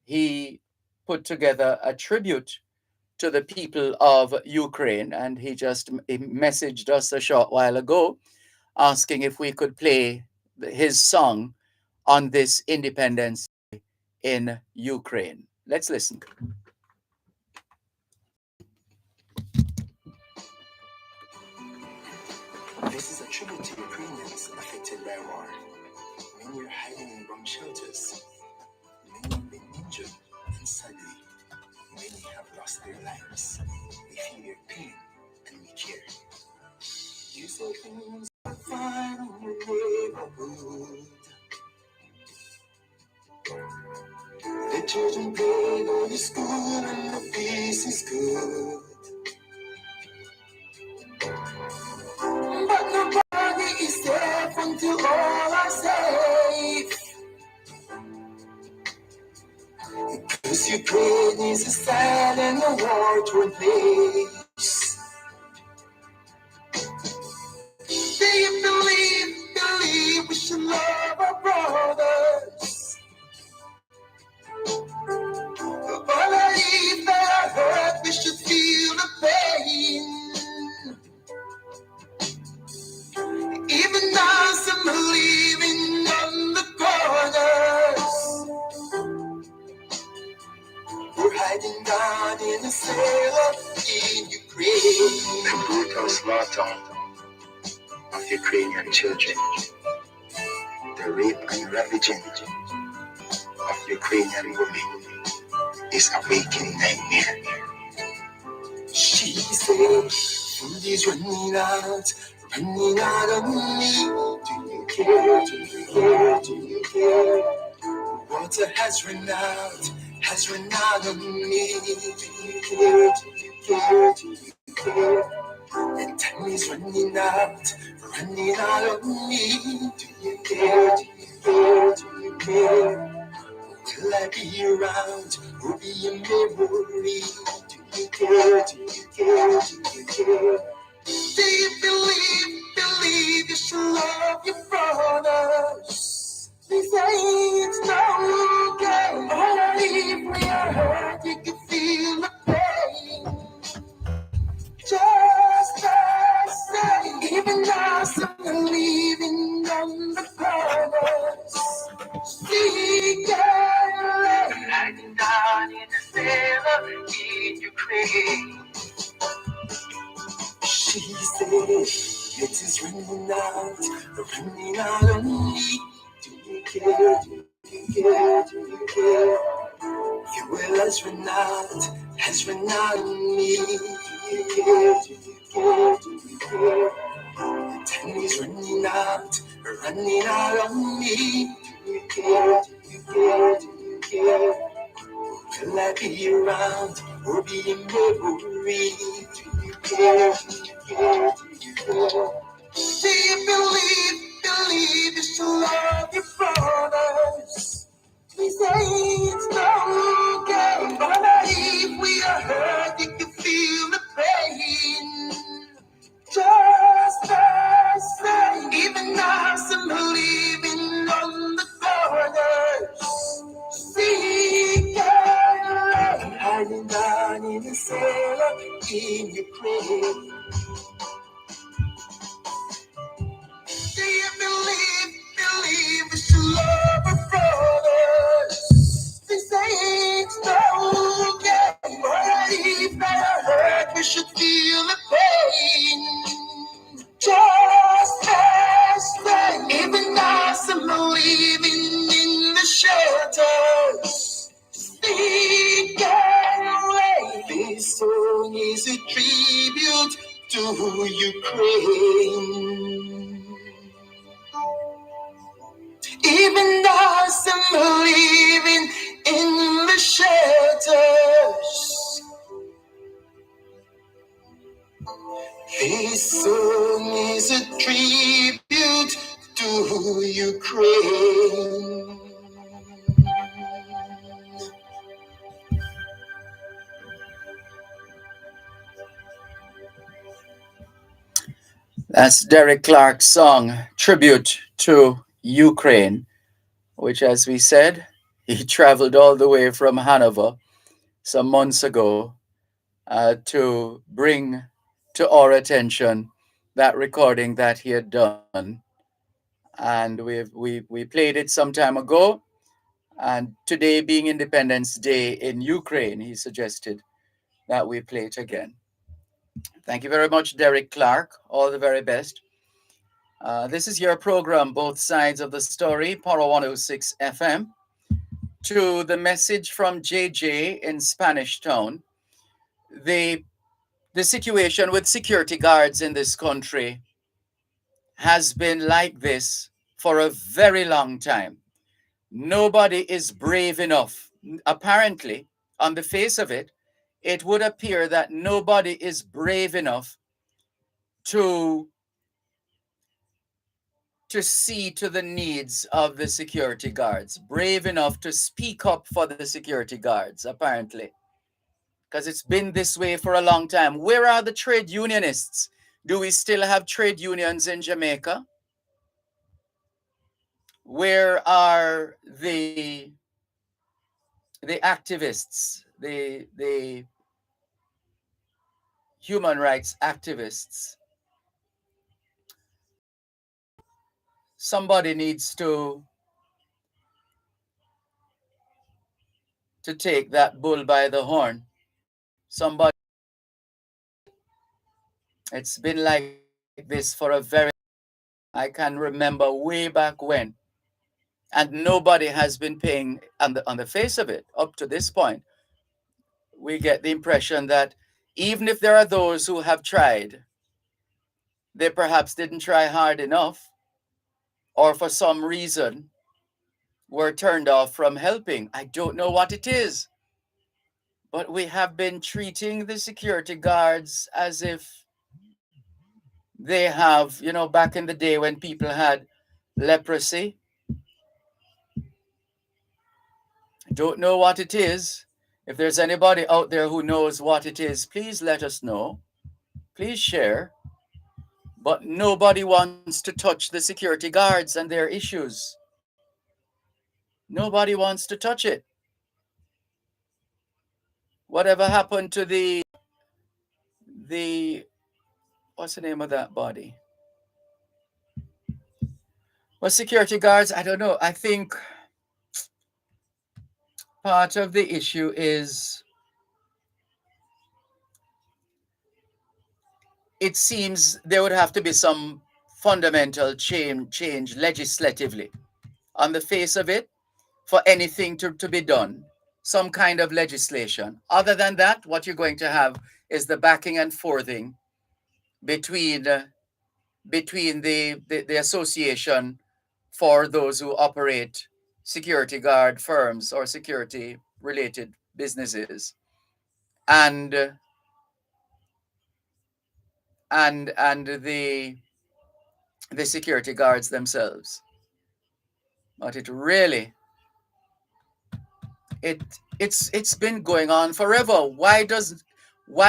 He put together a tribute to the people of Ukraine, and he messaged us a short while ago asking if we could play his song on this independence in Ukraine. Let's listen. This is a tribute to Ukrainians affected by war. Many are hiding in bomb shelters. Many have been injured, and sadly, many have lost their lives. We feel your pain and we care. You say things are fine in your neighborhood. The children play, go to school, and the peace is good. But nobody is safe until all are safe. Because Ukraine is a sad and a war-torn place. Do you believe we should love our brothers? But I believe that I heard we should feel the pain. Even now some are living on the corners. We're hiding down in a cellar in Ukraine. The brutal slaughter of Ukrainian children. The the rape and ravaging of Ukrainian women is a waking nightmare. She said, food is running out on me. Do you care? Do you care? Do you care? Water has run out on me. Do you care? Do you care? Do you care? The time is running out on me. Do you care? Do you care? Do you care? Will I be around? Will be a memory? Do you care? Do you care? Do you care? Do you believe you should love your brothers? They say it's not okay. But if we are hurt, you can feel the pain. Just the same. Even now, some believing on the brothers. Speak out, hiding down in the cellar in Ukraine. She said, it is running out on me. Do you care? Do you care? Do you care? Your will has run out on me. Do you care? Do you care? Do you care? The time is running out on me. Do you care? Do you care? Do you care? Will I be around or be in memory? Do you care? Do you care? Do you care? Do you believe you should love your brothers? We say it's not okay, but if we are hurt, you can feel the pain. Just the same, even now, some believing on the corners. Seek and hiding down in the cellar in Ukraine. Do you believe we should love our brothers? They say it's not okay, but if they are hurt, we should feel the pain. Just as they, even now, some living in the shelters. Speak and wait. This song is a tribute to Ukraine. Even though some living in the shelters. This song is a tribute to Ukraine. That's Derek Clark's song, Tribute to Ukraine, which, as we said, he traveled all the way from Hanover some months ago to bring to our attention that recording that he had done. And we played it some time ago. And today, being Independence Day in Ukraine, he suggested that we play it again. Thank you very much, Derek Clark. All the very best. This is your program, Both Sides of the Story, Power 106 FM. To the message from JJ in Spanish Town, the situation with security guards in this country has been like this for a very long time. Nobody is brave enough. Apparently, on the face of it, it would appear that nobody is brave enough to see to the needs of the security guards, brave enough to speak up for the security guards, apparently. Because it's been this way for a long time. Where are the trade unionists? Do we still have trade unions in Jamaica? Where are the activists, the human rights activists? Somebody needs to take that bull by the horn. Somebody. It's been like this for a very, I can remember way back when and nobody has been paying on the face of it up to this point. We get the impression that even if there are those who have tried, they perhaps didn't try hard enough, or for some reason were turned off from helping. I don't know what it is, but we have been treating the security guards as if they have, back in the day when people had leprosy. I don't know what it is. If there's anybody out there who knows what it is, please let us know. Please share. But nobody wants to touch the security guards and their issues. Nobody wants to touch it. Whatever happened to the what's the name of that body? Well, security guards, I don't know. I think part of the issue is it seems there would have to be some fundamental change legislatively on the face of it for anything to be done, some kind of legislation. Other than that, what you're going to have is the backing and forthing between the association for those who operate security guard firms or security related businesses and and the security guards themselves. But it really it's been going on forever. Why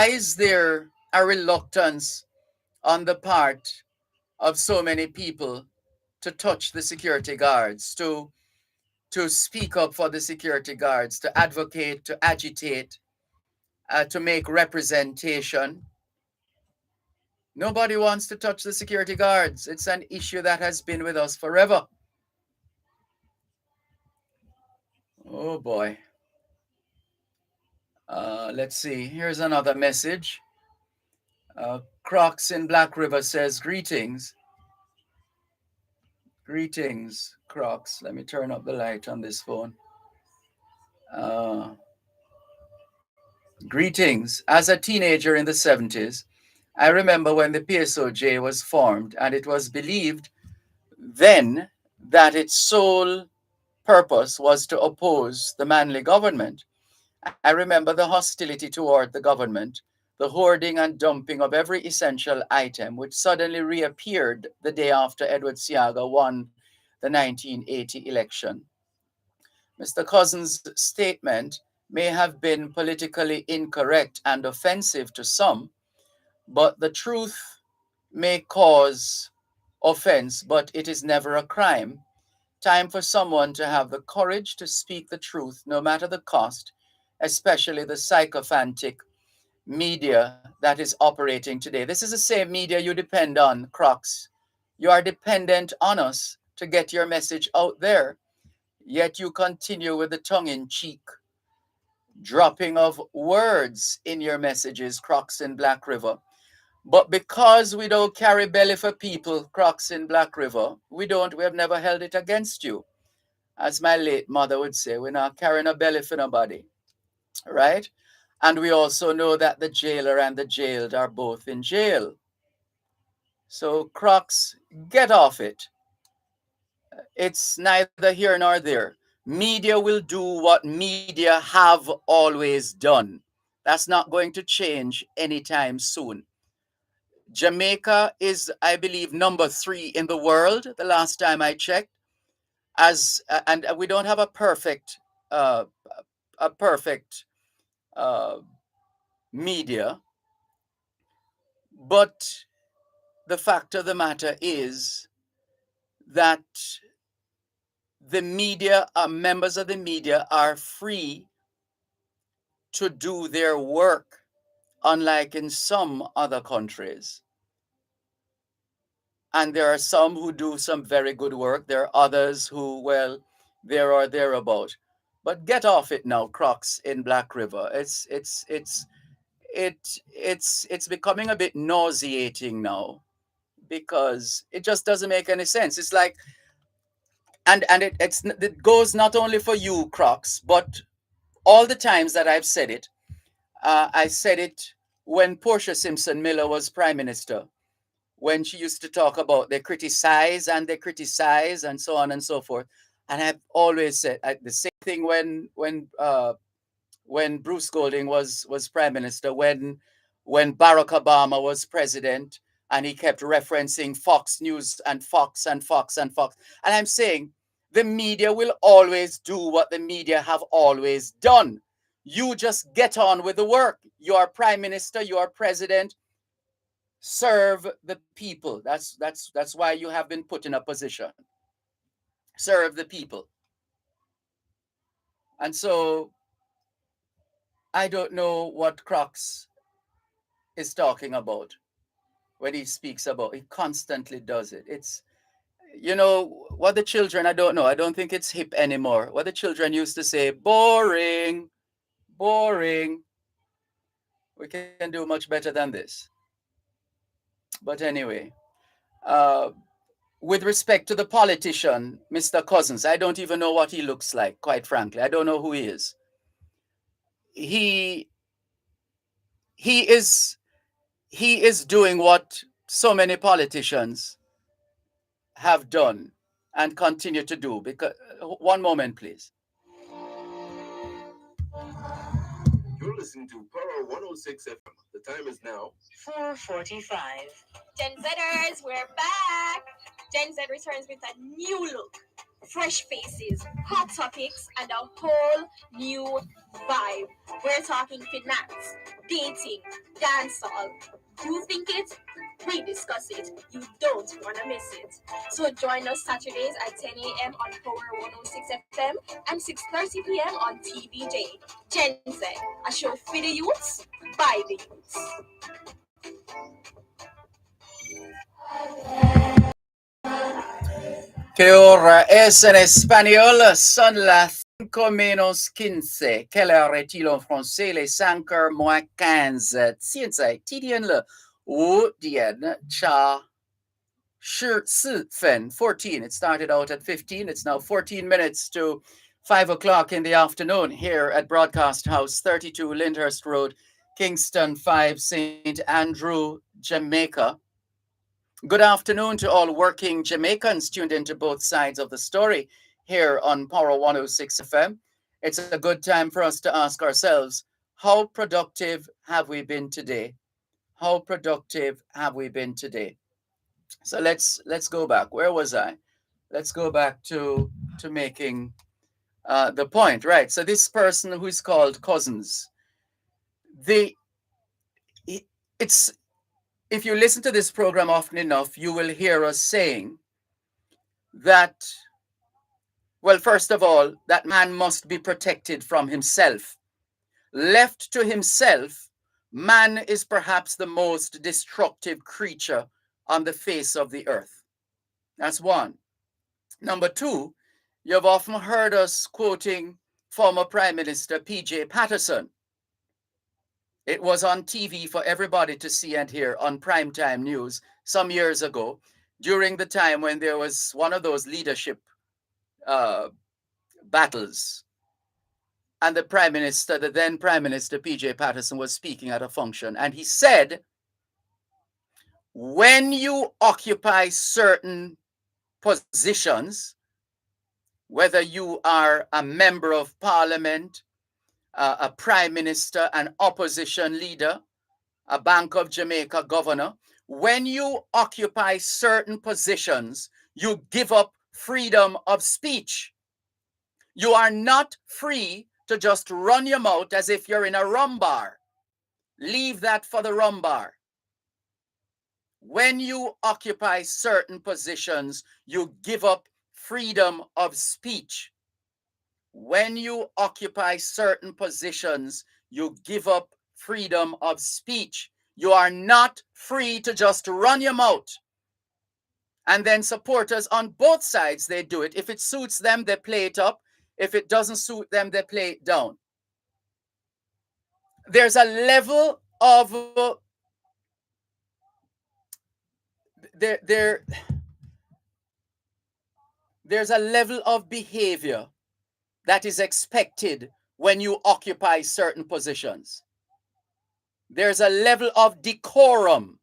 is there a reluctance on the part of so many people to touch the security guards, to speak up for the security guards, to advocate, to agitate, to make representation? Nobody wants to touch the security guards. It's an issue that has been with us forever. Oh boy. Let's see. Here's another message. Crocs in Black River says, greetings. Greetings, Crocs. Let me turn up the light on this phone. Greetings. As a teenager in the 70s, I remember when the PSOJ was formed, and it was believed then that its sole purpose was to oppose the Manley government. I remember the hostility toward the government, the hoarding and dumping of every essential item, which suddenly reappeared the day after Edward Seaga won the 1980 election. Mr. Cousins' statement may have been politically incorrect and offensive to some, but the truth may cause offense, but it is never a crime. Time for someone to have the courage to speak the truth, no matter the cost, especially the sycophantic media that is operating today. This is the same media you depend on, Crocs. You are dependent on us to get your message out there, yet you continue with the tongue-in-cheek dropping of words in your messages, Crocs in Black River. But because we don't carry belly for people, Crocs in Black River, we have never held it against you. As my late mother would say, we're not carrying a belly for nobody, right? And we also know that the jailer and the jailed are both in jail. So, Crocs, get off it. It's neither here nor there. Media will do what media have always done. That's not going to change anytime soon. Jamaica is, I believe, number 3 in the world, the last time I checked. And we don't have uh, a perfect uh, media, but the fact of the matter is that the media, members of the media, are free to do their work, unlike in some other countries. And there are some who do some very good work. There are others who, well, there or thereabout. But get off it now, Crocs in Black River. It's becoming a bit nauseating now because it just doesn't make any sense. It's like and it goes not only for you, Crocs, but all the times that I've said it. I said it when Portia Simpson Miller was prime minister, when she used to talk about they criticize and so on and so forth. And I've always said the same thing when Bruce Golding was prime minister, when Barack Obama was president, and he kept referencing Fox News and Fox and Fox and Fox. And I'm saying the media will always do what the media have always done. You just get on with the work. You are prime minister, you are president. Serve the people. That's why you have been put in a position. Serve the people. And so I don't know what Crocs is talking about when he speaks about. He constantly does it. It's, what the children, I don't know. I don't think it's hip anymore. What the children used to say, boring, boring. We can do much better than this. But anyway, uh, with respect to the politician, Mr. Cousins, I don't even know what he looks like, quite frankly. I don't know who he is. He he is he is doing what so many politicians have done and continue to do. Because one moment, please. You're listening to Power 106 FM. The time is now 4:45. Gen Zers, we're back. Gen Z returns with a new look, fresh faces, hot topics, and a whole new vibe. We're talking finance, dating, dancehall. You think it? We discuss it. You don't want to miss it. So join us Saturdays at 10 a.m. on Power 106 FM and 6:30 p.m. on TVJ. Gen Z, a show for the youths, by the youths. Que hora es en español? Son las 5:15. Quelle heure est-il en français? Les 5:15. 现在几点了？5点cha 14. It started out at 15. It's now 14 minutes to 5 o'clock in the afternoon here at Broadcast House, 32 Lyndhurst Road, Kingston 5, St. Andrew, Jamaica. Good afternoon to all working Jamaicans tuned into both sides of the story here on Power 106 FM. It's a good time for us to ask ourselves, how productive have we been today? How productive have we been today? So let's go back. Where was I? Let's go back to making the point, right? So this person who is called Cousins, it's if you listen to this program often enough, you will hear us saying that, well, first of all, that man must be protected from himself. Left to himself, man is perhaps the most destructive creature on the face of the earth. That's one. Number two, you've often heard us quoting former Prime Minister P.J. Patterson. It was on TV for everybody to see and hear on primetime news some years ago, during the time when there was one of those leadership battles. And the then Prime Minister P.J. Patterson was speaking at a function. And he said, when you occupy certain positions, whether you are a member of parliament, a prime minister, an opposition leader, a Bank of Jamaica governor, when you occupy certain positions, you give up freedom of speech. You are not free to just run your mouth as if you're in a rum bar. Leave that for the rum bar. When you occupy certain positions, you give up freedom of speech. When you occupy certain positions, you give up freedom of speech. You are not free to just run your mouth. And then supporters on both sides, they do it. If it suits them, they play it up. If it doesn't suit them, they play it down. There's a level of there's a level of behavior that is expected when you occupy certain positions. There's a level of decorum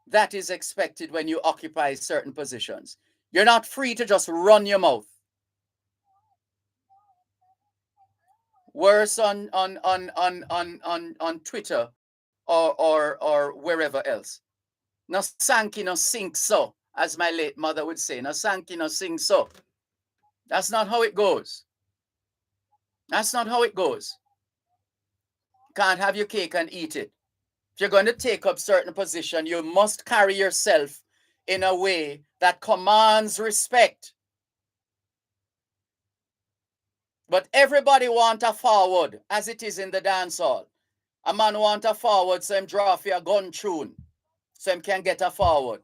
that is expected when you occupy certain positions. You're not free to just run your mouth. Worse on Twitter or wherever else. No sanky, no sink so, as my late mother would say. No sanky, no sink so. That's not how it goes. That's not how it goes. Can't have your cake and eat it. If you're going to take up certain position, you must carry yourself in a way that commands respect. But everybody want a forward, as it is in the dance hall. A man want a forward, so him draw for a gun tune, so him can get a forward.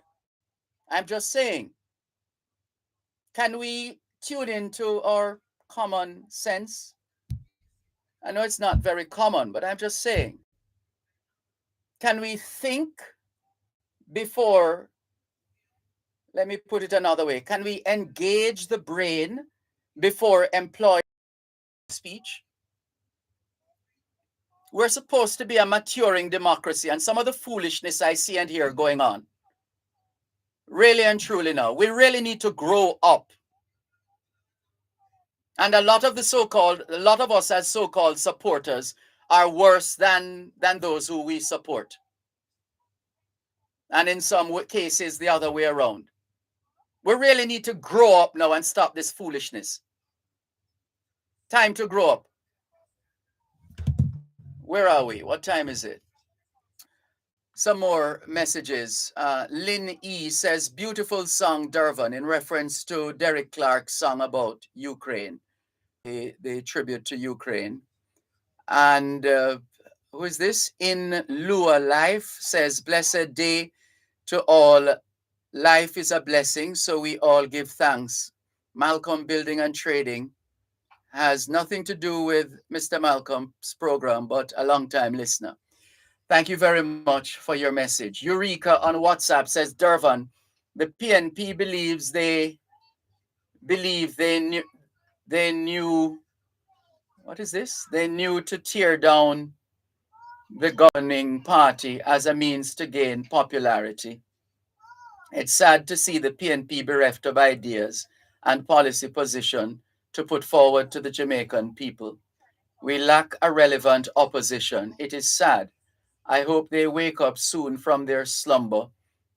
I'm just saying, can we tune into our common sense? I know it's not very common, but I'm just saying, can we think before, let me put it another way, can we engage the brain before employing speech? We're supposed to be a maturing democracy, and some of the foolishness I see and hear going on, really and truly now, we really need to grow up. And a lot of us as so-called supporters are worse than those who we support. And in some cases, the other way around. We really need to grow up now and stop this foolishness. Time to grow up. Where are we? What time is it? Some more messages. Lynn E says, beautiful song, Dervan, in reference to Derek Clark's song about Ukraine, the tribute to Ukraine. And who is this? In Lua Life says, blessed day to all. Life is a blessing, so we all give thanks. Malcolm Building and Trading has nothing to do with Mr. Malcolm's program, but a long-time listener. Thank you very much for your message. Eureka on WhatsApp says, Dervan, the PNP believes they knew, what is this? They knew to tear down the governing party as a means to gain popularity. It's sad to see the PNP bereft of ideas and policy position to put forward to the Jamaican people. We lack a relevant opposition. It is sad. I hope they wake up soon from their slumber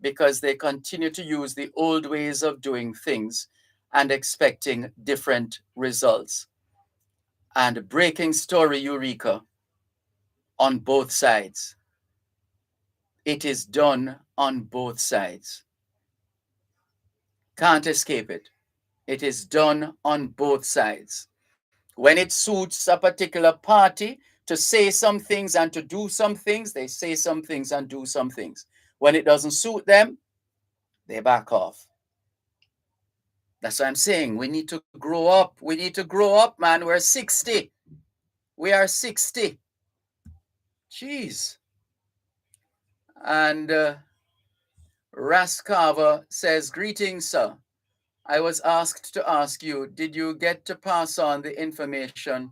because they continue to use the old ways of doing things and expecting different results. And breaking story, Eureka, on both sides. It is done on both sides. Can't escape it. It is done on both sides. When it suits a particular party to say some things and to do some things, they say some things and do some things. When it doesn't suit them, they back off. That's what I'm saying. We need to grow up. We need to grow up, man. We're 60. We are 60. Jeez. And Raskava says, greetings, sir. I was asked to ask you, did you get to pass on the information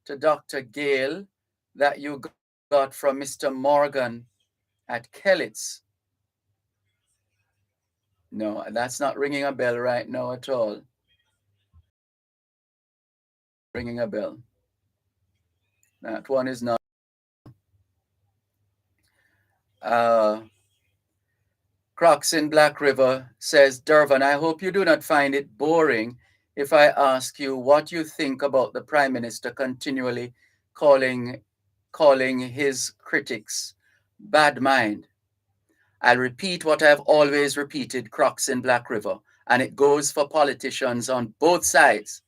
to Dr. Gale that you got from Mr. Morgan at Kellitz? No, that's not ringing a bell right now at all. Ringing a bell. That one is not. Crocs in Black River says, Dervan, I hope you do not find it boring if I ask you what you think about the Prime Minister continually calling his critics bad mind. I'll repeat what I've always repeated, Crocs in Black River, and it goes for politicians on both sides.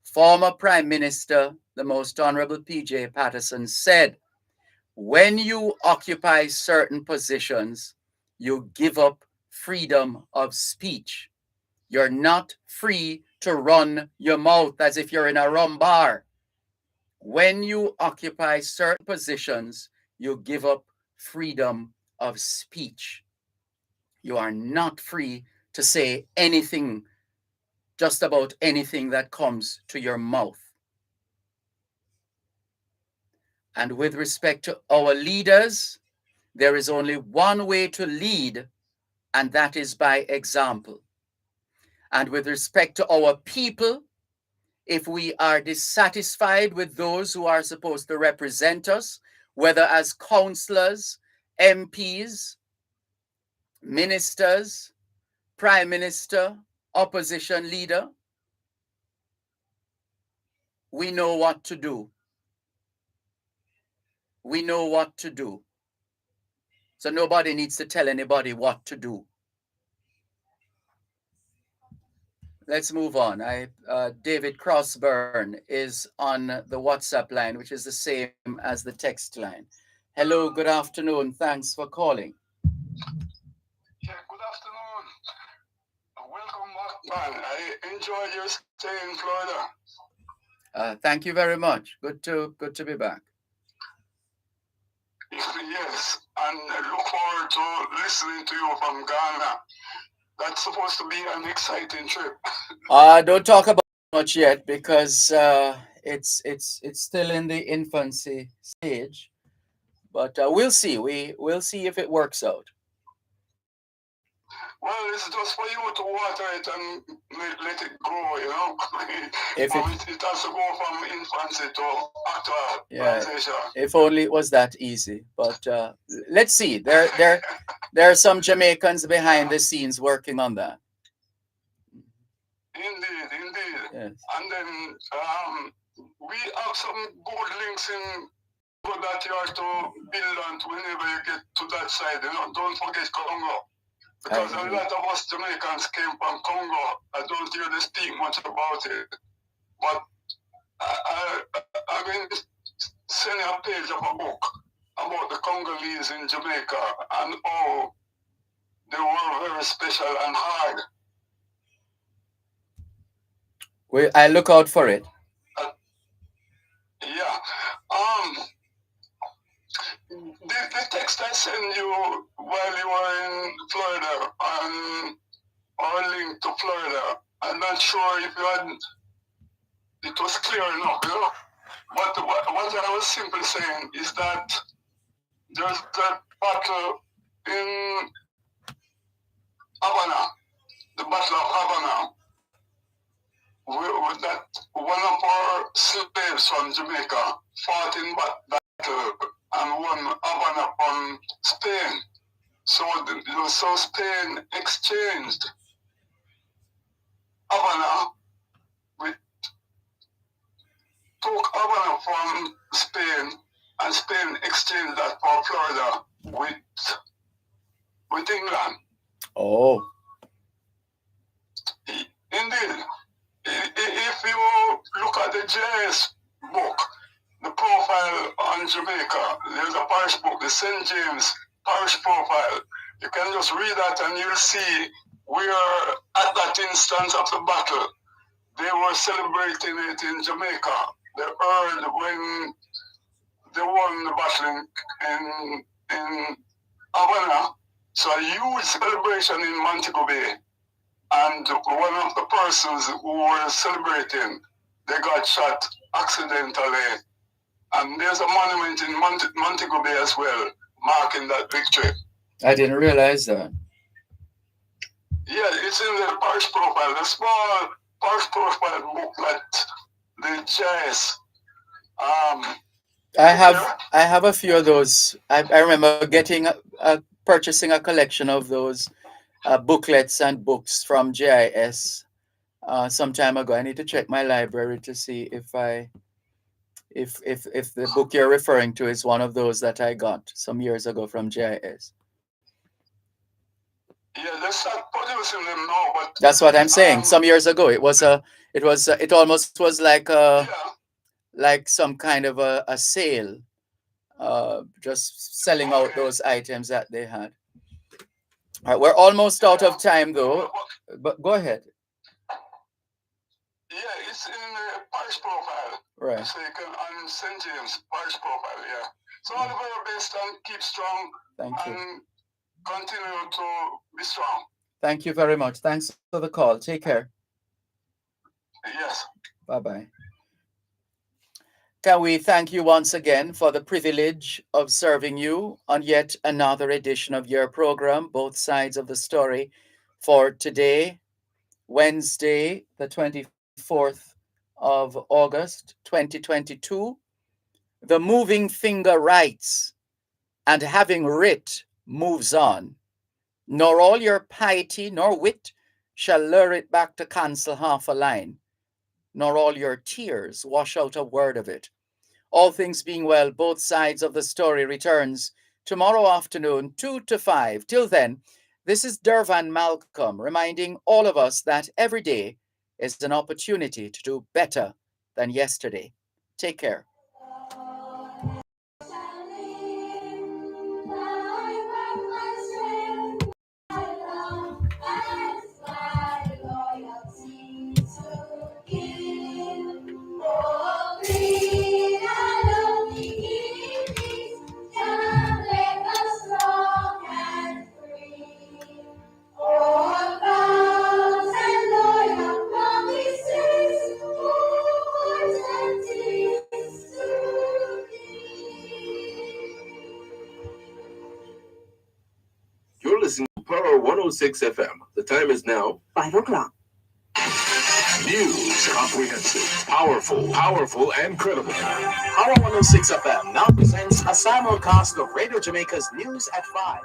Former Prime Minister, the Most Honorable P.J. Patterson, said, when you occupy certain positions, you give up freedom of speech. You're not free to run your mouth as if you're in a rum bar. When you occupy certain positions, you give up freedom of speech. You are not free to say anything just about anything that comes to your mouth. And with respect to our leaders, there is only one way to lead, and that is by example. And with respect to our people, if we are dissatisfied with those who are supposed to represent us, whether as councillors, MPs, ministers, prime minister, opposition leader, we know what to do. We know what to do. So nobody needs to tell anybody what to do. Let's move on. David Crossburn is on the WhatsApp line, which is the same as the text line. Hello, good afternoon. Thanks for calling. Yeah, good afternoon. Welcome back, man. I enjoyed your stay in Florida. Thank you very much. Good to be back. Yes, and I look forward to listening to you from Ghana. That's supposed to be an exciting trip. Don't talk about it much yet because it's still in the infancy stage, but we'll see. We'll see if it works out. Well, it's just for you to water it and let it grow, you know. If it has to go from infancy to actualization. If only it was that easy. But let's see. There are some Jamaicans behind the scenes working on that. Indeed. Yes. And then we have some good links in that you have to build on whenever you get to that side. You know, don't forget Congo. Because a lot of us Jamaicans came from Congo. I don't hear they speak much about it. But I'm going to send you a page of a book about the Congolese in Jamaica and how they were very special and hard. I look out for it. Yeah. The text I sent you while you were in Florida or link to Florida, I'm not sure if it was clear enough, you know. But what I was simply saying is that there's that battle in Havana, the Battle of Havana, with that one of our slaves from Jamaica fought in battle and won Havana from Spain. So Spain exchanged Havana took Havana from Spain, and Spain exchanged that for Florida with England. Oh. Indeed. If you look at the JS book, the profile on Jamaica, there's a parish book, the St. James Parish Profile. You can just read that and you'll see where at that instance of the battle, they were celebrating it in Jamaica. They earned when they won the battle in Havana. So a huge celebration in Montego Bay. And one of the persons who were celebrating, they got shot accidentally. And there's a monument in Montego Bay as well, marking that victory. I didn't realize that. Yeah, it's in the parish profile, the small parish profile book that the GIS. I have a few of those. I remember purchasing a collection of those booklets and books from GIS some time ago. I need to check my library to see if the book you're referring to is one of those that I got some years ago from GIS. Yeah, they start producing them now, but that's what I'm saying. Some years ago, it almost was like like some kind of a sale, just selling out those items that they had. All right, we're almost out of time though, but go ahead. Yeah, it's in the parish profile. Right. So you can on St. James parish profile. Yeah. So all the very best and keep strong. Thank you. And continue to be strong. Thank you very much. Thanks for the call. Take care. Yes. Bye-bye. Can we thank you once again for the privilege of serving you on yet another edition of your program, Both Sides of the Story, for today, Wednesday, the 24th of August, 2022. The moving finger writes, and having writ moves on. Nor all your piety nor wit shall lure it back to cancel half a line, nor all your tears wash out a word of it. All things being well, Both Sides of the Story returns tomorrow afternoon, 2 to 5. Till then, this is Dervan Malcolm reminding all of us that every day is an opportunity to do better than yesterday. Take care. You're listening to Power 106 FM. The time is now 5 o'clock. news, comprehensive, powerful, and credible. Power 106 FM now presents a simulcast of Radio Jamaica's news at 5.